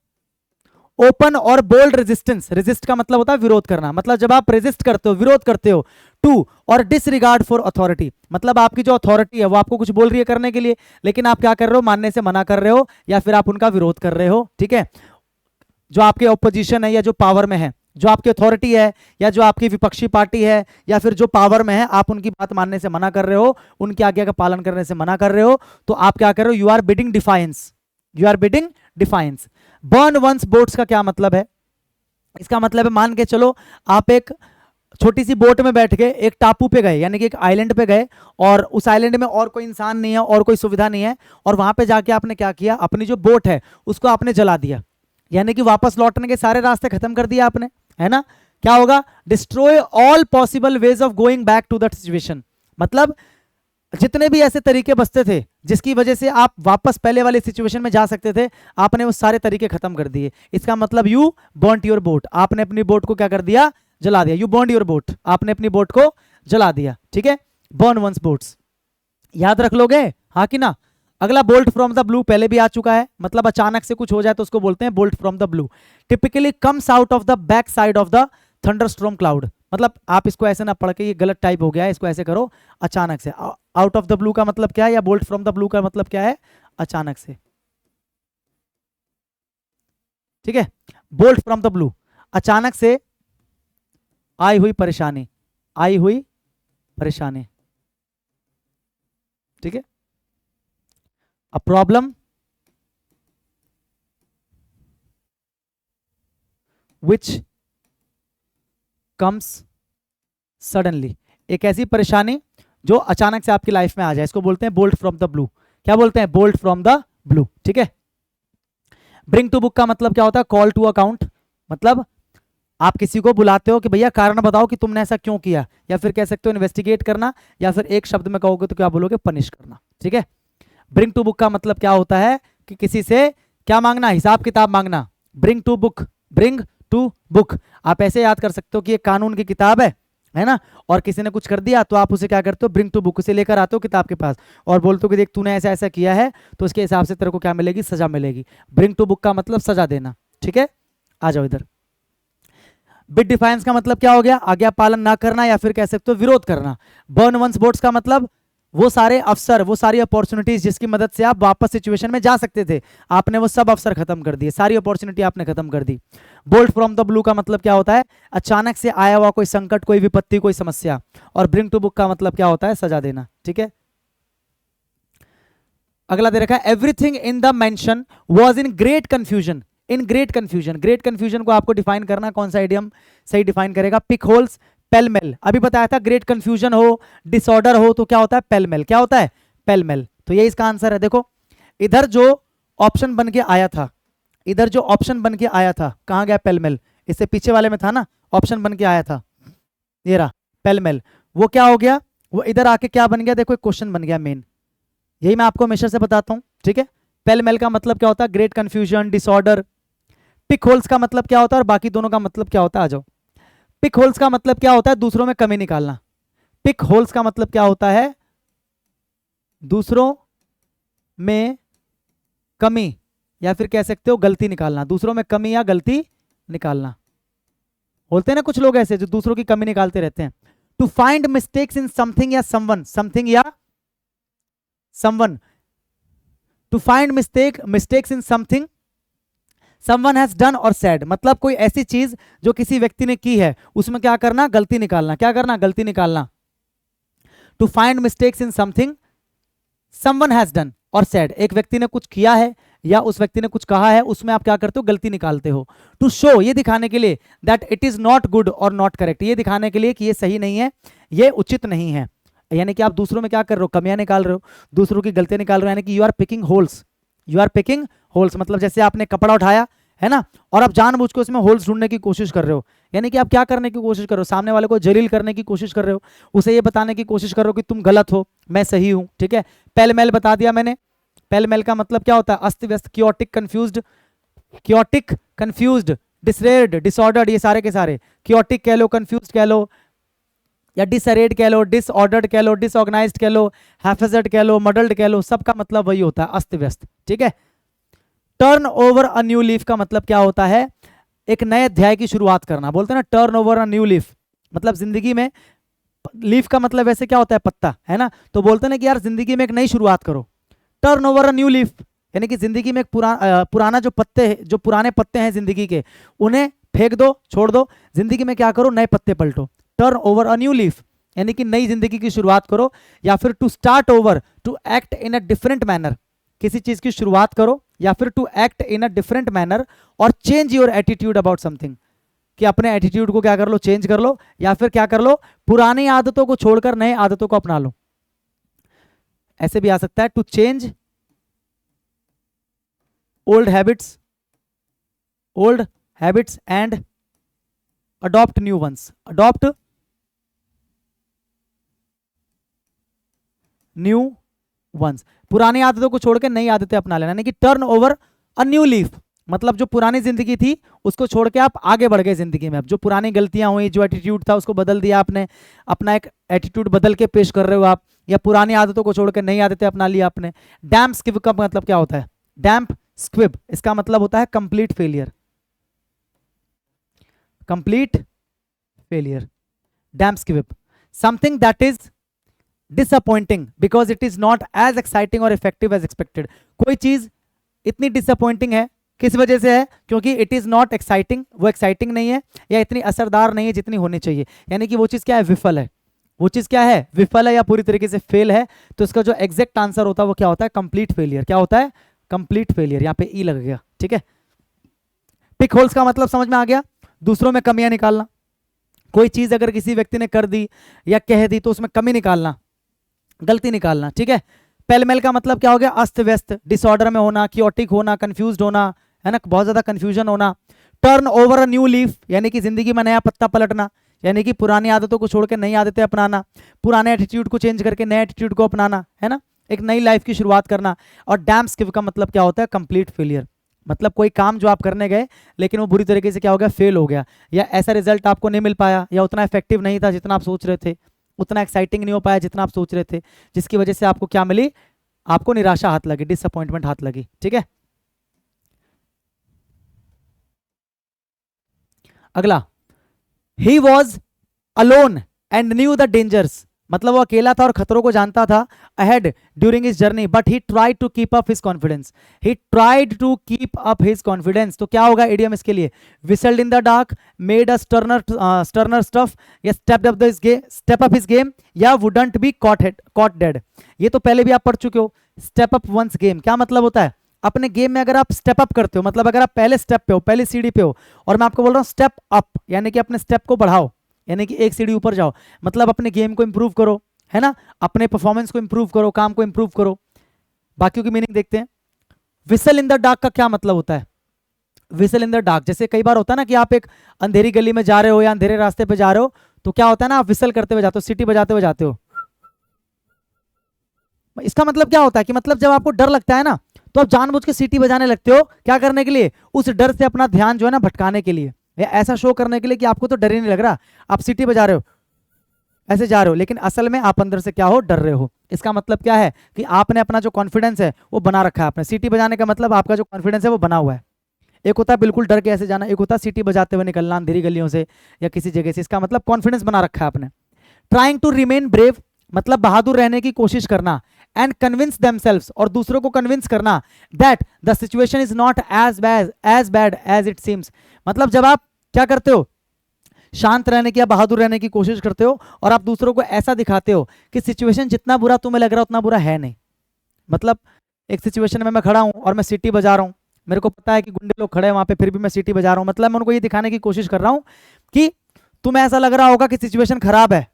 ओपन और बोल्ड रेजिस्टेंस, रेजिस्ट का मतलब होता है विरोध करना, मतलब जब आप रेजिस्ट करते हो, विरोध करते हो। टू और डिसरिगार्ड फॉर अथॉरिटी, मतलब आपकी जो अथॉरिटी है वो आपको कुछ बोल रही है करने के लिए, लेकिन आप क्या कर रहे हो, मानने से मना कर रहे हो, या फिर आप उनका विरोध कर रहे हो। ठीक है, जो आपके ऑपोजिशन है या जो पावर में है, जो आपकी अथॉरिटी है या जो आपकी विपक्षी पार्टी है या फिर जो पावर में है, आप उनकी बात मानने से मना कर रहे हो, उनकी आज्ञा का पालन करने से मना कर रहे हो, तो आप क्या कर रहे हो, you are bidding defiance, you are bidding defiance. Burn one's boats का क्या मतलब है, इसका मतलब है मान के चलो आप एक छोटी सी बोट में बैठ के एक टापू पे गए, यानी कि एक आइलैंड पे गए, और उस आइलैंड में और कोई इंसान नहीं है और कोई सुविधा नहीं है, और वहां पे जाके आपने क्या किया, अपनी जो बोट है उसको आपने जला दिया, यानी कि वापस लौटने के सारे रास्ते खत्म कर दिए आपने, है ना। क्या होगा, destroy all possible ways of going back to that situation, मतलब जितने भी ऐसे तरीके बचते थे जिसकी वजह से आप वापस पहले वाले सिचुएशन में जा सकते थे, आपने वो सारे तरीके खत्म कर दिए। इसका मतलब यू बर्न्ट योर बोट, आपने अपनी बोट को क्या कर दिया, जला दिया। यू बर्न्ड योर बोट, आपने अपनी बोट को जला दिया। ठीक है, बर्न वंस बोट्स याद रख लोगे, हाँ कि ना। अगला बोल्ट फ्रॉम द ब्लू पहले भी आ चुका है, मतलब अचानक से कुछ हो जाए तो उसको बोलते हैं bolt from the blue. Typically comes out of the back side of the thunderstorm cloud, मतलब आप इसको ऐसे ना पढ़ के, ये गलत टाइप हो गया है, इसको ऐसे करो, अचानक से। आउट ऑफ द ब्लू का मतलब क्या है, या बोल्ट फ्रॉम द ब्लू का मतलब क्या है, अचानक से। ठीक है, बोल्ट फ्रॉम द ब्लू, अचानक से आई हुई परेशानी, आई हुई परेशानी। ठीक है, a problem which comes suddenly, एक ऐसी परेशानी जो अचानक से आपकी लाइफ में आ जाए, इसको बोलते हैं बोल्ट फ्रॉम द ब्लू। क्या बोलते हैं, बोल्ट फ्रॉम द ब्लू। ठीक है, ब्रिंग टू बुक का मतलब क्या होता है, कॉल टू अकाउंट, मतलब आप किसी को बुलाते हो कि भैया कारण बताओ कि तुमने ऐसा क्यों किया, या फिर कह सकते हो इन्वेस्टिगेट करना, या फिर एक शब्द में कहोगे तो क्या बोलोगे, पनिश करना। ठीक है, ब्रिंग टू बुक का मतलब क्या होता है कि किसी से क्या मांगना, हिसाब किताब मांगना। Bring to book, bring to book आप ऐसे याद कर सकते हो कि एक कानून की किताब है ना, और किसी ने कुछ कर दिया तो आप उसे क्या करते हो, ब्रिंग टू बुक, उसे लेकर आते हो किताब के पास और बोलते हो कि देख तूने ऐसा ऐसा किया है, तो उसके हिसाब से तेरे को क्या मिलेगी, सजा मिलेगी। ब्रिंग टू बुक का मतलब सजा देना। ठीक है, आ जाओ इधर। बिड डिफाइंस का मतलब क्या हो गया, आज्ञा पालन ना करना, या फिर कह सकते हो विरोध करना। बर्न वंस बोट्स का मतलब वो सारे अवसर, वो सारी अपॉर्चुनिटीज जिसकी मदद से आप वापस सिचुएशन में जा सकते थे, आपने वो सब अवसर खत्म कर दिए, सारी अपॉर्चुनिटी आपने खत्म कर दी। बोल्ट फ्रॉम द ब्लू का मतलब क्या होता है, अचानक से आया हुआ कोई संकट, कोई विपत्ति, कोई समस्या। और ब्रिंग टू बुक का मतलब क्या होता है, सजा देना। ठीक है, अगला दे रखा है, everything in the mention was in great confusion. In great confusion, great confusion को आपको डिफाइन करना, कौन सा इडियम सही डिफाइन करेगा, पिक होल्स, पेलमेल। अभी बताया था ग्रेट कंफ्यूजन हो, डिसऑर्डर हो तो क्या होता है, पेलमेल। क्या होता है, पेलमेल। तो ये इसका आंसर है। देखो इधर जो ऑप्शन बन के आया था, इधर जो ऑप्शन बन के आया था, कहां गया पेलमेल, इससे पीछे वाले में था ना, ऑप्शन बन के आया था, ये रहा पेलमेल। वो क्या हो गया, वो इधर आके क्या बन गया, देखो एक क्वेश्चन बन गया मेन, यही मैं आपको हमेशा से बताता हूं। ठीक है, पेल मेल का मतलब क्या होता है? Great confusion, disorder. Pick holes का मतलब क्या होता है और बाकी दोनों का मतलब क्या होता है? आ जाओ। पिक होल्स का मतलब क्या होता है? दूसरों में कमी निकालना। पिक होल्स का मतलब क्या होता है? दूसरों में कमी या फिर कह सकते हो गलती निकालना। दूसरों में कमी या गलती निकालना। बोलते हैं ना कुछ लोग ऐसे जो दूसरों की कमी निकालते रहते हैं। To find mistakes in something या समवन, समथिंग या someone. To find mistakes in something someone has done or said, मतलब कोई ऐसी चीज जो किसी व्यक्ति ने की है उसमें क्या करना? गलती निकालना। क्या करना? गलती निकालना। To find mistakes in something someone has done or said, एक व्यक्ति ने कुछ किया है या उस व्यक्ति ने कुछ कहा है, उसमें आप क्या करते हो? गलती निकालते हो। टू शो, ये दिखाने के लिए, that it is not good और नॉट करेक्ट, ये दिखाने के लिए कि ये सही नहीं है, ये उचित नहीं है। यानी कि आप दूसरों में क्या कर रहे हो? कमियां निकाल रहे हो, दूसरों की गलतियां निकाल रहे हो, यानी कि you are picking holes. You are picking holes मतलब जैसे आपने कपड़ा उठाया है ना, और आप जानबूझ के उसमें होल्स ढूंढने की कोशिश कर रहे हो। यानी कि आप क्या करने की कोशिश कर रहे हो? सामने वाले को जलील करने की कोशिश कर रहे हो, उसे ये बताने की कोशिश कर रहे हो कि तुम गलत हो, मैं सही हूं। ठीक है, पेल मेल बता दिया मैंने। पेल मेल का मतलब क्या होता है? अस्त व्यस्त, chaotic, confused, chaotic, confused, disarrayed, disordered, ये सारे के सारे। क्योटिक कह लो, कंफ्यूज्ड कह लो, या डिसअरेड कह लो, डिसऑर्डर्ड कह लो, डिसऑर्गेनाइज्ड कह लो, हैफेजर्ड कह लो, मडल्ड कह लो, सबका मतलब वही होता है, अस्त व्यस्त। ठीक है। Turn over a new leaf का मतलब क्या होता है? एक नए अध्याय की शुरुआत करना। बोलते हैं ना turn over a new leaf, मतलब जिंदगी में लीफ का मतलब वैसे क्या होता है? पत्ता, है ना। तो बोलते हैं ना कि यार जिंदगी में एक नई शुरुआत करो, turn over a new leaf, यानी कि जिंदगी में एक पुराना जो पत्ते, जो पुराने पत्ते हैं जिंदगी के, उन्हें फेंक दो, छोड़ दो। जिंदगी में क्या करो? नए पत्ते पलटो। Turn over a new leaf यानी कि नई जिंदगी की शुरुआत करो। या फिर to start over, to act in a different manner, किसी चीज की शुरुआत करो, या फिर to act in a different manner, और change your attitude about something, कि अपने एटीट्यूड को क्या कर लो? चेंज कर लो। या फिर क्या कर लो? पुरानी आदतों को छोड़कर नए आदतों को अपना लो। ऐसे भी आ सकता है, to change old habits and adopt new ones, adopt new ones, पुरानी आदतों को छोड़कर नई आदतें अपना लेना। यानी कि turn over a new leaf, मतलब जो पुरानी जिंदगी थी उसको छोड़ के आप आगे बढ़ गए जिंदगी में। अब जो पुरानी गलतियां हुई, जो एटीट्यूड था उसको बदल दिया आपने, अपना एक एटीट्यूड बदल के पेश कर रहे हो आप, या पुरानी आदतों को छोड़कर नई आदतें अपना ली आपने। डैम्प स्क्विब का मतलब क्या होता है? डैम्प स्क्विब, इसका मतलब होता है complete failure, complete failure. Damp squib, something that is disappointing because it is not as exciting or effective as expected. कोई चीज इतनी डिसअपॉइंटिंग है, किस वजह से है? क्योंकि इट इज नॉट एक्साइटिंग, वो एक्साइटिंग नहीं है, या इतनी असरदार नहीं है जितनी होनी चाहिए। यानी कि वो चीज क्या है? विफल है। वो चीज क्या है? विफल है या पूरी तरीके से फेल है। तो इसका जो एग्जैक्ट आंसर होता है वो क्या होता है? Complete failure. क्या होता है? Complete failure. यहाँ पे ई लग गया। ठीक है। पिक होल्स का मतलब समझ में आ गया? दूसरों में कमियां निकालना। कोई चीज अगर किसी व्यक्ति ने कर दी या कह दी तो उसमें कमी निकालना, गलती निकालना। ठीक है। पेलमेल का मतलब क्या हो गया? अस्त व्यस्त, डिसऑर्डर में होना, क्योटिक होना, कंफ्यूज्ड होना, है ना, बहुत ज्यादा कंफ्यूजन होना। Turn over a new leaf यानी कि जिंदगी में नया पत्ता पलटना, यानी कि पुरानी आदतों को छोड़ के नई आदतें अपनाना, पुराने एटीट्यूड को चेंज करके नए एटीट्यूड को अपनाना, है ना, एक नई लाइफ की शुरुआत करना। और डैम्प स्किव का मतलब क्या होता है? कंप्लीट फेलियर, मतलब कोई काम जो आप करने गए लेकिन वो बुरी तरीके से क्या हो गया? फेल हो गया, या ऐसा रिजल्ट आपको नहीं मिल पाया, या उतना इफेक्टिव नहीं था जितना आप सोच रहे थे, उतना एक्साइटिंग नहीं हो पाया जितना आप सोच रहे थे, जिसकी वजह से आपको क्या मिली? आपको निराशा हाथ लगी, डिसअपॉइंटमेंट हाथ लगी। ठीक है। अगला, he was alone and knew the dangers, मतलब वो अकेला था और खतरों को जानता था। Ahead during his journey but he tried to keep up his confidence, he tried to keep up his confidence. तो क्या होगा इडियम इसके लिए? Whistled in the dark, made a sterner stuff, या स्टेप अप हिज गेम, या वुडंट बी कॉट डेड। ये तो पहले भी आप पढ़ चुके हो। स्टेप अप वंस गेम क्या मतलब होता है? अपने गेम में अगर आप स्टेप अप करते हो, मतलब अगर आप पहले स्टेप पे हो, पहली सीढ़ी पे हो, और मैं आपको बोल रहा हूँ स्टेप अप, यानी कि अपने स्टेप को बढ़ाओ, यानी कि एक सीढ़ी ऊपर जाओ, मतलब अपने गेम को इंप्रूव करो, है ना, अपने परफॉर्मेंस को इंप्रूव करो, काम को इंप्रूव करो। बाकियों की मीनिंग देखते हैं। विसल इन द डार्क का क्या मतलब होता है? विसल इन द डार्क, जैसे कई बार होता है ना कि आप एक अंधेरी गली में जा रहे हो या अंधेरे रास्ते पे जा रहे हो, तो क्या होता है ना, आप विसल करते हुए जाते हो, सीटी बजाते हुए जाते हो। इसका मतलब क्या होता है कि मतलब जब आपको डर लगता है ना, तो आप जानबूझ के सीटी बजाने लगते हो, क्या करने के लिए? उस डर से अपना ध्यान जो है ना भटकाने के लिए, या ऐसा शो करने के लिए कि आपको तो डर ही नहीं लग रहा, आप सीटी बजा रहे हो, ऐसे जा रहे हो, लेकिन असल में आप अंदर से क्या हो? डर रहे हो। इसका मतलब क्या है कि आपने अपना जो कॉन्फिडेंस है वो बना रखा है आपने। सीटी बजाने का मतलब आपका जो कॉन्फिडेंस है वो बना हुआ है। एक होता है बिल्कुल डर के ऐसे जाना, एक होता है सीटी बजाते हुए निकलना अंधेरी गलियों से या किसी जगह से, इसका मतलब कॉन्फिडेंस बना रखा है आपने। ट्राइंग टू रिमेन ब्रेव मतलब बहादुर रहने की कोशिश करना, एंड कन्विंस देमसेल्व्स और दूसरों को कन्विंस करना that the situation is not as bad as it seems. मतलब जब आप क्या करते हो? शांत रहने की या बहादुर रहने की कोशिश करते हो और आप दूसरों को ऐसा दिखाते हो कि सिचुएशन जितना बुरा तुम्हें लग रहा है उतना बुरा है नहीं। मतलब एक सिचुएशन में मैं खड़ा हूं और मैं सीटी बजा रहा हूं, मेरे को पता है कि गुंडे लोग खड़े हैं वहां पे, फिर भी मैं सीटी बजा रहा हूं, मतलब मैं उनको ये दिखाने की कोशिश कर रहा हूं कि तुम्हें ऐसा लग रहा होगा कि सिचुएशन खराब है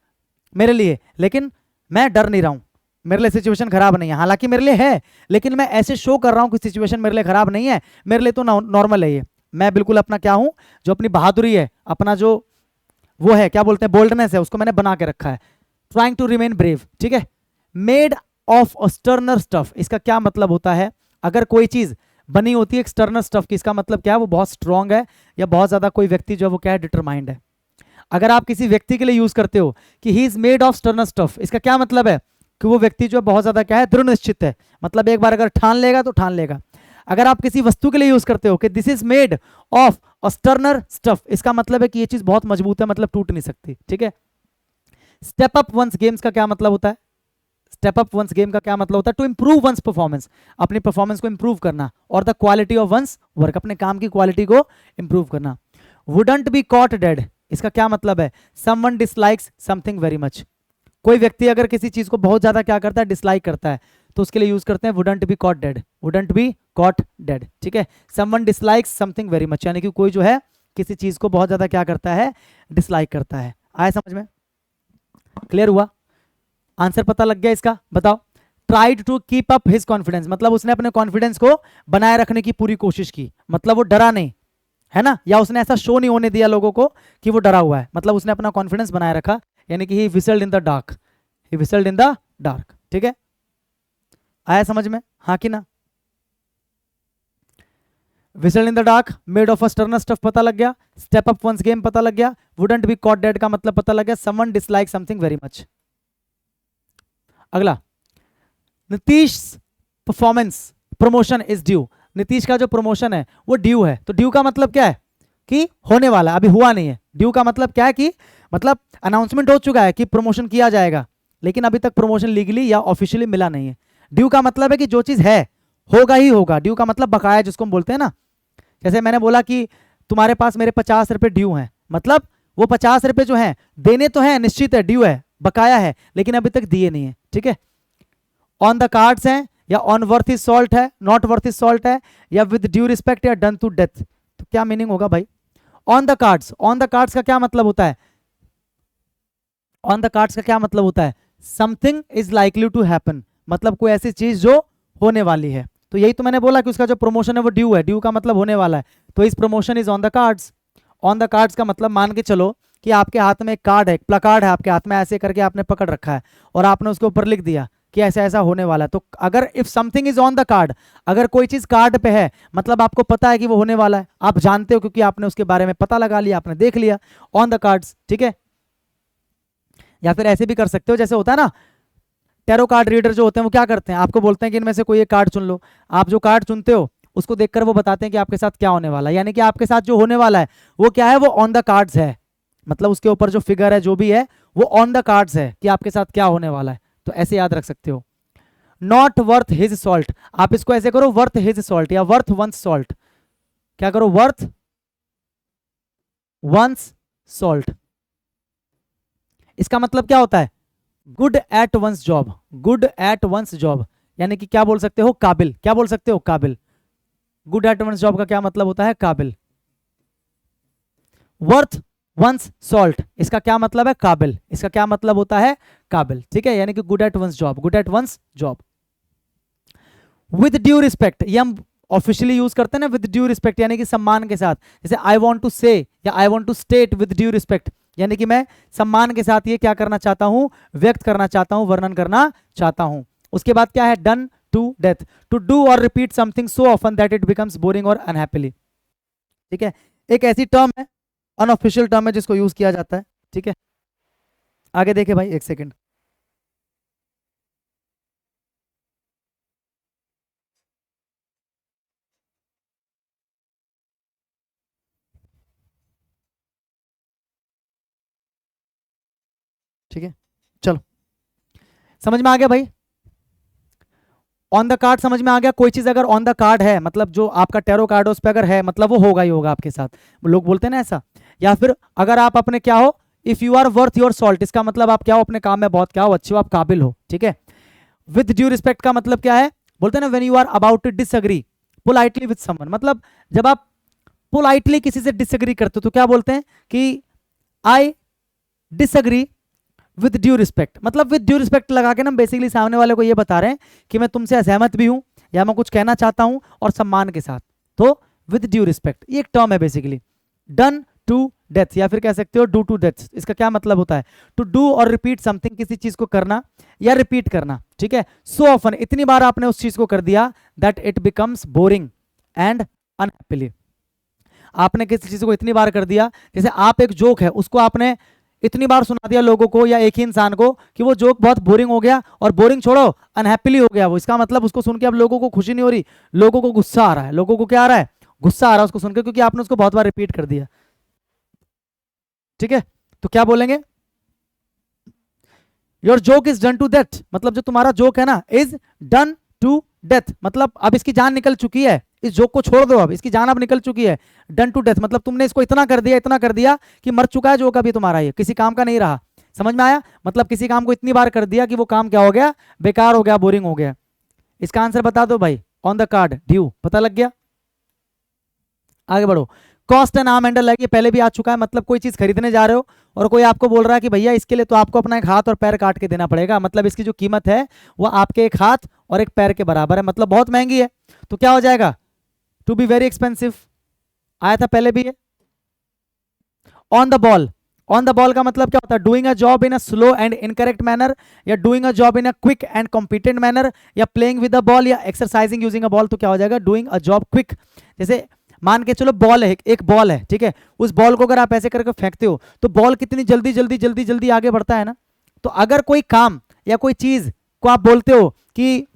मेरे लिए, लेकिन मैं डर नहीं रहा हूं, मेरे लिए सिचुएशन खराब नहीं है। हालांकि मेरे लिए है, लेकिन मैं ऐसे शो कर रहा हूं कि सिचुएशन मेरे लिए खराब नहीं है, मेरे लिए तो नॉर्मल है ये। मैं बिल्कुल अपना क्या हूं? जो अपनी बहादुरी है, अपना जो वो है, क्या बोलते हैं, बोल्डनेस है, उसको मैंने बना के रखा है। ट्राइंग टू रिमेन ब्रेव, ठीक है। मेड ऑफ एक्सटर्नल स्टफ, इसका क्या मतलब होता है? अगर कोई चीज बनी होती है एक्सटर्नल स्टफ की, इसका मतलब क्या है? वो बहुत स्ट्रांग है, या बहुत ज्यादा कोई व्यक्ति जो है वो क्या है? डिटरमाइंड है। अगर आप किसी व्यक्ति के लिए यूज करते हो कि he is made of external stuff, इसका क्या मतलब है? कि वो व्यक्ति जो है बहुत ज्यादा क्या है? दृढ़ निश्चित है, मतलब एक बार अगर ठान लेगा तो ठान लेगा। अगर आप किसी वस्तु के लिए यूज करते हो कि this is made of external stuff, इसका मतलब है कि ये चीज बहुत मजबूत है, मतलब टूट नहीं सकती, ठीक है। स्टेप अप वंस गेम्स का क्या मतलब होता है? स्टेप अप वंस गेम का क्या मतलब होता है? टू इंप्रूव वंस परफॉर्मेंस, अपनी परफॉर्मेंस को इंप्रूव करना, और the quality of one's work, अपने काम की क्वालिटी को इंप्रूव करना। वुडंट बी कॉट डेड, इसका क्या मतलब है? Someone dislikes something very much, कोई व्यक्ति अगर किसी चीज को बहुत ज्यादा क्या करता है? डिसलाइक करता है, तो उसके लिए यूज करते हैं wouldn't be caught dead, wouldn't be caught dead, ठीक है। Someone dislikes something very much, यानी कि कोई जो है किसी चीज को बहुत ज्यादा क्या करता है? डिसलाइक करता है। आया समझ में? क्लियर हुआ? आंसर पता लग गया इसका? बताओ। Tried to keep up his confidence, मतलब उसने अपने कॉन्फिडेंस को बनाए रखने की पूरी कोशिश की, मतलब वो डरा नहीं है ना, या उसने ऐसा शो नहीं होने दिया लोगों को कि वो डरा हुआ है, मतलब उसने अपना कॉन्फिडेंस बनाए रखा, यानी कि he whistled in the dark, he whistled in the dark, ठीक है। आया समझ में? हाँ कि ना? Whistled in the dark, made of external stuff पता लग गया, स्टेप अप वंस गेम पता लग गया, वुडंट बी कॉट डेड का मतलब पता लग गया, someone dislike something very much. अगला, Nitish performance promotion is due, Nitish का जो प्रमोशन है वो ड्यू है। तो ड्यू का मतलब क्या है? कि होने वाला, अभी हुआ नहीं है। ड्यू का मतलब क्या है? कि मतलब अनाउंसमेंट हो चुका है कि प्रमोशन किया जाएगा, लेकिन अभी तक प्रमोशन लीगली या ऑफिशियली मिला नहीं है। ड्यू का मतलब है कि जो चीज है होगा ही होगा। ड्यू का मतलब बकाया, जिसको हम बोलते हैं ना, जैसे मैंने बोला कि तुम्हारे पास मेरे 50 रुपए ड्यू हैं, मतलब वो 50 रुपए जो हैं देने तो हैं, निश्चित है, ड्यू है, बकाया है, लेकिन अभी तक दिए नहीं है, ठीक है। ऑन द कार्ड्स है, या ऑन वर्थ इज सॉल्ट है, नॉट वर्थ इज सॉल्ट है, या विद ड्यू रिस्पेक्ट, या डन टू डेथ। तो क्या मीनिंग होगा भाई? On the cards, on the cards का क्या मतलब होता है? ऑन द कार्ड्स का क्या मतलब होता है? Something is likely to happen, मतलब कोई ऐसी चीज जो होने वाली है। तो यही तो मैंने बोला कि उसका जो प्रमोशन है वो ड्यू है, ड्यू का मतलब होने वाला है, तो इस promotion is on the cards. On the cards का मतलब मान के चलो कि आपके हाथ में एक कार्ड है, एक प्लकार्ड है आपके हाथ में, ऐसे करके आपने पकड़ रखा है और आपने उसके ऊपर लिख दिया कि ऐसा ऐसा होने वाला है। तो अगर if something is on the card, अगर कोई चीज कार्ड पे है, मतलब आपको पता है कि वो होने वाला है, आप जानते हो क्योंकि आपने उसके बारे में पता लगा लिया, आपने देख लिया, ऑन द कार्ड्स, ठीक है। या फिर ऐसे भी कर सकते हो, जैसे होता है ना, टैरो कार्ड रीडर जो होते हैं वो क्या करते हैं? आपको बोलते हैं कि इनमें से कोई एक कार्ड चुन लो, आप जो कार्ड चुनते हो उसको देखकर वो बताते हैं कि आपके साथ क्या होने वाला है, यानी कि आपके साथ जो होने वाला है वो क्या है? वो ऑन द कार्ड्स है, मतलब उसके ऊपर जो फिगर है जो भी है वो ऑन द कार्ड्स है कि आपके साथ क्या होने वाला है। तो ऐसे याद रख सकते हो। नॉट वर्थ हिज सॉल्ट, आप इसको ऐसे करो, वर्थ हिज सॉल्ट या वर्थ वंस सॉल्ट। क्या करो? Worth one's salt. इसका मतलब क्या होता है? Good at one's job, good at one's job, यानी कि क्या बोल सकते हो? काबिल। क्या बोल सकते हो? काबिल। गुड एट वंस जॉब का क्या मतलब होता है? काबिल। वर्थ वंस सॉल्ट, इसका क्या मतलब है? काबिल। इसका क्या मतलब होता है? काबिल, ठीक है, यानी कि good at one's job, good at one's job. With due respect, ये हम ऑफिशियली यूज करते हैं ना, विद ड्यू रिस्पेक्ट, यानी कि सम्मान के साथ। जैसे आई वॉन्ट टू से या I want to state with due respect, यानी कि मैं सम्मान के साथ ये क्या करना चाहता हूं? व्यक्त करना चाहता हूं, वर्णन करना चाहता हूं। उसके बाद क्या है? Done to death, to do और repeat something so often that it becomes boring और अनहैप्पीली। ठीक है, एक ऐसी टर्म है, अनऑफिशियल टर्म है जिसको यूज किया जाता है। ठीक है, आगे देखे भाई, एक सेकेंड। ठीक है, चलो समझ में आ गया भाई, ऑन द कार्ड समझ में आ गया। कोई चीज अगर ऑन द कार्ड है मतलब जो आपका टैरो कार्ड है उस पर अगर है मतलब वो होगा ही होगा आपके साथ, लोग बोलते हैं ना ऐसा। या फिर अगर आप अपने क्या हो, if you are worth your salt, इसका मतलब आप क्या हो, अपने काम में बहुत क्या हो, अच्छे हो, आप काबिल हो। ठीक है, विद ड्यू रिस्पेक्ट का मतलब क्या है, बोलते हैं ना when you are about to disagree politely with someone, मतलब जब आप पोलाइटली किसी से डिसएग्री करते हो तो क्या बोलते हैं कि I disagree with due respect. मतलब विद ड्यू रिस्पेक्ट लगा के ना बेसिकली सामने वाले को ये बता रहे हैं कि मैं तुमसे असहमत भी हूं या मैं कुछ कहना चाहता हूं और सम्मान के साथ। तो विद ड्यू रिस्पेक्ट ये एक टर्म है बेसिकली। डन टू डेथ या फिर कह सकते हो डू टू डेथ, इसका क्या मतलब होता है, टू डू और रिपीट समथिंग, किसी चीज को करना या रिपीट करना। ठीक है, सो ऑफन, इतनी बार आपने उस चीज को कर दिया that it becomes boring and unhappily. आपने किसी चीज को इतनी बार कर दिया, जैसे आप एक जोक है उसको आपने इतनी बार सुना दिया लोगों को या एक ही इंसान को कि वो जोक बहुत बोरिंग हो गया, और बोरिंग छोड़ो अनहैप्पीली हो गया वो। इसका मतलब उसको सुन के अब लोगों को खुशी नहीं हो रही, लोगों को गुस्सा आ रहा है। लोगों को क्या आ रहा है, गुस्सा आ रहा है उसको सुनकर, क्योंकि आपने उसको बहुत बार रिपीट कर दिया। ठीक है, तो क्या बोलेंगे, your joke is done to death, मतलब जो तुम्हारा जोक है ना इज डन टू डेथ, मतलब अब इसकी जान निकल चुकी है, इस जोक को छोड़ दो, अब इसकी जान अब निकल चुकी है। डन टू डेथ मतलब तुमने इसको इतना कर दिया, इतना कर दिया कि मर चुका है जोक अभी तुम्हारा, ये किसी काम का नहीं रहा। समझ में आया, मतलब किसी काम को इतनी बार कर दिया कि वो काम क्या हो गया, बेकार हो गया, बोरिंग हो गया। इसका आंसर बता दो भाई, ऑन द कार्ड ड्यू, पता लग गया। आगे बढ़ो, cost and arm and leg, ये पहले भी आ चुका है, मतलब कोई चीज खरीदने जा रहे हो और कोई आपको बोल रहा है कि भैया इसके लिए तो आपको अपना एक हाथ और पैर काट के देना पड़ेगा, मतलब इसकी जो कीमत है वो आपके एक हाथ और एक पैर के बराबर है, मतलब बहुत महंगी है। तो क्या हो जाएगा, टू बी वेरी एक्सपेंसिव, आया था पहले भी ये। On the ball, on the ball का मतलब क्या होता है, doing a job in a slow and incorrect manner, या doing a job in a quick and competent manner, या प्लेइंग विद अ बॉल, या एक्सरसाइजिंग यूजिंग अ बॉल। तो क्या हो जाएगा, डूइंग अ जॉब क्विक। जैसे मान के चलो बॉल है, एक बॉल है, ठीक है, उस बॉल को अगर आप ऐसे करके फेंकते हो तो बॉल कितनी जल्दी जल्दी जल्दी जल्दी आगे बढ़ता है ना। तो अगर कोई काम या कोई चीज को आप बोलते हो कि,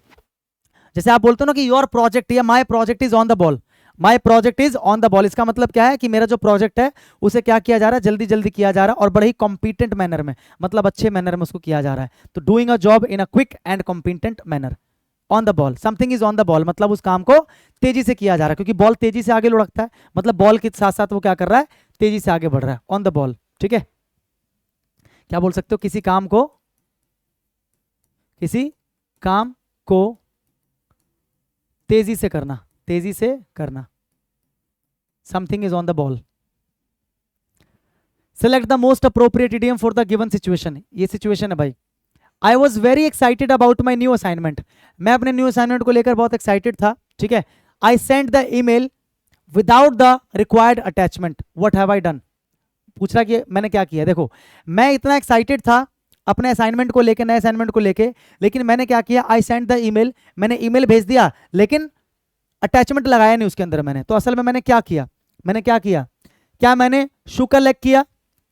जैसे आप बोलते हो ना कि योर प्रोजेक्ट या my project is on the ball, my project is on the ball, इसका मतलब क्या है कि मेरा जो प्रोजेक्ट है उसे क्या किया जा रहा है, जल्दी जल्दी किया जा रहा है और बड़े ही कॉम्पिटेंट मैनर में, मतलब अच्छे मैनर में उसको किया जा रहा है। तो doing a job in a quick and competent manner, on the ball, something is on the ball, मतलब उस काम को तेजी से किया जा रहा है, क्योंकि बॉल तेजी से आगे लुढ़कता है, मतलब बॉल के साथ साथ वो क्या कर रहा है, तेजी से आगे बढ़ रहा है, ऑन द बॉल। ठीक है, क्या बोल सकते हो, किसी काम को, किसी काम को तेजी से करना, तेजी से करना, something is on the ball. Select the most appropriate idiom for the given situation, ये सिचुएशन है भाई। I was very excited about my new assignment, मैं अपने न्यू असाइनमेंट को लेकर बहुत एक्साइटेड था। ठीक है, I send the email without the required attachment, what have I done, पूछ रहा कि मैंने क्या किया। देखो मैं इतना एक्साइटेड था अपने असाइनमेंट को लेके, नए असाइनमेंट को लेके, लेकिन मैंने क्या किया, आई सेंड द ईमेल, मैंने ईमेल भेज दिया लेकिन अटैचमेंट लगाया नहीं उसके अंदर मैंने। तो असल में मैंने क्या किया, मैंने क्या किया, क्या मैंने शुकर लेग किया,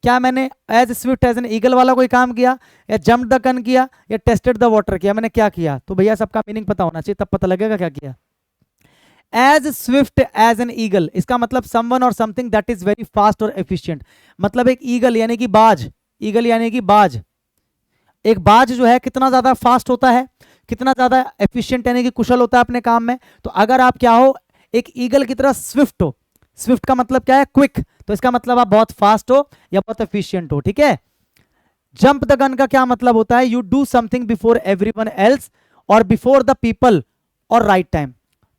क्या मैंने as swift as an eagle वाला कोई काम किया, या जंप द गन किया, या टेस्टेड द वाटर किया, मैंने क्या किया। तो भैया सबका मीनिंग पता होना चाहिए, तब पता लगेगा क्या किया। As swift as an eagle, इसका मतलब समवन और something that is very fast और एफिशिएंट, मतलब एक ईगल यानी कि बाज, ईगल यानी कि बाज, एक बाज जो है कितना ज्यादा फास्ट होता है, कितना ज्यादा एफिशिएंट यानी कि कुशल होता है अपने काम में। तो अगर आप क्या हो, एक ईगल की तरह स्विफ्ट हो, स्विफ्ट का मतलब क्या है, क्विक, तो इसका मतलब आप बहुत फास्ट हो या बहुत एफिशिएंट हो। ठीक है, जंप द गन का क्या मतलब होता है, you do something before everyone else और बिफोर द पीपल और right time.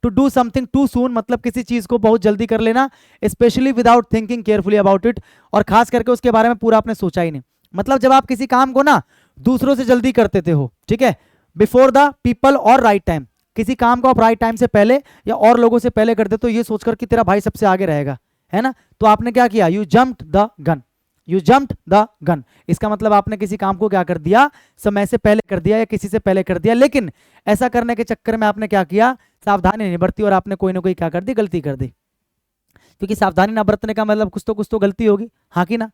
To do something too soon मतलब किसी चीज को बहुत जल्दी कर लेना, specially without thinking carefully about it, और खास करके उसके बारे में पूरा आपने सोचा ही नहीं। मतलब जब आप किसी काम को ना दूसरों से जल्दी करते थे हो, ठीक है, बिफोर द पीपल और राइट टाइम, किसी काम को आप राइट टाइम से पहले या और लोगों से पहले करते तो ये सोचकर कि तेरा भाई सबसे आगे रहेगा, है ना, तो आपने क्या किया, you jumped the gun. You jumped the gun, इसका मतलब आपने किसी काम को क्या कर दिया, समय से पहले कर दिया या किसी से पहले कर दिया, लेकिन ऐसा करने के चक्कर में आपने क्या किया, सावधानी नहीं बरती और आपने कोई ना कोई क्या कर दी, गलती कर दी। क्योंकि सावधानी ना बरतने का मतलब कुछ तो गलती होगी, हाँ कि ना?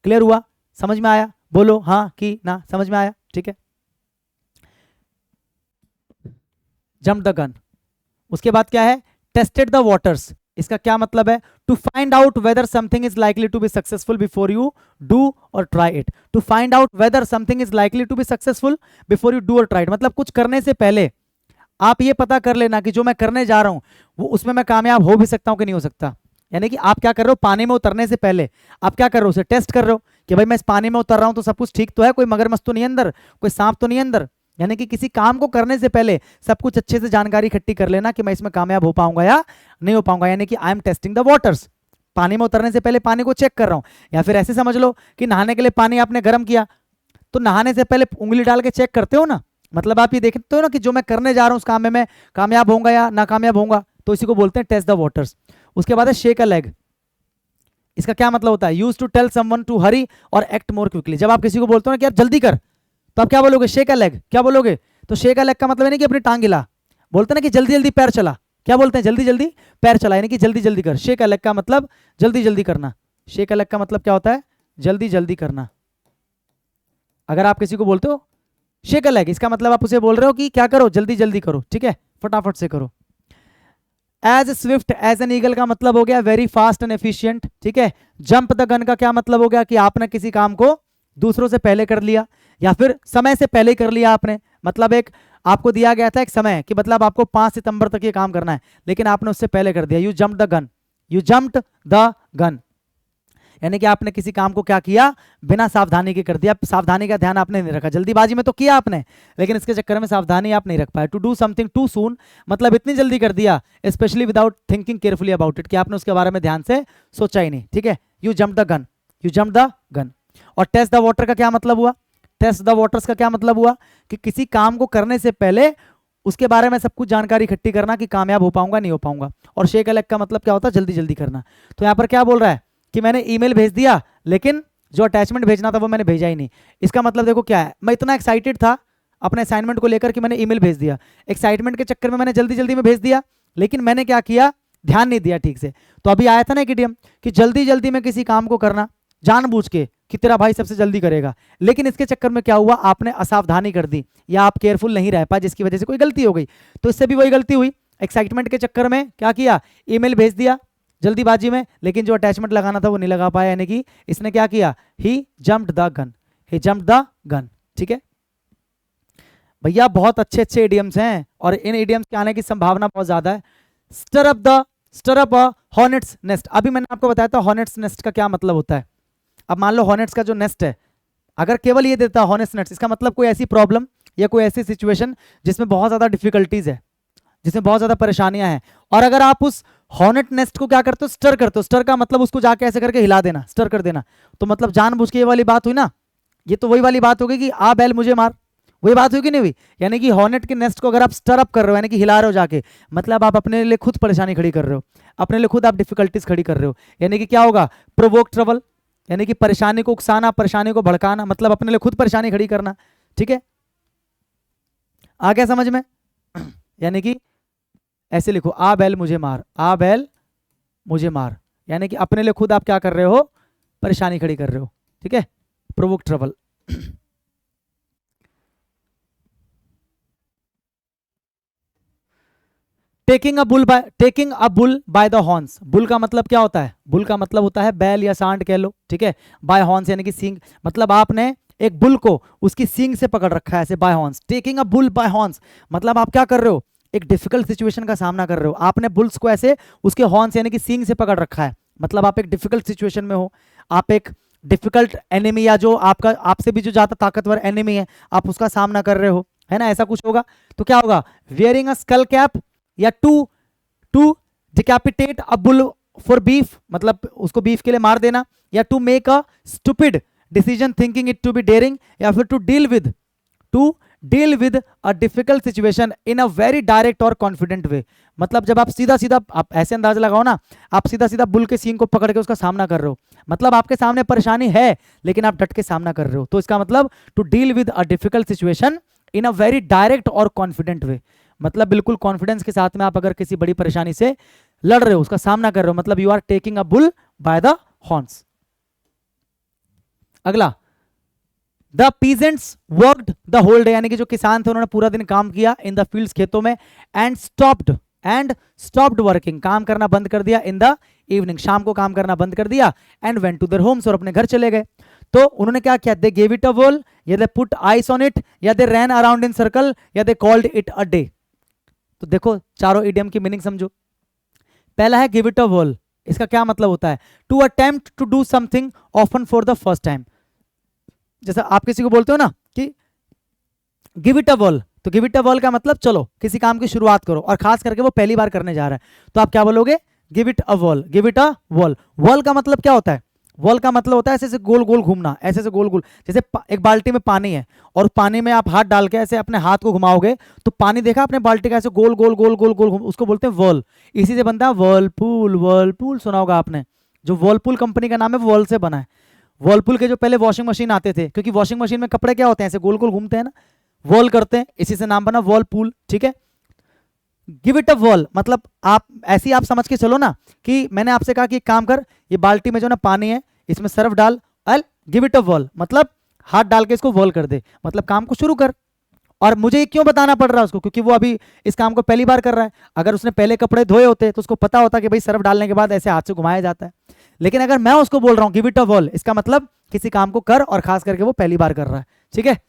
क्लियर हुआ? समझ में आया? बोलो हाँ कि ना, समझ में आया? ठीक है। Jump the gun. उसके बाद क्या है, टेस्टेड द वाटर्स, इसका क्या मतलब है, to find out whether something is likely to be successful before you do और try it. To find out whether something is likely to be successful before you do और ट्राई इट, मतलब कुछ करने से पहले आप ये पता कर लेना कि जो मैं करने जा रहा हूं वो उसमें मैं कामयाब हो भी सकता हूं कि नहीं हो सकता। यानी कि आप क्या कर रहे हो, पानी में उतरने से पहले आप क्या कर रहे हो, उसे टेस्ट कर रहे हो कि भाई मैं इस पानी में उतर रहा हूं तो सब कुछ ठीक तो है, कोई मगरमच्छ तो नहीं अंदर, कोई सांप तो नहीं अंदर। यानी कि किसी काम को करने से पहले सब कुछ अच्छे से जानकारी इकट्ठी कर लेना कि मैं इसमें कामयाब हो पाऊंगा या नहीं हो पाऊंगा। यानी कि I M testing the waters, पानी में उतरने से पहले पानी को चेक कर रहा हूं। या फिर ऐसे समझ लो कि नहाने के लिए पानी आपने गर्म किया, तो नहाने से पहले उंगली डाल के चेक करते हो ना, मतलब आप ये देखते हो ना कि जो मैं करने जा रहा हूं उस काम में मैं कामयाब होऊंगा या नाकामयाब होऊंगा, तो इसी को बोलते हैं टेस्ट द वाटर्स। उसके बाद है शेक अ लेग, इसका क्या मतलब होता है, used to tell someone to hurry और एक्ट मोर क्विकली। जब आप किसी को बोलते हो ना कि यार जल्दी कर, तो आप क्या बोलोगे, शेक अ लेग। क्या बोलोगे, तो शेक अ लेग का मतलब है नहीं कि अपनी टांग हिला, बोलते ना कि जल्दी जल्दी पैर चला, क्या बोलते हैं, जल्दी जल्दी पैर चला, यानी कि जल्दी जल्दी कर। शेक अ लेग का मतलब जल्दी जल्दी करना, शेक अ लेग का मतलब क्या होता है, जल्दी जल्दी करना। अगर आप किसी को बोलते हो शेक अ लेग, इसका मतलब आप उसे बोल रहे हो कि क्या करो, जल्दी जल्दी करो, ठीक है, फटाफट से करो। As swift as an eagle का मतलब हो गया वेरी फास्ट एंड एफिशिएंट, ठीक है। जंप द गन का क्या मतलब हो गया कि आपने किसी काम को दूसरों से पहले कर लिया या फिर समय से पहले कर लिया आपने, मतलब एक आपको दिया गया था एक समय कि मतलब आपको 5 सितंबर तक ये काम करना है, लेकिन आपने उससे पहले कर दिया, you jump the gun, you jumped the gun. यानी कि आपने किसी काम को क्या किया, बिना सावधानी के कर दिया, सावधानी का ध्यान आपने नहीं रखा, जल्दीबाजी में तो किया आपने लेकिन इसके चक्कर में सावधानी आप नहीं रख पाए। To do something too soon, मतलब इतनी जल्दी कर दिया, specially without thinking carefully about it, कि आपने उसके बारे में ध्यान से सोचा ही नहीं, ठीक है। You jump the gun, you jump the gun. और टेस्ट द वाटर का क्या मतलब हुआ, टेस्ट द वाटर्स का क्या मतलब हुआ कि किसी काम को करने से पहले उसके बारे में सब कुछ जानकारी इकट्ठी करना कि कामयाब हो पाऊंगा नहीं हो पाऊंगा। और शेक अ लेग का मतलब क्या होता है, जल्दी जल्दी करना। तो यहाँ पर क्या बोल रहा है कि मैंने ईमेल भेज दिया लेकिन जो अटैचमेंट भेजना था वो मैंने भेजा ही नहीं। इसका मतलब देखो क्या है, मैं इतना एक्साइटेड था अपने असाइनमेंट को लेकर कि मैंने ईमेल भेज दिया, एक्साइटमेंट के चक्कर में मैंने जल्दी जल्दी में भेज दिया, लेकिन मैंने क्या किया, ध्यान नहीं दिया ठीक से। तो अभी आया था ना एक इडियम कि जल्दी जल्दी में किसी काम को करना जानबूझ के कि तेरा भाई सबसे जल्दी करेगा, लेकिन इसके चक्कर में क्या हुआ, आपने असावधानी कर दी या आप केयरफुल नहीं रह पाए जिसकी वजह से कोई गलती हो गई। तो इससे भी वही गलती हुई, एक्साइटमेंट के चक्कर में क्या किया, ईमेल भेज दिया जल्दीबाजी में, लेकिन जो अटैचमेंट लगाना था वो नहीं लगा पाया, यानी कि इसने क्या किया, he jumped the gun, he jumped the gun, ठीक है भैया। बहुत अच्छे अच्छे इडियम्स हैं और इन इडियम्स के आने की संभावना बहुत ज्यादा है। Stir up a hornet's nest, अभी मैंने आपको बताया था हॉर्नेट्स नेस्ट का क्या मतलब होता है। अब मान लो हॉर्नेट्स का जो नेस्ट है, अगर केवल ये देता है हॉर्नेट्स नेस्ट, इसका मतलब कोई ऐसी प्रॉब्लम या कोई ऐसी सिचुएशन जिसमें बहुत ज्यादा डिफिकल्टीज है, जिसमें बहुत ज्यादा परेशानियां हैं, और अगर आप उस हॉर्नेट नेस्ट को क्या करते हो, स्टर करते हो। स्टर का मतलब उसको जाके ऐसे करके हिला देना, स्टर कर देना, तो मतलब जानबूझ के ये वाली बात हुई ना, ये तो वही वाली बात हो गई कि आ बैल मुझे मार, वही बात हुई कि नहीं हुई। यानी कि हॉर्नेट के नेस्ट को अगर आप स्टर अप कर रहे हो, यानी कि हिला रहे हो जाके, मतलब आप अपने लिए खुद परेशानी खड़ी कर रहे हो, अपने लिए खुद आप डिफिकल्टीज खड़ी कर रहे हो। यानी कि क्या होगा, प्रोवोक ट्रबल, यानी कि परेशानी को उकसाना, परेशानी को भड़काना, मतलब अपने लिए खुद परेशानी खड़ी करना, ठीक है। आ गया समझ में? यानी कि ऐसे लिखो, आ बैल मुझे मार, आ बैल मुझे मार, यानी कि अपने लिए खुद आप क्या कर रहे हो, परेशानी खड़ी कर रहे हो, ठीक है, provoke trouble. Taking a bull by the horns, bull का मतलब क्या होता है, बुल का मतलब होता है बैल या सांड कह लो, ठीक है। बाय हॉर्न्स यानी कि सींग, मतलब आपने एक बुल को उसकी सींग से पकड़ रखा है ऐसे, by horns. Taking a bull by horns मतलब आप क्या कर रहे हो, एक डिफिकल्ट सिचुएशन का सामना कर रहे हो, आपने बुल्स को ऐसे उसके हॉर्न्स यानी कि सींग से पकड़ रखा है, मतलब आप एक डिफिकल्ट सिचुएशन में हो, आप एक डिफिकल्ट एनिमी या जो आपका आपसे भी जो ज्यादा ताकतवर एनिमी है आप उसका सामना कर रहे हो, है ना, ऐसा कुछ होगा। तो क्या होगा, वियरिंग अ स्कल कैप, या to to decapitate a bull for beef, मतलब उसको बीफ के लिए मार देना, या to make a stupid decision thinking it to be daring, या फिर to deal with a difficult situation in a very direct और कॉन्फिडेंट वे, मतलब जब आप सीधा सीधा, आप ऐसे अंदाजा लगाओ ना, आप सीधा सीधा बुल के सींग को पकड़ के उसका सामना कर रहे हो, मतलब आपके सामने परेशानी है लेकिन आप डट के सामना कर रहे हो। तो इसका मतलब to deal with a difficult situation in a very direct और कॉन्फिडेंट वे, मतलब बिल्कुल कॉन्फिडेंस के साथ में आप अगर किसी बड़ी परेशानी से लड़ रहे हो, उसका सामना कर रहे हो, मतलब you are taking a bull by the horns. अगला, the peasants worked the whole day, यानी कि जो किसान थे उन्होंने पूरा दिन काम किया इन द फील्ड्स, खेतों में, एंड स्टॉप्ड वर्किंग, काम करना बंद कर दिया, इन द इवनिंग, शाम को काम करना बंद कर दिया, and went to their homes, और अपने घर चले गए। तो उन्होंने क्या किया, they gave it a whirl, या they put ice on it, या they ran around in circle, या they called it a day. तो देखो चारों इडियम की मीनिंग समझो। पहला है गिव इट अ वॉल, इसका क्या मतलब होता है, to attempt to do something often for the first time. जैसा आप किसी को बोलते हो ना कि गिव इट अ वॉल, तो गिव इट अ वॉल का मतलब चलो किसी काम की शुरुआत करो, और खास करके वो पहली बार करने जा रहा है, तो आप क्या बोलोगे, give it a wall, give it a wall. Wall का मतलब क्या होता है, वॉल का मतलब होता है ऐसे ऐसे गोल गोल घूमना, ऐसे ऐसे गोल गोल, जैसे एक बाल्टी में पानी है और पानी में आप हाथ डाल के ऐसे अपने हाथ को घुमाओगे तो पानी, देखा अपने बाल्टी का ऐसे गोल गोल गोल गोल गोल घूम, उसको बोलते हैं वॉल। इसी से बनता है वर्लपूल, वर्लपूल सुना होगा आपने, जो वर्लपूल कंपनी का नाम है वॉल से बना है। वर्लपूल के जो पहले वॉशिंग मशीन आते थे, क्योंकि वॉशिंग मशीन में कपड़े क्या होते हैं, ऐसे गोल गोल घूमते हैं ना, वॉल करते हैं, इसी से नाम बना वॉलपूल, ठीक है। गिव इट अ वॉल मतलब आप ऐसी आप समझ के चलो ना कि मैंने आपसे कहा कि एक काम कर, ये बाल्टी में जो ना पानी है इसमें सर्फ डाल, अल गिव इट अ वॉल मतलब हाथ डाल के इसको वॉल कर दे, मतलब काम को शुरू कर। और मुझे ये क्यों बताना पड़ रहा है उसको, क्योंकि वो अभी इस काम को पहली बार कर रहा है। अगर उसने पहले कपड़े धोए होते तो उसको पता होता कि भाई सर्फ डालने के बाद ऐसे हाथ से घुमाया जाता है। लेकिन अगर मैं उसको बोल रहा हूँ गिव इट अ वॉल, इसका मतलब किसी काम को कर, और खास करके वो पहली बार कर रहा है, ठीक है।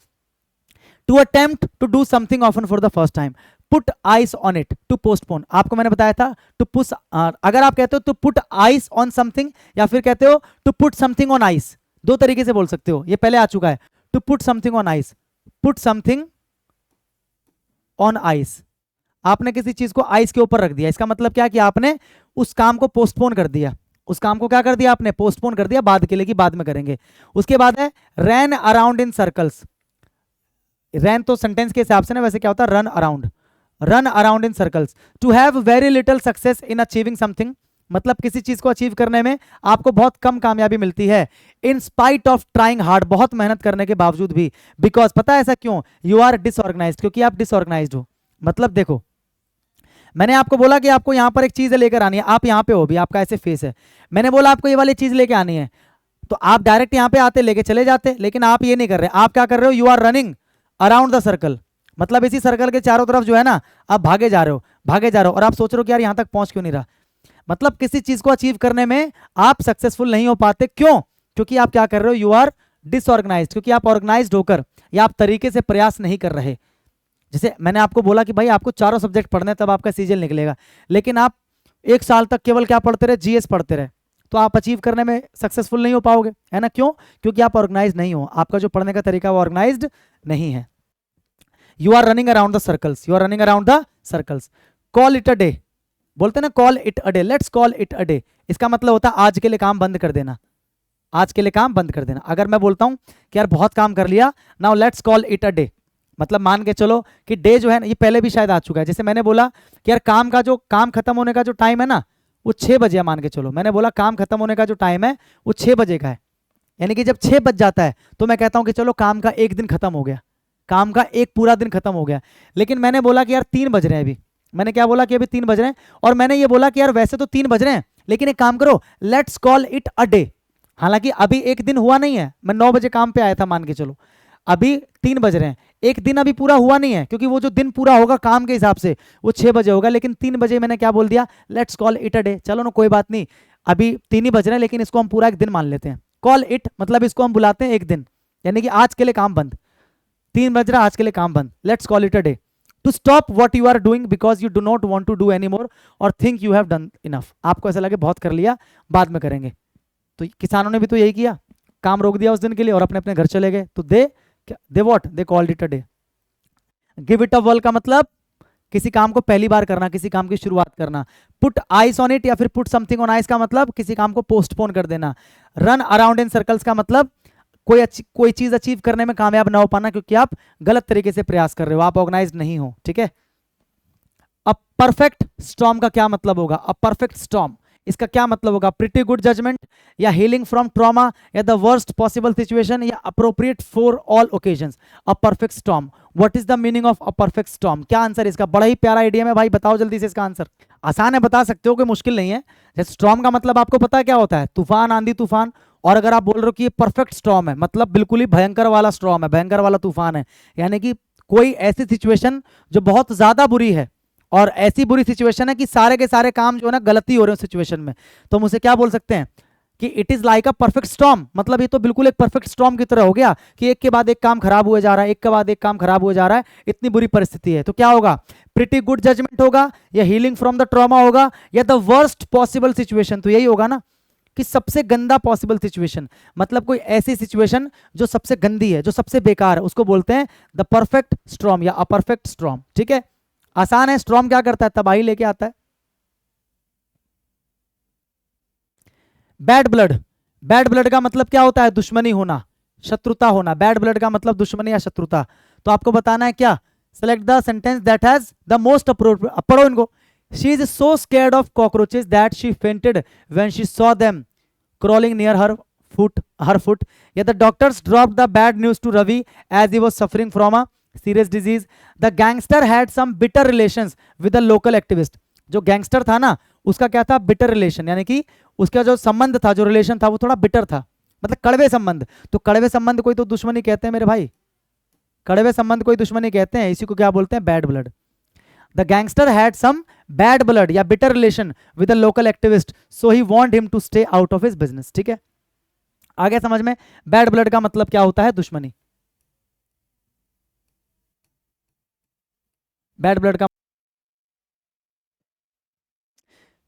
To attempt to do something often for the first time, put ice on it, to postpone, आपको मैंने बताया था टू पुश, अगर आप कहते हो to put ice on something, या फिर कहते हो to put something on ice, दो तरीके से बोल सकते हो, ये पहले आ चुका है। To put something on ice, put something on ice, आपने किसी चीज को आइस के ऊपर रख दिया, इसका मतलब क्या कि आपने उस काम को पोस्टपोन कर दिया, उस काम को क्या कर दिया आपने, पोस्टपोन कर दिया, बाद के लिए कि बाद में करेंगे। उसके बाद है रैन अराउंड इन सर्कल्स, रैन तो सेंटेंस के हिसाब से ना, वैसे क्या होता है run around, run around in circles. To have very little success in achieving something, मतलब किसी चीज को अचीव करने में आपको बहुत कम कामयाबी मिलती है, in spite of trying hard, बहुत मेहनत करने के बावजूद भी, बिकॉज पता है ऐसा क्यों, यू आर डिसऑर्गेनाइज्ड, क्योंकि आप डिसऑर्गेनाइज्ड हो। मतलब देखो मैंने आपको बोला कि आपको यहां पर एक चीज लेकर आनी है, आप यहां पे हो भी, आपका ऐसे फेस है, मैंने बोला आपको ये वाली चीज लेके आनी है, तो आप डायरेक्ट यहां पे आते लेके चले जाते, लेकिन आप ये नहीं कर रहे, आप क्या कर रहे हो, you are running around the circle, मतलब इसी सर्कल के चारों तरफ जो है ना आप भागे जा रहे हो, भागे जा रहे हो, और आप सोच रहे हो कि यार यहां तक पहुंच क्यों नहीं रहा। मतलब किसी चीज को अचीव करने में आप सक्सेसफुल नहीं हो पाते, क्यों, क्योंकि आप क्या कर रहे हो, यू आर डिसऑर्गेनाइज्ड, क्योंकि आप ऑर्गेनाइज्ड होकर या आप तरीके से प्रयास नहीं कर रहे। जैसे मैंने आपको बोला कि भाई आपको चारों सब्जेक्ट पढ़ने तब आपका सीजीएल निकलेगा, लेकिन आप एक साल तक केवल क्या पढ़ते रहे, जीएस पढ़ते रहे, तो आप अचीव करने में सक्सेसफुल नहीं हो पाओगे, है ना। क्यों, क्योंकि आप ऑर्गेनाइज नहीं हो, आपका जो पढ़ने का तरीका वो ऑर्गेनाइज्ड नहीं है। You are running around the circles, you are running around the circles. Call it a day, बोलते ना call it a day, let's call it a day, इसका मतलब होता है आज के लिए काम बंद कर देना, आज के लिए काम बंद कर देना। अगर मैं बोलता हूं कि यार बहुत काम कर लिया, now let's call it a day, मतलब मान के चलो कि डे जो है ना, ये पहले भी शायद आ चुका है, जैसे मैंने बोला कि यार काम का जो काम खत्म होने का जो टाइम है ना वो 6 बजे है, मान के चलो मैंने बोला काम खत्म होने का जो टाइम है वो 6 बजे का है, यानी कि जब 6 बज जाता है तो मैं कहता हूं कि चलो काम का एक दिन खत्म हो गया, काम का एक पूरा दिन खत्म हो गया। लेकिन मैंने बोला कि यार 3 बज रहे हैं अभी, मैंने क्या बोला कि अभी 3 बज रहे हैं, और मैंने ये बोला कि यार वैसे तो 3 बज रहे हैं लेकिन एक काम करो let's call it a day, हालांकि अभी एक दिन हुआ नहीं है, मैं 9 बजे काम पे आया था मान के चलो, अभी 3 बज रहे हैं, एक दिन अभी पूरा हुआ नहीं है, क्योंकि वो जो दिन पूरा होगा काम के हिसाब से वो 6 बजे होगा, लेकिन 3 बजे मैंने क्या बोल दिया, let's call it a day, चलो ना कोई बात नहीं, अभी 3 ही बज रहे हैं लेकिन इसको हम पूरा एक दिन मान लेते हैं। कॉल इट मतलब इसको हम बुलाते हैं एक दिन, यानी कि आज के लिए काम बंद, 3 बज रहा आज के लिए काम बंद, let's call it a day. To stop what you are doing because you do not want to do any more और think you have done enough, आपको ऐसा लगे बहुत कर लिया बाद में करेंगे। तो किसानों ने भी तो यही किया, काम रोक दिया उस दिन के लिए और अपने अपने घर चले गए, तो they what they called it a day. Give it a whirl का मतलब किसी काम को पहली बार करना, किसी काम की शुरुआत करना। पुट आइस ऑन इट या फिर पुट समथिंग ऑन आइस का मतलब किसी काम को पोस्टपोन कर देना। रन अराउंड इन सर्कल्स का मतलब कोई चीज अचीव करने में कामयाब ना हो पाना क्योंकि आप गलत तरीके से प्रयास कर रहे हो, आप ऑर्गेनाइज नहीं हो, ठीक है। अ परफेक्ट स्टॉर्म का क्या मतलब होगा? अ परफेक्ट स्टॉर्म, इसका क्या मतलब होगा? प्रिटी गुड जजमेंट, या हीलिंग फ्रॉम ट्रॉमा, या द वर्स्ट पॉसिबल सिचुएशन, या appropriate for all occasions. A perfect storm, what is the meaning of a perfect storm? क्या आंसर है इसका? बड़ा ही प्यारा आइडिया है भाई, बताओ जल्दी से इसका आंसर। आसान है, बता सकते हो, कोई मुश्किल नहीं है। जैसे स्टॉर्म का मतलब आपको पता है क्या होता है? तूफान, आंधी तूफान। और अगर आप बोल रहे हो कि ये परफेक्ट स्टॉर्म है, मतलब बिल्कुल ही भयंकर वाला स्टॉर्म है, भयंकर वाला तूफान है, यानी कि कोई ऐसी सिचुएशन जो बहुत ज्यादा बुरी है, और ऐसी बुरी सिचुएशन है कि सारे के सारे काम जो है ना गलती हो रहे हैं सिचुएशन में, तो हम उसे क्या बोल सकते हैं कि it is like a perfect storm. मतलब ये तो बिल्कुल एक परफेक्ट स्टॉर्म की तरह हो गया कि एक के बाद एक काम खराब हुए जा रहा है, एक के बाद एक काम खराब हुए जा रहा है, इतनी बुरी परिस्थिति है। तो क्या होगा? प्रिटी गुड जजमेंट होगा, या हीलिंग फ्रॉम द ट्रॉमा होगा, या द वर्स्ट पॉसिबल सिचुएशन। तो यही होगा ना कि सबसे गंदा पॉसिबल सिचुएशन, मतलब कोई ऐसी सिचुएशन जो सबसे गंदी है, जो सबसे बेकार है, उसको बोलते हैं द परफेक्ट स्टॉर्म या अपरफेक्ट स्टॉर्म। ठीक है, आसान है। स्टॉर्म क्या करता है? तबाही लेके आता है। बैड ब्लड, बैड ब्लड का मतलब क्या होता है? दुश्मनी होना, शत्रुता होना। बैड ब्लड का मतलब दुश्मनी या शत्रुता। तो आपको बताना है क्या? Select the sentence that has the most appropriate. पढ़ो इनको। She is so scared of cockroaches that she fainted when she saw them crawling near her foot. Yeah, the doctors dropped the bad news to Ravi as he was suffering from a serious disease. The gangster had some bitter relations with a local activist. जो गैंगस्टर था ना, उसका क्या था? बिटर रिलेशन, यानी कि उसका जो संबंध था, जो रिलेशन था, वो थोड़ा बिटर था, मतलब कड़वे संबंध। तो कड़वे संबंध कोई तो दुश्मनी कहते हैं मेरे भाई, कड़वे संबंध कोई दुश्मनी कहते हैं, इसी को क्या बोलते हैं? Bad blood. The gangster had some bad blood या bitter relation with a local activist, so he warned him to stay out of his business. ठीक है, आ गया समझ में? बैड ब्लड का मतलब क्या होता है? दुश्मनी। बैड ब्लड का।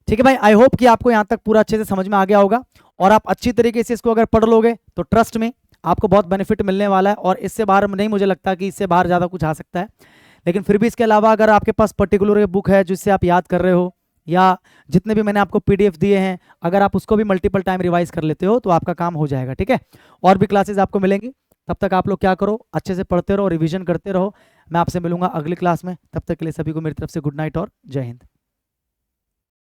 ठीक है भाई, आई होप कि आपको यहां तक पूरा अच्छे से समझ में आ गया होगा, और आप अच्छी तरीके से इसको अगर पढ़ लोगे तो ट्रस्ट में आपको बहुत बेनिफिट मिलने वाला है, और इससे बाहर नहीं, मुझे लगता कि इससे बाहर ज़्यादा कुछ आ सकता है। लेकिन फिर भी इसके अलावा अगर आपके पास पर्टिकुलर बुक है जिससे आप याद कर रहे हो, या जितने भी मैंने आपको पीडीएफ दिए हैं, अगर आप उसको भी मल्टीपल टाइम रिवाइज कर लेते हो तो आपका काम हो जाएगा। ठीक है, और भी क्लासेस आपको मिलेंगी, तब तक आप लोग क्या करो? अच्छे से पढ़ते रहो, रिवीजन करते रहो। मैं आपसे मिलूंगा अगली क्लास में, तब तक के लिए सभी को मेरी तरफ से गुड नाइट और जय हिंद।